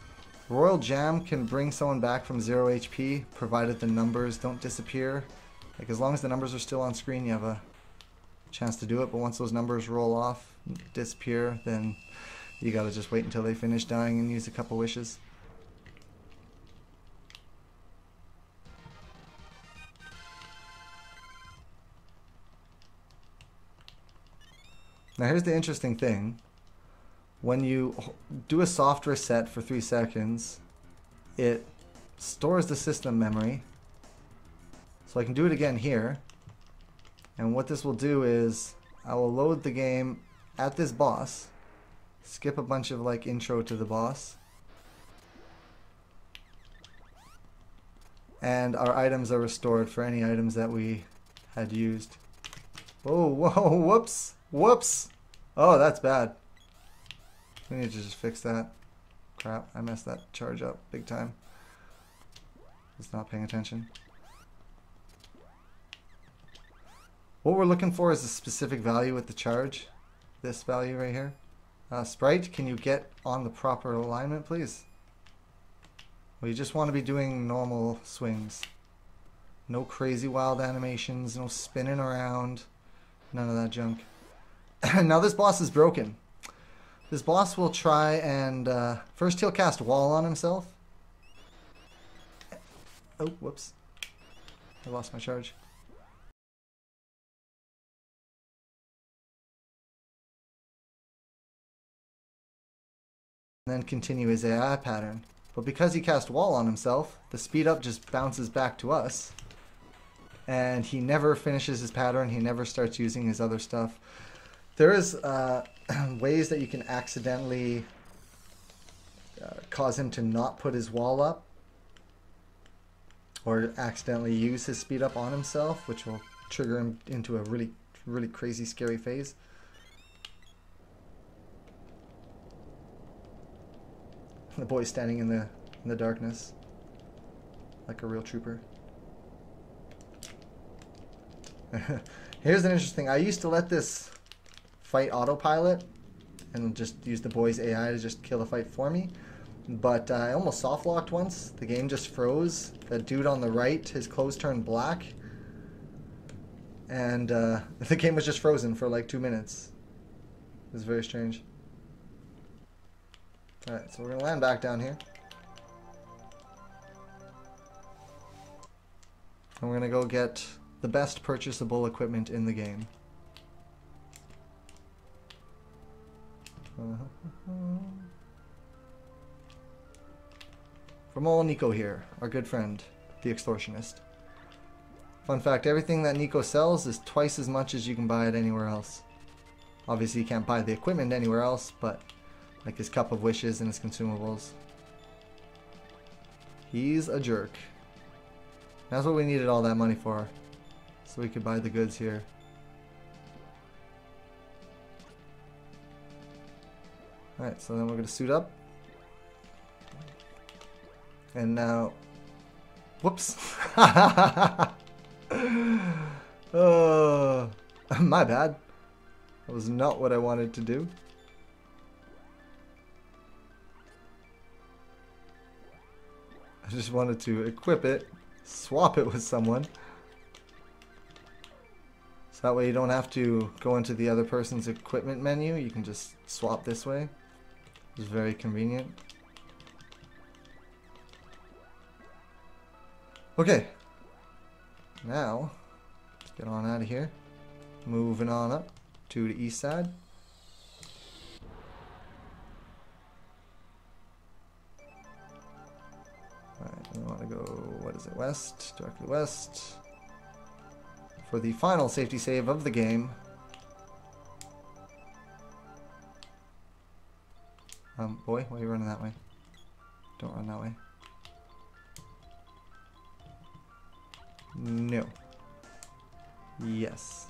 Royal Jam can bring someone back from 0 HP, provided the numbers don't disappear. Like, as long as the numbers are still on screen, you have a chance to do it, but once those numbers roll off, disappear, then you gotta just wait until they finish dying and use a couple wishes. Now here's the interesting thing. When you do a soft reset for 3 seconds, it stores the system memory. So I can do it again here. And what this will do is I will load the game at this boss, skip a bunch of like intro to the boss, and our items are restored for any items that we had used. Oh, whoa, whoops, whoops. Oh, that's bad. We need to just fix that. Crap, I messed that charge up big time. Just not paying attention. What we're looking for is a specific value with the charge. This value right here. Sprite, can you get on the proper alignment, please? We just want to be doing normal swings. No crazy wild animations, no spinning around, none of that junk. Now this boss is broken. This boss will try and, first he'll cast Wall on himself. Oh, whoops. I lost my charge. And then continue his AI pattern. But because he cast Wall on himself, the speed up just bounces back to us. And he never finishes his pattern, he never starts using his other stuff. There is ways that you can accidentally cause him to not put his wall up, or accidentally use his speed up on himself, which will trigger him into a really, really crazy, scary phase. The boy's standing in the darkness, like a real trooper. Here's an interesting thing. I used to let this fight autopilot and just use the boy's AI to just kill the fight for me. But I almost soft locked once. The game just froze. That dude on the right, his clothes turned black. And the game was just frozen for like 2 minutes. It was very strange. Alright, so we're going to land back down here. And we're going to go get the best purchasable equipment in the game. From old Nico here, our good friend, the extortionist. Fun fact, everything that Nico sells is twice as much as you can buy it anywhere else. Obviously you can't buy the equipment anywhere else, but Like his cup of wishes and his consumables. He's a jerk. That's what we needed all that money for. So we could buy the goods here. Alright, so then we're going to suit up. And now... Whoops! Oh, my bad. That was not what I wanted to do. I just wanted to equip it, swap it with someone. So that way you don't have to go into the other person's equipment menu. You can just swap this way. It's very convenient. Okay. Now, let's get on out of here. Moving on up to the east side. Alright, we want to go, what is it, west? Directly west. For the final safety save of the game. Boy, why are you running that way? Don't run that way. No. Yes.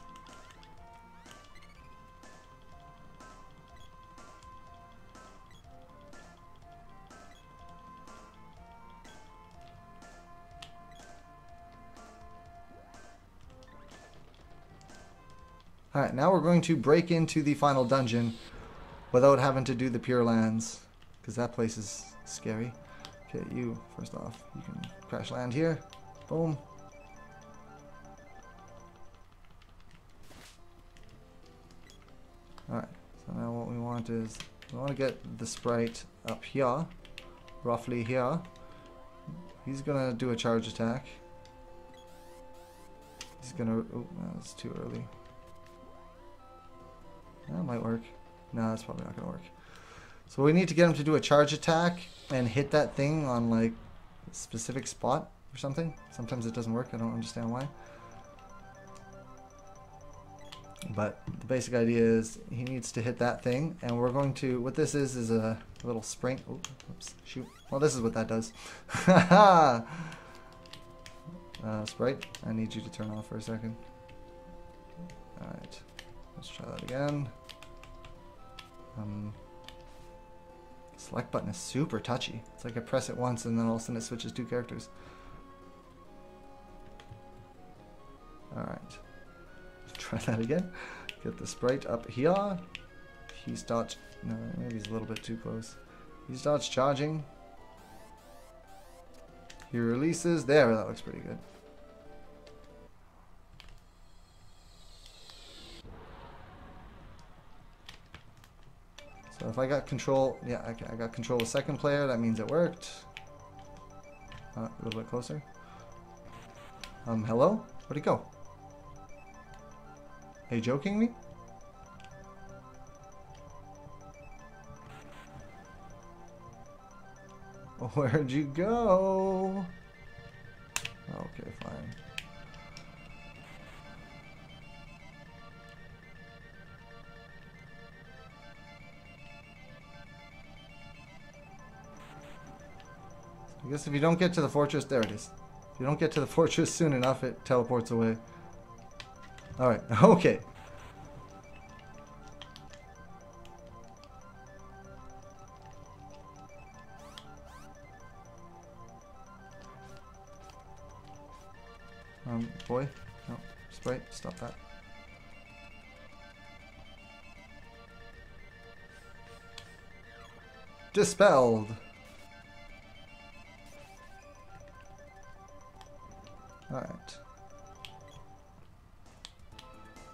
Alright, now we're going to break into the final dungeon without having to do the Pure Lands, because that place is scary. Okay, you, first off, you can crash land here. Boom. Alright, so now what we want is, we want to get the sprite up here, roughly here. He's going to do a charge attack. He's going to, oh, that's too early. That might work. No, that's probably not going to work. So we need to get him to do a charge attack and hit that thing on like a specific spot or something. Sometimes it doesn't work. I don't understand why. But the basic idea is he needs to hit that thing, and we're going to, what this is a little sprint. Oh, oops, shoot. Well, this is what that does. Sprite, I need you to turn off for a second. Alright. Let's try that again. Select button is super touchy. It's like I press it once and then all of a sudden it switches two characters. Alright. Try that again. Get the sprite up here. He starts... No, maybe he's a little bit too close. He starts charging. He releases. There, that looks pretty good. So if I got control, yeah, okay, I got control of second player, that means it worked. A little bit closer. Hello? Where'd he go? Are you joking me? Where'd you go? Okay, fine. I guess if you don't get to the fortress, there it is. If you don't get to the fortress soon enough, it teleports away. Alright, okay. Boy, no, sprite, stop that. Dispelled. Alright.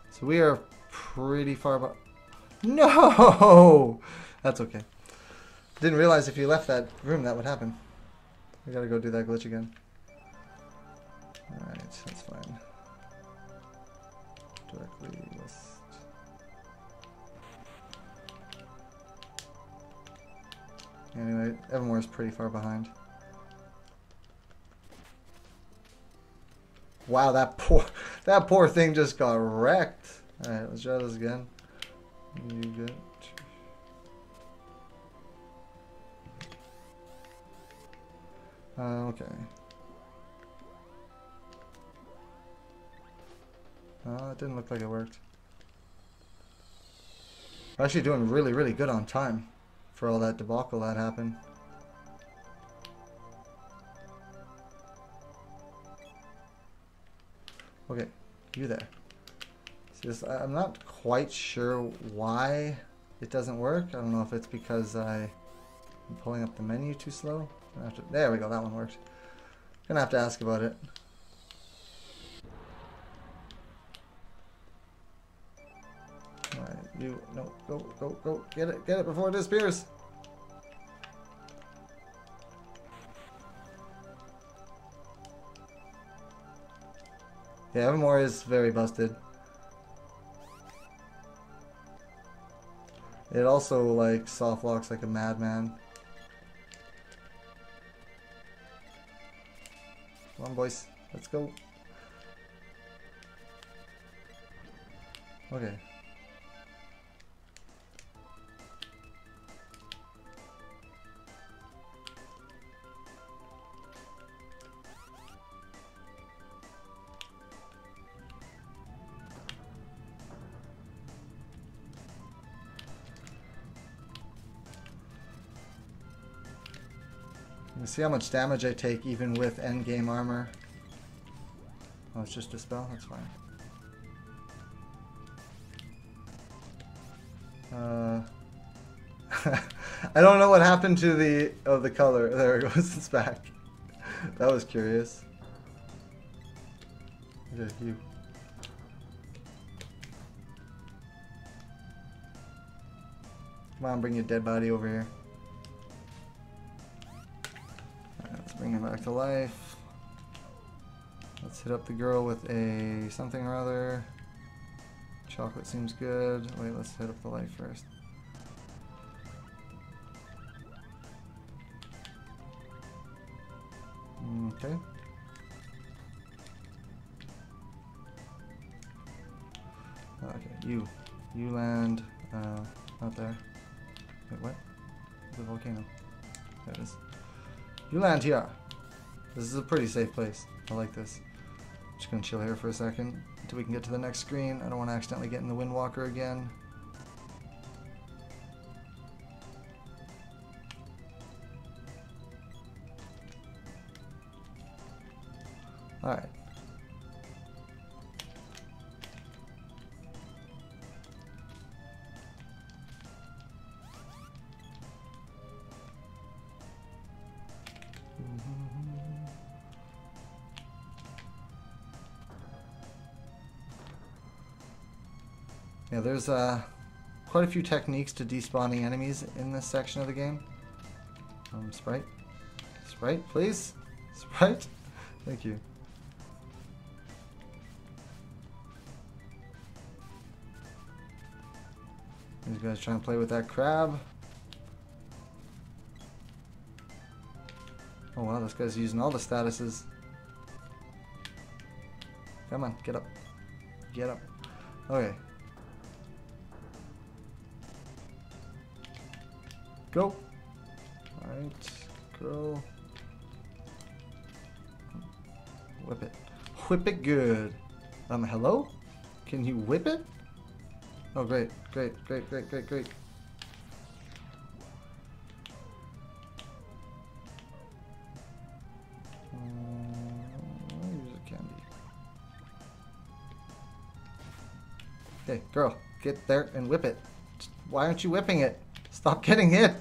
So we are pretty far back. No! That's okay. Didn't realize if you left that room that would happen. We gotta go do that glitch again. Alright, that's fine. Directly west. Anyway, Evermore is pretty far behind. Wow, that poor thing just got wrecked. Alright, let's try this again. You get Okay. It didn't look like it worked. We're actually doing really, really good on time for all that debacle that happened. Okay, you there. See this, I'm not quite sure why it doesn't work. I don't know if it's because I'm pulling up the menu too slow. There we go, that one worked. Gonna have to ask about it. Alright, you, no, go, get it before it disappears. Yeah, Evermore is very busted. It also, like, soft locks like a madman. Come on, boys. Let's go. Okay. You see how much damage I take even with endgame armor. Oh, it's just a spell? That's fine. I don't know what happened to the color. There it goes, it's back. That was curious. Okay, you. Come on, bring your dead body over here. Let's bring him back to life. Let's hit up the girl with a something or other. Chocolate seems good. Wait, let's hit up the light first. Okay. Okay, you land out there. Wait, what? The volcano. There it is. You land here. This is a pretty safe place. I like this. Just gonna chill here for a second until we can get to the next screen. I don't want to accidentally get in the Windwalker again. Alright. Yeah, there's quite a few techniques to despawning enemies in this section of the game. Sprite. Sprite, please. Sprite. Thank you. These guys trying to play with that crab. Oh wow, this guy's using all the statuses. Come on, get up. Get up. Okay. Go. Alright, girl. Whip it. Whip it good. Hello? Can you whip it? Oh, great, great, great, great, great, great. Use a candy. Okay, girl, get there and whip it. Why aren't you whipping it? Stop getting hit!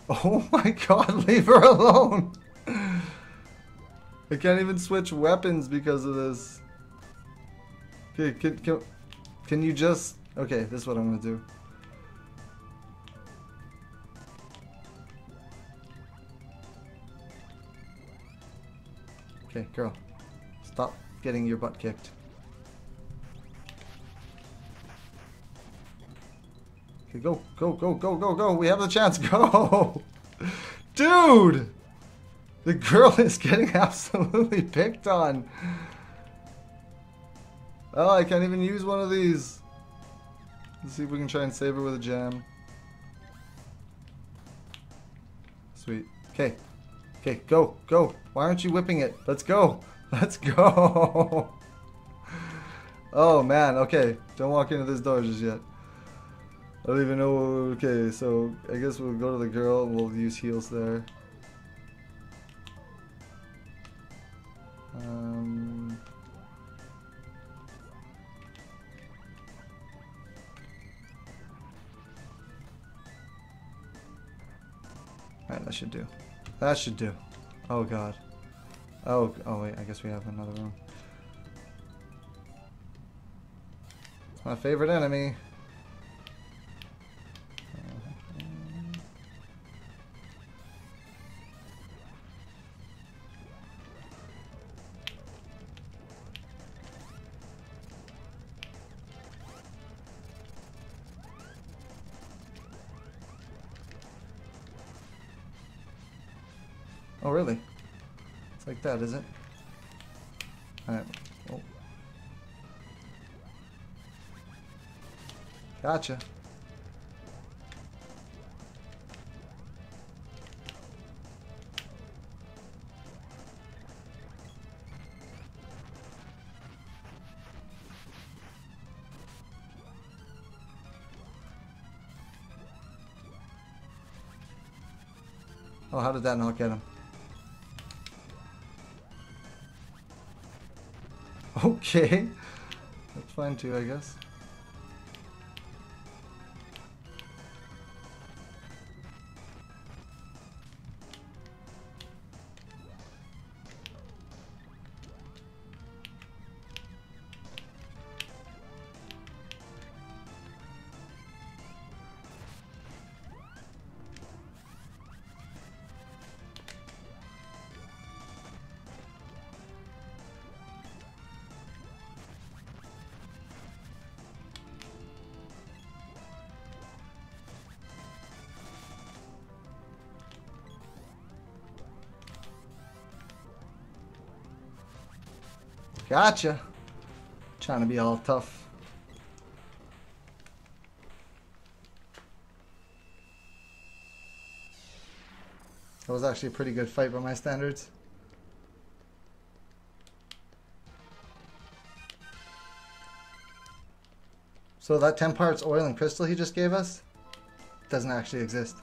Oh my god, leave her alone! I can't even switch weapons because of this. Okay, can you just... Okay, this is what I'm gonna do. Okay, girl. Stop getting your butt kicked. Okay, go, go, go, go, go, go. We have the chance. Go! Dude! The girl is getting absolutely picked on. Oh, I can't even use one of these. Let's see if we can try and save her with a jam. Sweet. Okay. Okay, go, go. Why aren't you whipping it? Let's go. Let's go. Oh, man. Okay. Don't walk into this door just yet. I don't even know. Okay, so I guess we'll go to the girl and we'll use heals there. Alright, that should do. That should do. Oh god. Oh wait, I guess we have another room. My favorite enemy. Oh really? It's like that, is it? Alright. Oh. Gotcha. Oh, how did that not get him? Okay. That's fine too, I guess. Gotcha. Trying to be all tough. That was actually a pretty good fight by my standards. So that 10 parts oil and crystal he just gave us doesn't actually exist.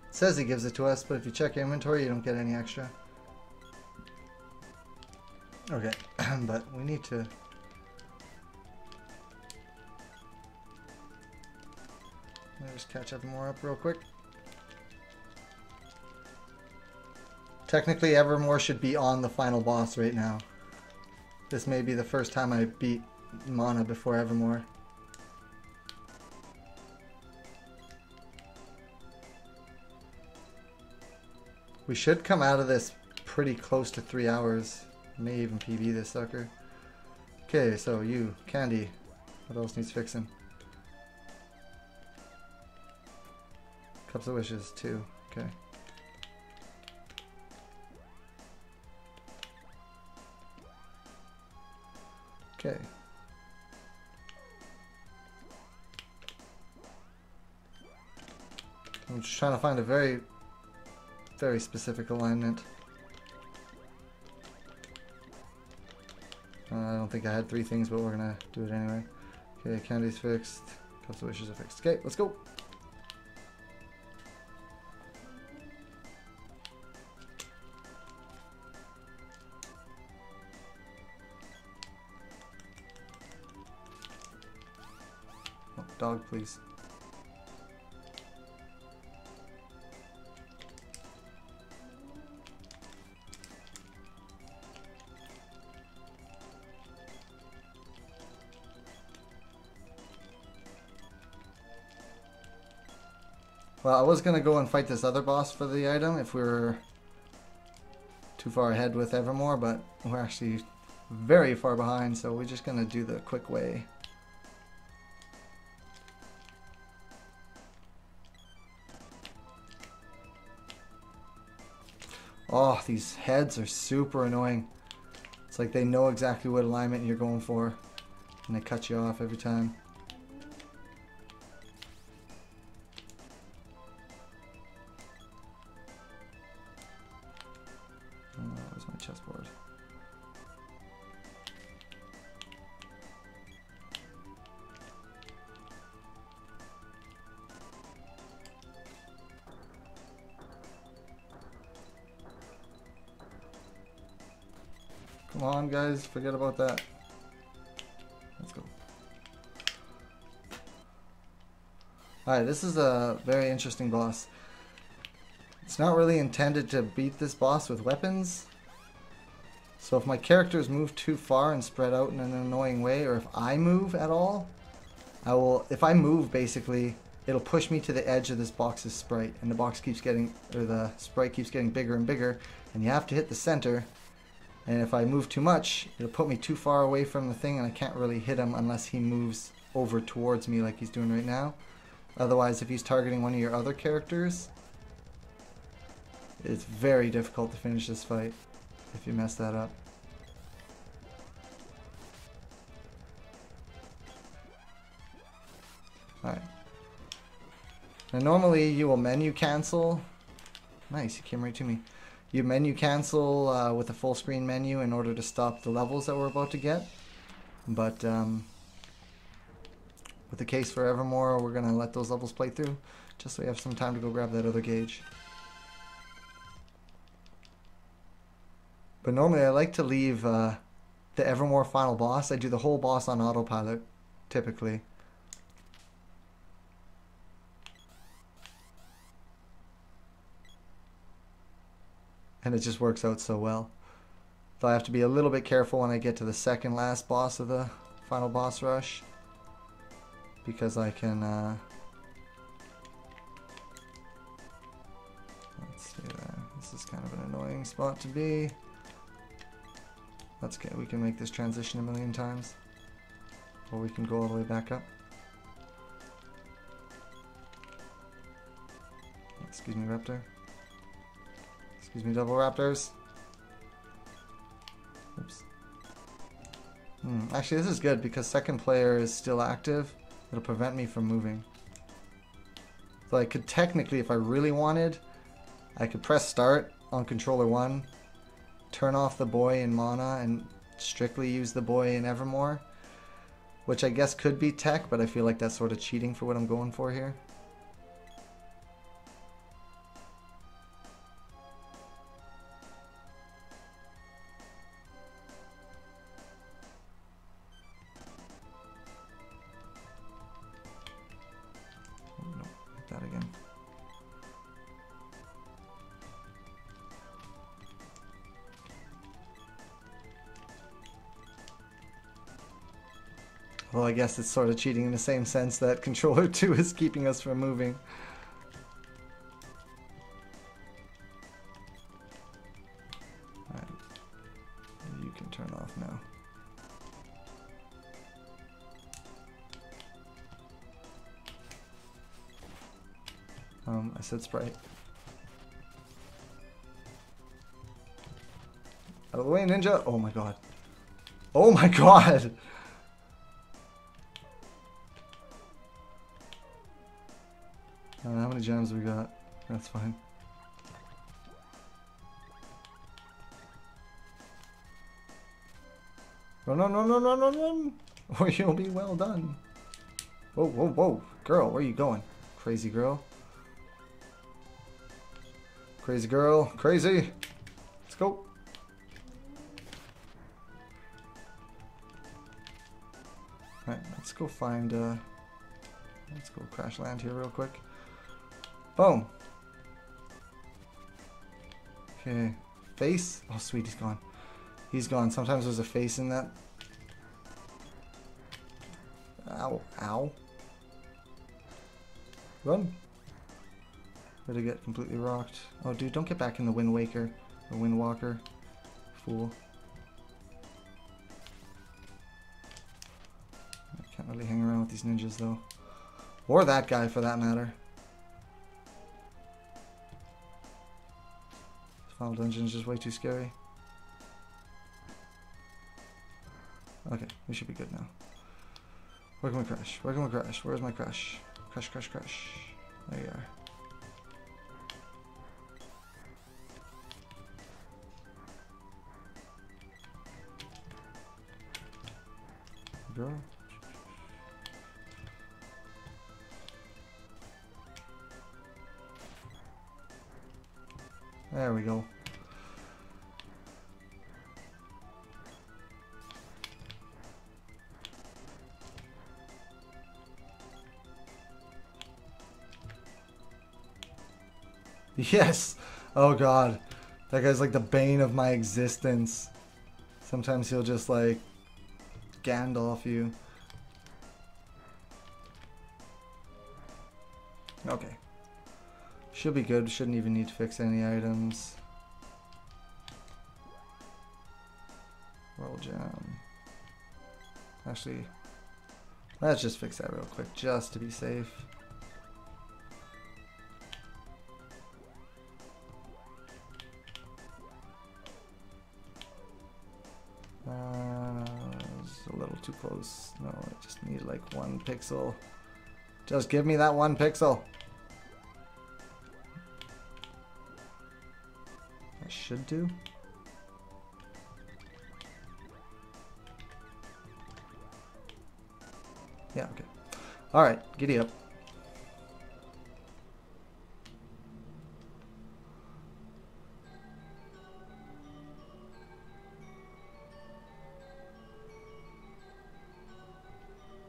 It says he gives it to us, but if you check your inventory, you don't get any extra. Okay, but we need to... Let me just catch Evermore up real quick. Technically, Evermore should be on the final boss right now. This may be the first time I beat Mana before Evermore. We should come out of this pretty close to 3 hours. May even PB this sucker. Okay, so you, Candy. What else needs fixing? Cups of Wishes, 2. Okay. Okay. I'm just trying to find a very specific alignment. I don't think I had 3 things, but we're gonna do it anyway. Okay, Candy's fixed. Cups of Wishes are fixed. Okay, let's go. Oh, dog, please. Well, I was going to go and fight this other boss for the item if we were too far ahead with Evermore, but we're actually very far behind, so we're just going to do the quick way. Oh, these heads are super annoying. It's like they know exactly what alignment you're going for, and they cut you off every time. Where's my chessboard? Come on, guys, forget about that. Let's go. Alright, this is a very interesting boss. It's not really intended to beat this boss with weapons. So if my characters move too far and spread out in an annoying way, or if I move at all, if I move basically, it'll push me to the edge of this box's sprite, and the box keeps getting, or the sprite keeps getting bigger and bigger, and you have to hit the center. And if I move too much, it'll put me too far away from the thing, and I can't really hit him unless he moves over towards me like he's doing right now. Otherwise, if he's targeting one of your other characters, it's very difficult to finish this fight if you mess that up. Alright. Now normally you will menu cancel. Nice, he came right to me. You menu cancel with a full screen menu in order to stop the levels that we're about to get. But with the case for Evermore, we're going to let those levels play through, just so we have some time to go grab that other gauge. But normally I like to leave the Evermore final boss. I do the whole boss on autopilot, typically. And it just works out so well. Though I have to be a little bit careful when I get to the second last boss of the final boss rush, because I can let's see there. This is kind of an annoying spot to be. That's good. We can make this transition a million times, or we can go all the way back up. Excuse me, Raptor. Excuse me, double raptors. Oops. Actually, this is good because second player is still active. It'll prevent me from moving. So I could technically, if I really wanted, I could press start on controller 1, turn off the boy in Mana, and strictly use the boy in Evermore. Which I guess could be tech, but I feel like that's sort of cheating for what I'm going for here. That again. Well, I guess it's sort of cheating in the same sense that controller 2 is keeping us from moving. Alright. You can turn off now. I said sprite. Out of the way, ninja! Oh my god. Oh my god! How many gems we got? That's fine. Run, run, run, run, run, run, run! Or you'll be well done. Whoa, whoa, whoa. Girl, where are you going? Crazy girl. Crazy girl. Crazy. Let's go. Alright, let's go find, let's go crash land here real quick. Boom. Okay. Face. Oh, sweet, he's gone. He's gone. Sometimes there's a face in that. Ow. Ow. Run. Better get completely rocked. Oh, dude, don't get back in the Wind Waker. Or Wind Walker. Fool. I can't really hang around with these ninjas, though. Or that guy, for that matter. Final dungeon is just way too scary. Okay, we should be good now. Where can we crash? Where can we crash? Where's my crash? Crash, crash, crash. There you are. Girl. There we go. Yes! Oh god. That guy's like the bane of my existence. Sometimes he'll just like Gandalf you. Okay. Should be good. Shouldn't even need to fix any items. Roll jam. Actually, let's just fix that real quick just to be safe. It's a little too close. No, I just need like 1 pixel. Just give me that 1 pixel. I should do. Yeah, okay. Alright, giddy up.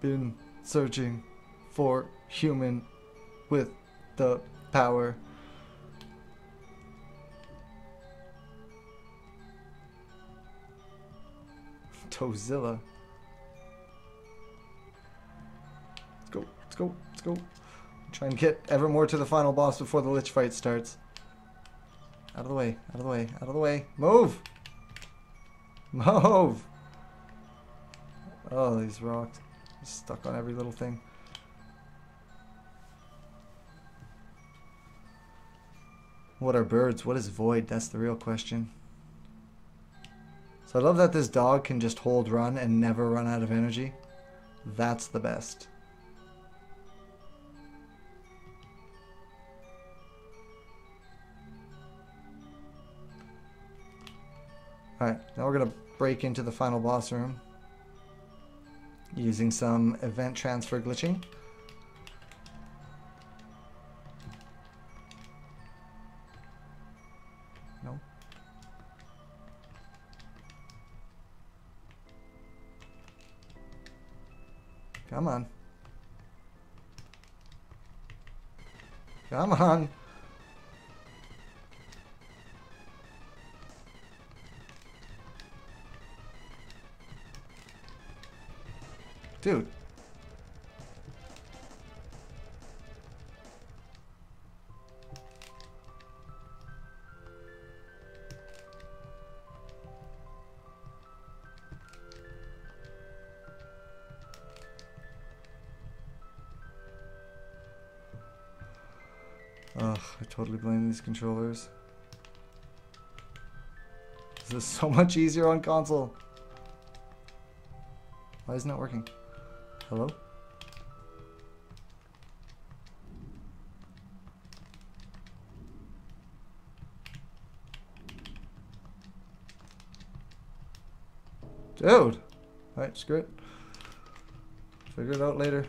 Been searching for human with the power. Tozilla. Let's go, let's go, let's go. Try and get Evermore to the final boss before the Lich fight starts. Out of the way, out of the way, out of the way. Move! Move! Oh, he's rocked. He's stuck on every little thing. What are birds? What is void? That's the real question. So I love that this dog can just hold run and never run out of energy. That's the best. Alright, now we're going to break into the final boss room using some event transfer glitching. No. Come on. Come on. Dude. Ugh, I totally blame these controllers. This is so much easier on console. Why isn't it working? Hello? Dude! Alright, screw it. Figure it out later.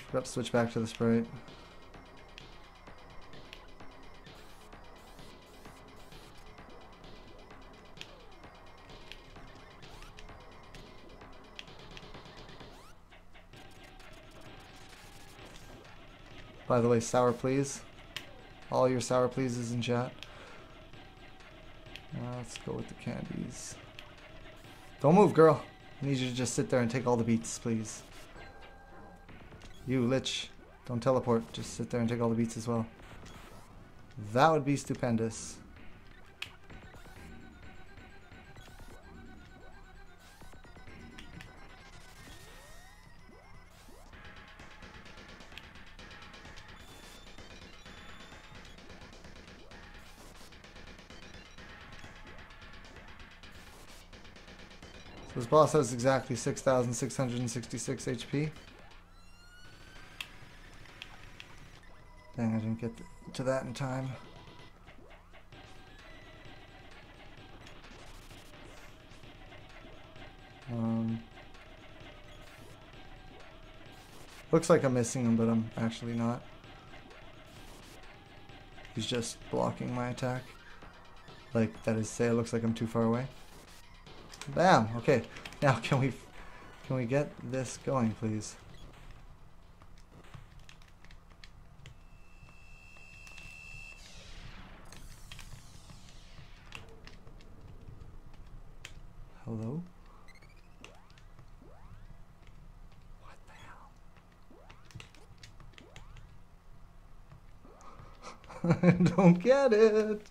Forgot to switch back to the sprite. By the way, sour please. All your sour pleases in chat. Let's go with the candies. Don't move, girl. I need you to just sit there and take all the beats, please. You, Lich. Don't teleport. Just sit there and take all the beats as well. That would be stupendous. So this boss has exactly 6,666 HP. Dang, I didn't get to that in time. Looks like I'm missing him, but I'm actually not. He's just blocking my attack. Like, that is to say, it looks like I'm too far away. Bam! Okay, now can we get this going, please? Hello? What the hell? I don't get it.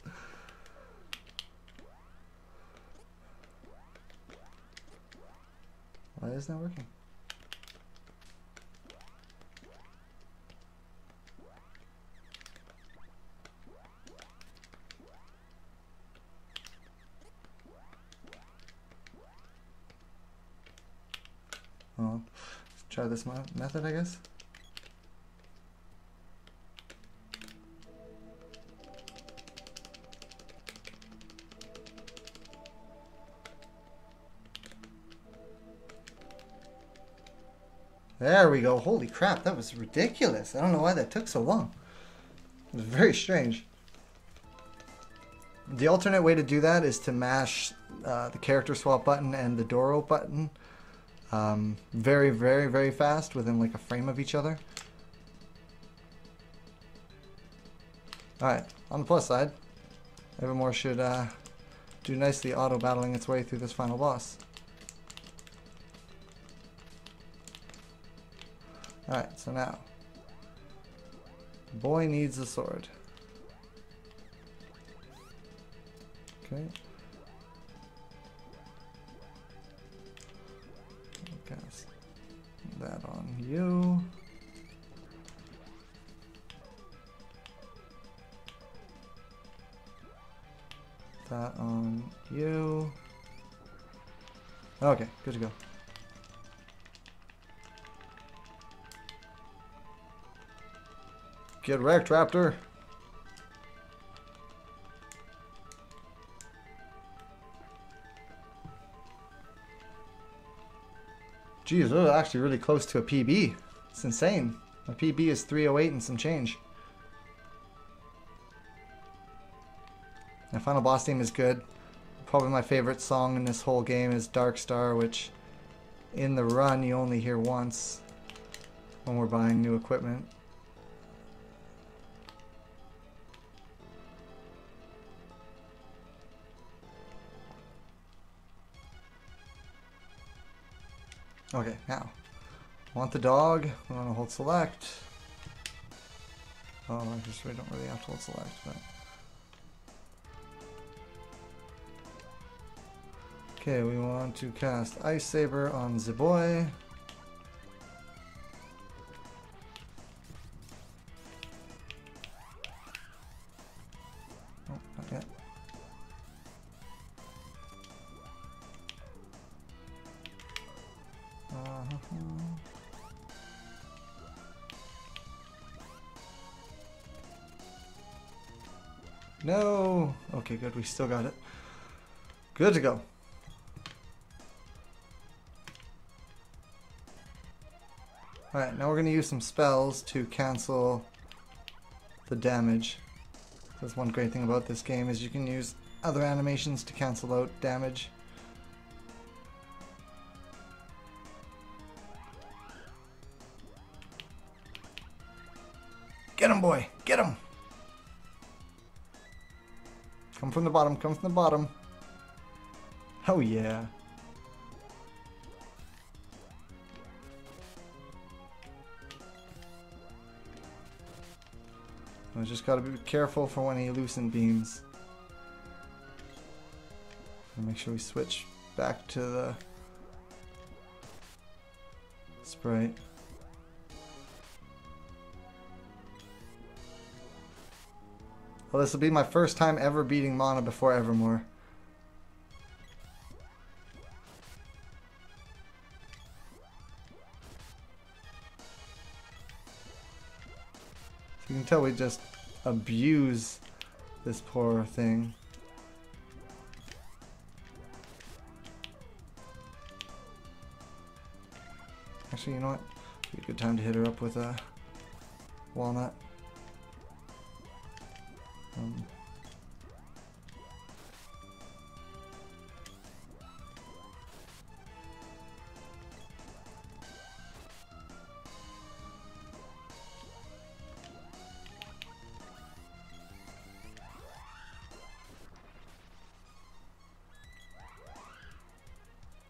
Why is that working? Well, let's try this method, I guess. There we go. Holy crap, that was ridiculous. I don't know why that took so long. It was very strange. The alternate way to do that is to mash the character swap button and the door open button very, very, very fast within like a frame of each other. Alright, on the plus side, Evermore should do nicely auto-battling its way through this final boss. Alright, so now, boy needs a sword. Okay. Cast that on you. That on you. Okay, good to go. Get wrecked, Raptor. Geez, we're actually really close to a PB. It's insane. My PB is 308 and some change. My final boss theme is good. Probably my favorite song in this whole game is Dark Star, which in the run you only hear once when we're buying new equipment. Okay, now, want the dog, we want to hold select. Oh, I guess we don't really have to hold select, but... Okay, we want to cast Ice Saber on the boy. Oh, not yet. No! Okay, good. We still got it. Good to go. Alright, now we're going to use some spells to cancel the damage. That's one great thing about this game is you can use other animations to cancel out damage. Get him, boy! Get him! Come from the bottom, come from the bottom. Oh yeah. I just gotta be careful for when he loosen beams. And make sure we switch back to the sprite. Well, this will be my first time ever beating Mana before Evermore. You can tell we just abuse this poor thing. Actually, you know what? Be a good time to hit her up with a walnut.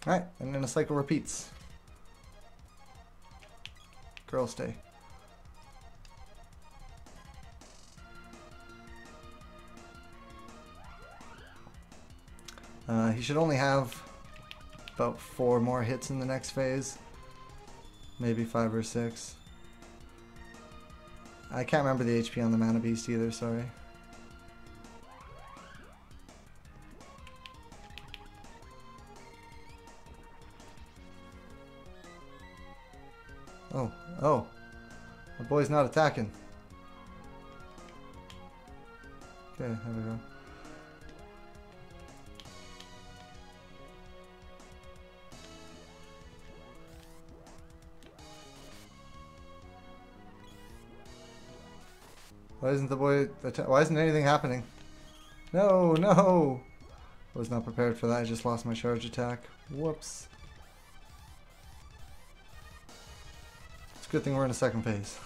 Alright, and then the cycle repeats. Girl, stay. He should only have about 4 more hits in the next phase. Maybe 5 or 6. I can't remember the HP on the Mana Beast either, sorry. Oh. My boy's not attacking. Okay, there we go. Why isn't the boy... Why isn't anything happening? No, no! I was not prepared for that. I just lost my charge attack. Whoops. It's a good thing we're in a second phase.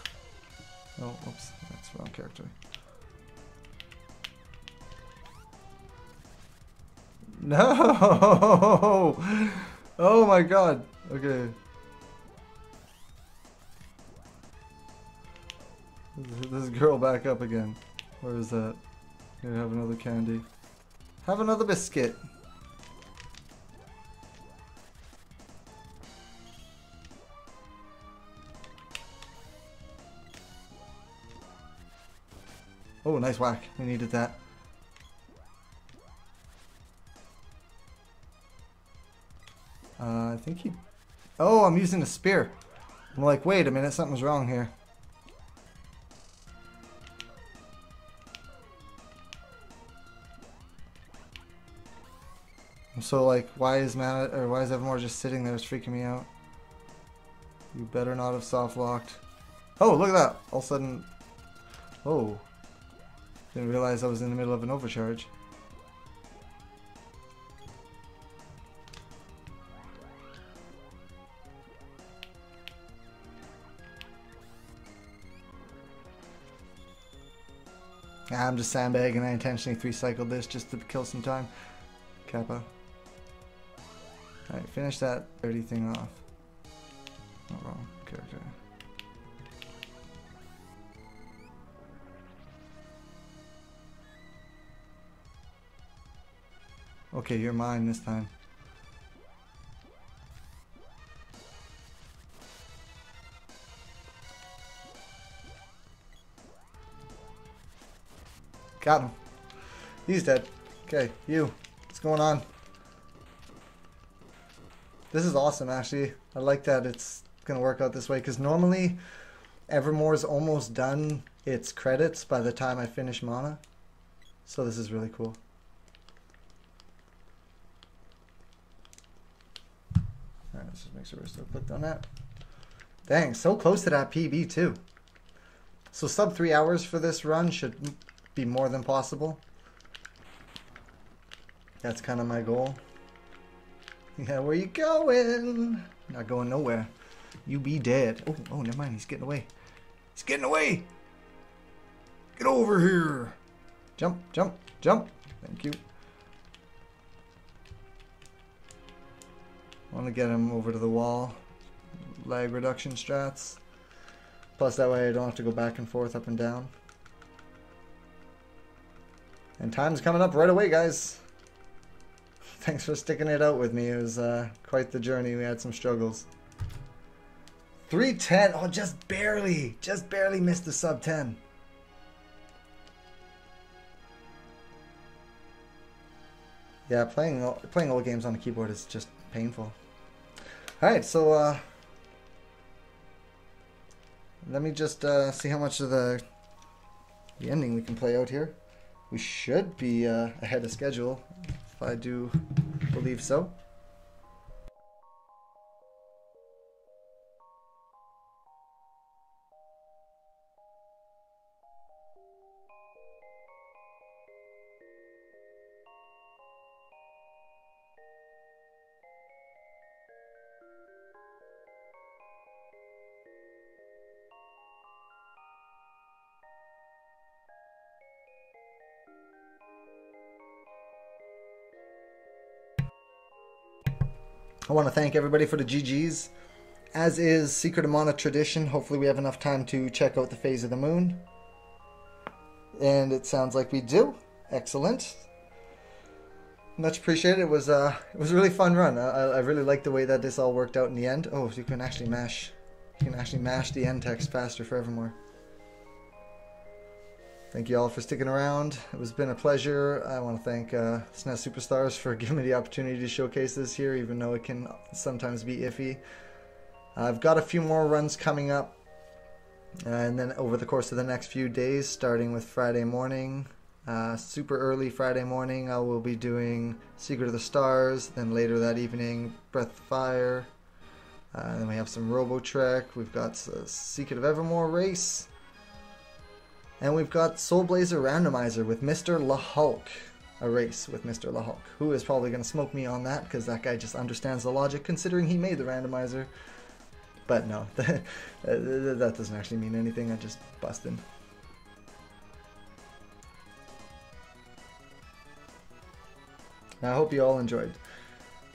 Oh, whoops. That's the wrong character. No! Oh my god. Okay. This girl back up again. Where is that? Here, have another candy. Have another biscuit. Oh, nice whack. We needed that. I think he... Oh, I'm using a spear. I'm like, wait a minute, something's wrong here. So like, why is Evermore just sitting there? It's freaking me out. You better not have soft locked. Oh, look at that! All of a sudden, oh, didn't realize I was in the middle of an overcharge. I'm just sandbagging. I intentionally 3-cycled this just to kill some time. Kappa. Alright, finish that dirty thing off. Not wrong character. Okay, you're mine this time. Got him. He's dead. Okay, you. What's going on? This is awesome, actually. I like that it's gonna work out this way, because normally Evermore's almost done its credits by the time I finish Mana. So this is really cool. Alright, let's just make sure we're still clicked on that. Dang, so close to that PB too. So sub 3 hours for this run should be more than possible. That's kind of my goal. Yeah, where you going? Not going nowhere. You be dead. Oh, oh, never mind. He's getting away. He's getting away. Get over here. Jump, jump, jump. Thank you. I want to get him over to the wall. Lag reduction strats. Plus that way I don't have to go back and forth, up and down. And time's coming up right away, guys. Thanks for sticking it out with me. It was quite the journey. We had some struggles. 310. Oh, just barely missed the sub 10. Yeah, playing old games on the keyboard is just painful. All right, so let me just see how much of the ending we can play out here. We should be ahead of schedule, if I do believe so. I want to thank everybody for the GGs. As is Secret of Mana tradition, hopefully we have enough time to check out the phase of the moon. And it sounds like we do. Excellent. Much appreciated. It was a really fun run. I really like the way that this all worked out in the end. Oh, so you can actually mash the end text faster for Evermore. Thank you all for sticking around. It has been a pleasure. I want to thank SNES Superstars for giving me the opportunity to showcase this here, even though it can sometimes be iffy. I've got a few more runs coming up, and then over the course of the next few days, starting with Friday morning, super early Friday morning, I will be doing Secret of the Stars. Then later that evening, Breath of Fire. Then we have some Robo Trek. We've got Secret of Evermore race. And we've got Soul Blazer Randomizer with Mr. LaHulk. A race with Mr. LaHulk. Who is probably going to smoke me on that, because that guy just understands the logic, considering he made the randomizer. But no, that doesn't actually mean anything. I just busted. Now, I hope you all enjoyed.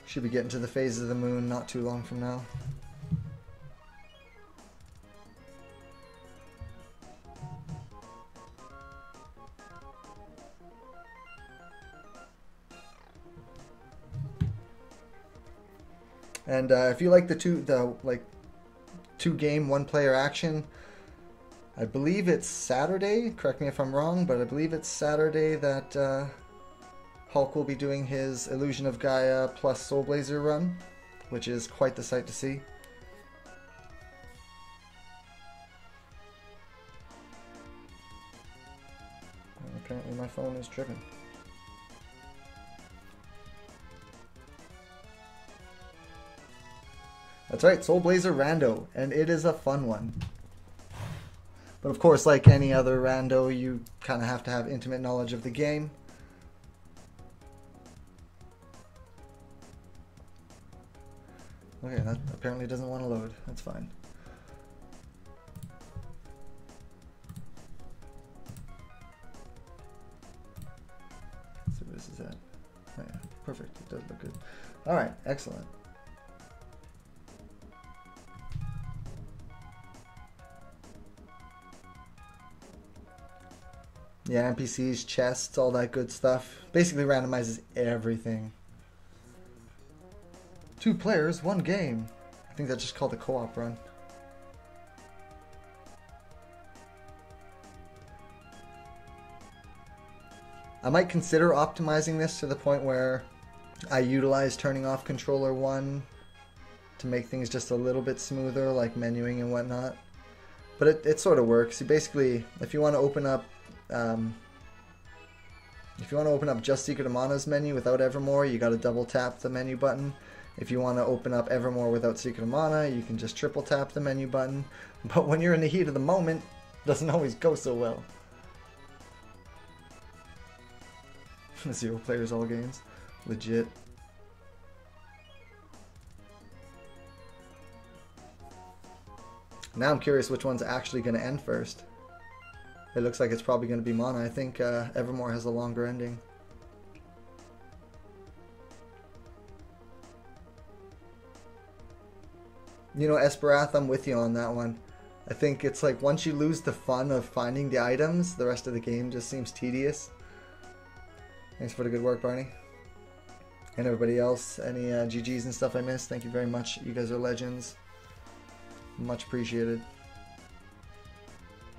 Should be getting to the phases of the moon not too long from now. And if you like the two game, one player action, I believe it's Saturday. Correct me if I'm wrong, but I believe it's Saturday that Hulk will be doing his Illusion of Gaia plus Soul Blazer run, which is quite the sight to see. And apparently my phone is tripping. That's right, Soul Blazer Rando, and it is a fun one. But of course, like any other rando, you kind of have to have intimate knowledge of the game. Okay, that apparently doesn't want to load. That's fine. Let's see where this is at. Oh, yeah, perfect. It does look good. All right, excellent. Yeah, NPCs, chests, all that good stuff. Basically randomizes everything. 2 players, 1 game. I think that's just called a co-op run. I might consider optimizing this to the point where I utilize turning off controller 1 to make things just a little bit smoother, like menuing and whatnot. But it sort of works. You basically, if you want to open up just Secret of Mana's menu without Evermore, you got to double tap the menu button. If you want to open up Evermore without Secret of Mana, you can just triple tap the menu button. But when you're in the heat of the moment, it doesn't always go so well. 0 players all games. Legit. Now I'm curious which one's actually going to end first. It looks like it's probably going to be Mana. I think Evermore has a longer ending. You know, Esperath, I'm with you on that one. I think it's like once you lose the fun of finding the items, the rest of the game just seems tedious. Thanks for the good work, Barney. And everybody else, any GGs and stuff I missed, thank you very much. You guys are legends. Much appreciated.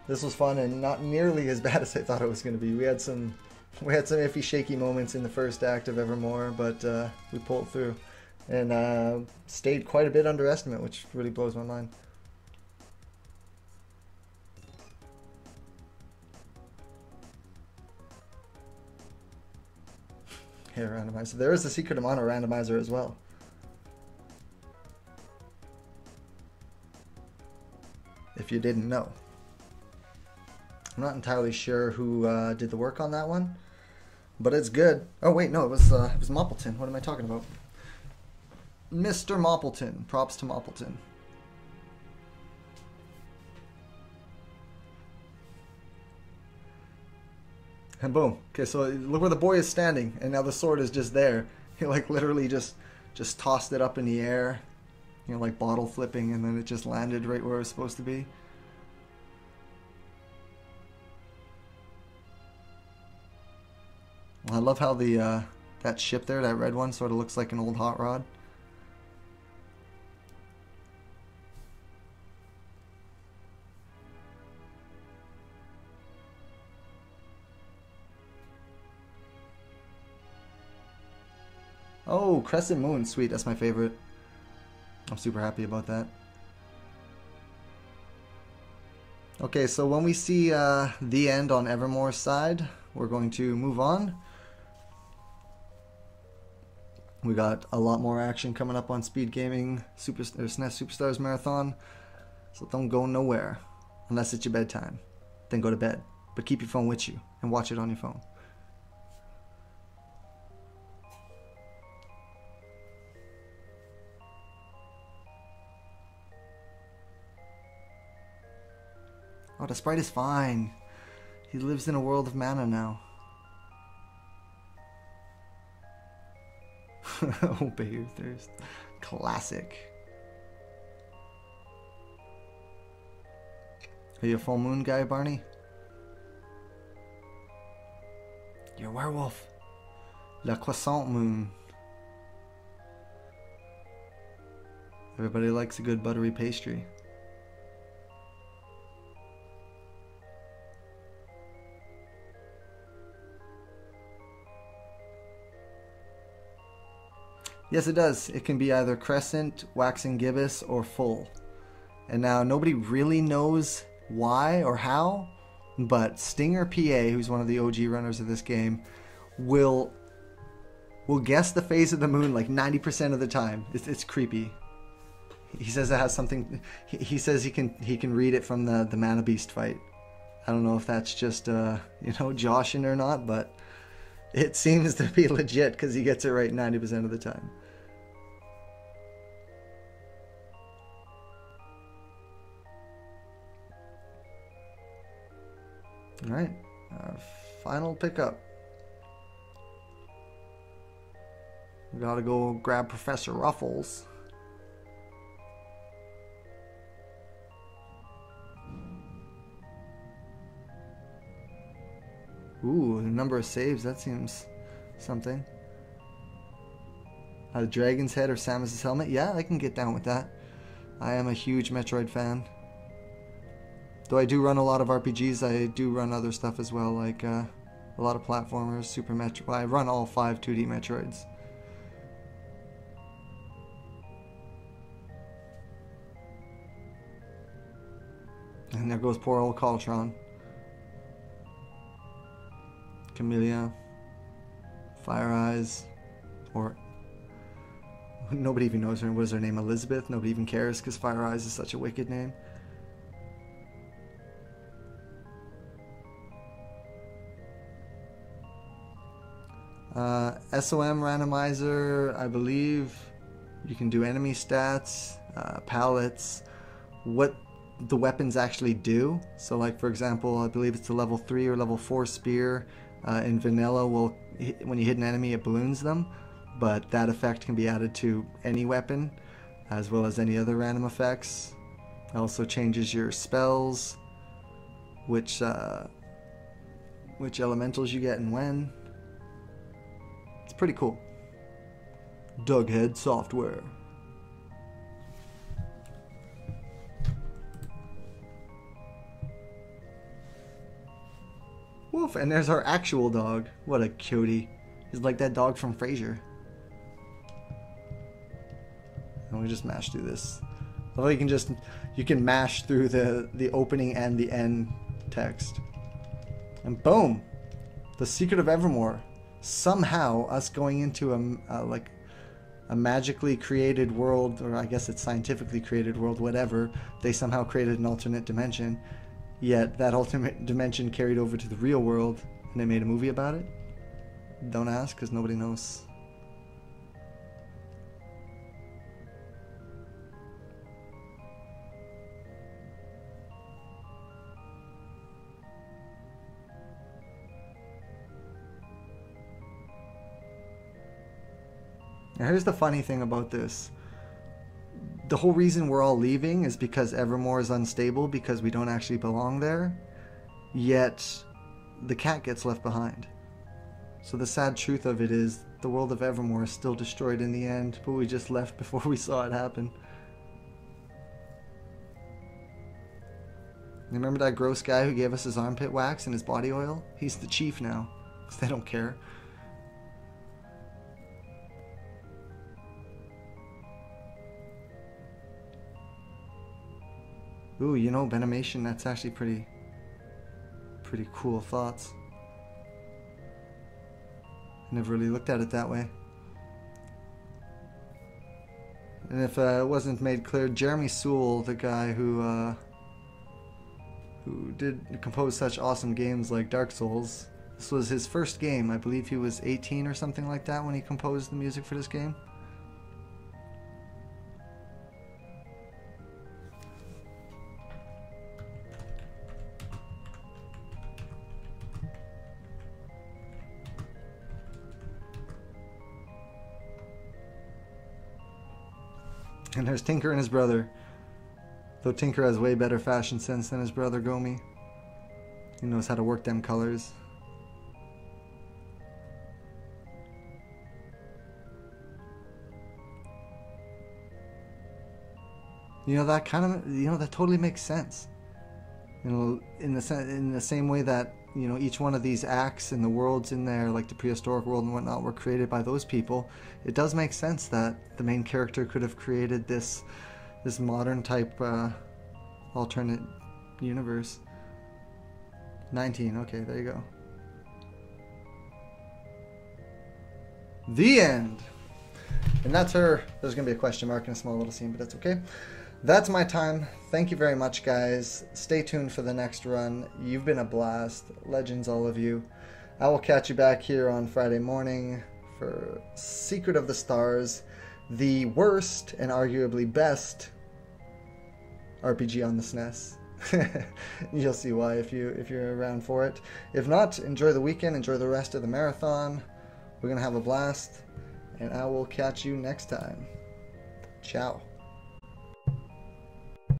This was fun and not nearly as bad as I thought it was going to be. We had some iffy, shaky moments in the first act of Evermore, but we pulled through and stayed quite a bit under estimate, which really blows my mind. Hair randomizer. There is a secret amount of randomizer as well. If you didn't know. I'm not entirely sure who did the work on that one, but it's good. Oh wait, no, it was Moppleton. What am I talking about? Mr. Moppleton. Props to Moppleton. And boom. Okay, so look where the boy is standing, and now the sword is just there. He like literally just tossed it up in the air, you know, like bottle flipping, and then it just landed right where it was supposed to be. Well, I love how the that ship there, that red one, sort of looks like an old hot rod. Oh, Crescent Moon, sweet, that's my favorite. I'm super happy about that. Okay, so when we see the end on Evermore's side, we're going to move on. We got a lot more action coming up on Speed Gaming SNES Superstars Marathon, so don't go nowhere unless it's your bedtime. Then go to bed, but keep your phone with you and watch it on your phone. Oh, the sprite is fine. He lives in a world of mana now. Obey your thirst. Classic. Are you a full moon guy, Barney? You're a werewolf. La croissant moon. Everybody likes a good buttery pastry. Yes, it does. It can be either crescent, waxing gibbous, or full. And now nobody really knows why or how, but Stinger PA, who's one of the OG runners of this game, will guess the phase of the moon like 90% of the time. It's creepy. He says it has something. He says he can read it from the Mana Beast fight. I don't know if that's just you know, joshing or not, but it seems to be legit because he gets it right 90% of the time. Alright, final pickup. We gotta go grab Professor Ruffles. Ooh, the number of saves, that seems something. The Dragon's Head or Samus's Helmet? Yeah, I can get down with that. I am a huge Metroid fan. Though I do run a lot of RPGs, I do run other stuff as well, like a lot of platformers, Super Metroid. Well, I run all 5 2D Metroids. And there goes poor old Caltron. Camellia, Fire Eyes, or nobody even knows her. What is her name? Elizabeth? Nobody even cares because Fire Eyes is such a wicked name. SOM randomizer, I believe you can do enemy stats, palettes, what the weapons actually do. So like for example, I believe it's a level 3 or level 4 spear. In vanilla, when you hit an enemy, it balloons them, but that effect can be added to any weapon, as well as any other random effects. It also changes your spells, which elementals you get and when. pretty cool. Dughead Software. Woof, and there's our actual dog. What a cutie. He's like that dog from Frasier. And we just mash through this. Well, you can mash through the opening and the end text. And boom! The secret of Evermore. Somehow, us going into a magically created world, or I guess it's scientifically created world, whatever, they somehow created an alternate dimension, yet that alternate dimension carried over to the real world, and they made a movie about it? Don't ask, because nobody knows. Now here's the funny thing about this. The whole reason we're all leaving is because Evermore is unstable, because we don't actually belong there. Yet, the cat gets left behind. So the sad truth of it is, the world of Evermore is still destroyed in the end, but we just left before we saw it happen. You remember that gross guy who gave us his armpit wax and his body oil? He's the chief now, because they don't care. Ooh, you know, Benimation, that's actually pretty cool thoughts. I never really looked at it that way. And if it wasn't made clear, Jeremy Soule, the guy who did compose such awesome games like Dark Souls, this was his first game. I believe he was 18 or something like that when he composed the music for this game. And there's Tinker and his brother. Though Tinker has way better fashion sense than his brother Gomi. He knows how to work them colors. You know, that totally makes sense. You know, in the same way that, you know, each one of these acts and the worlds in there, like the prehistoric world and whatnot, were created by those people. It does make sense that the main character could have created this modern type alternate universe. 19, okay, there you go. The end. And that's her. There's gonna be a question mark and a small little scene, but that's okay. That's my time. Thank you very much, guys. Stay tuned for the next run. You've been a blast. Legends, all of you. I will catch you back here on Friday morning for Secret of the Stars, the worst and arguably best RPG on the SNES. You'll see why if you're around for it. If not, enjoy the weekend. Enjoy the rest of the marathon. We're going to have a blast. And I will catch you next time. Ciao.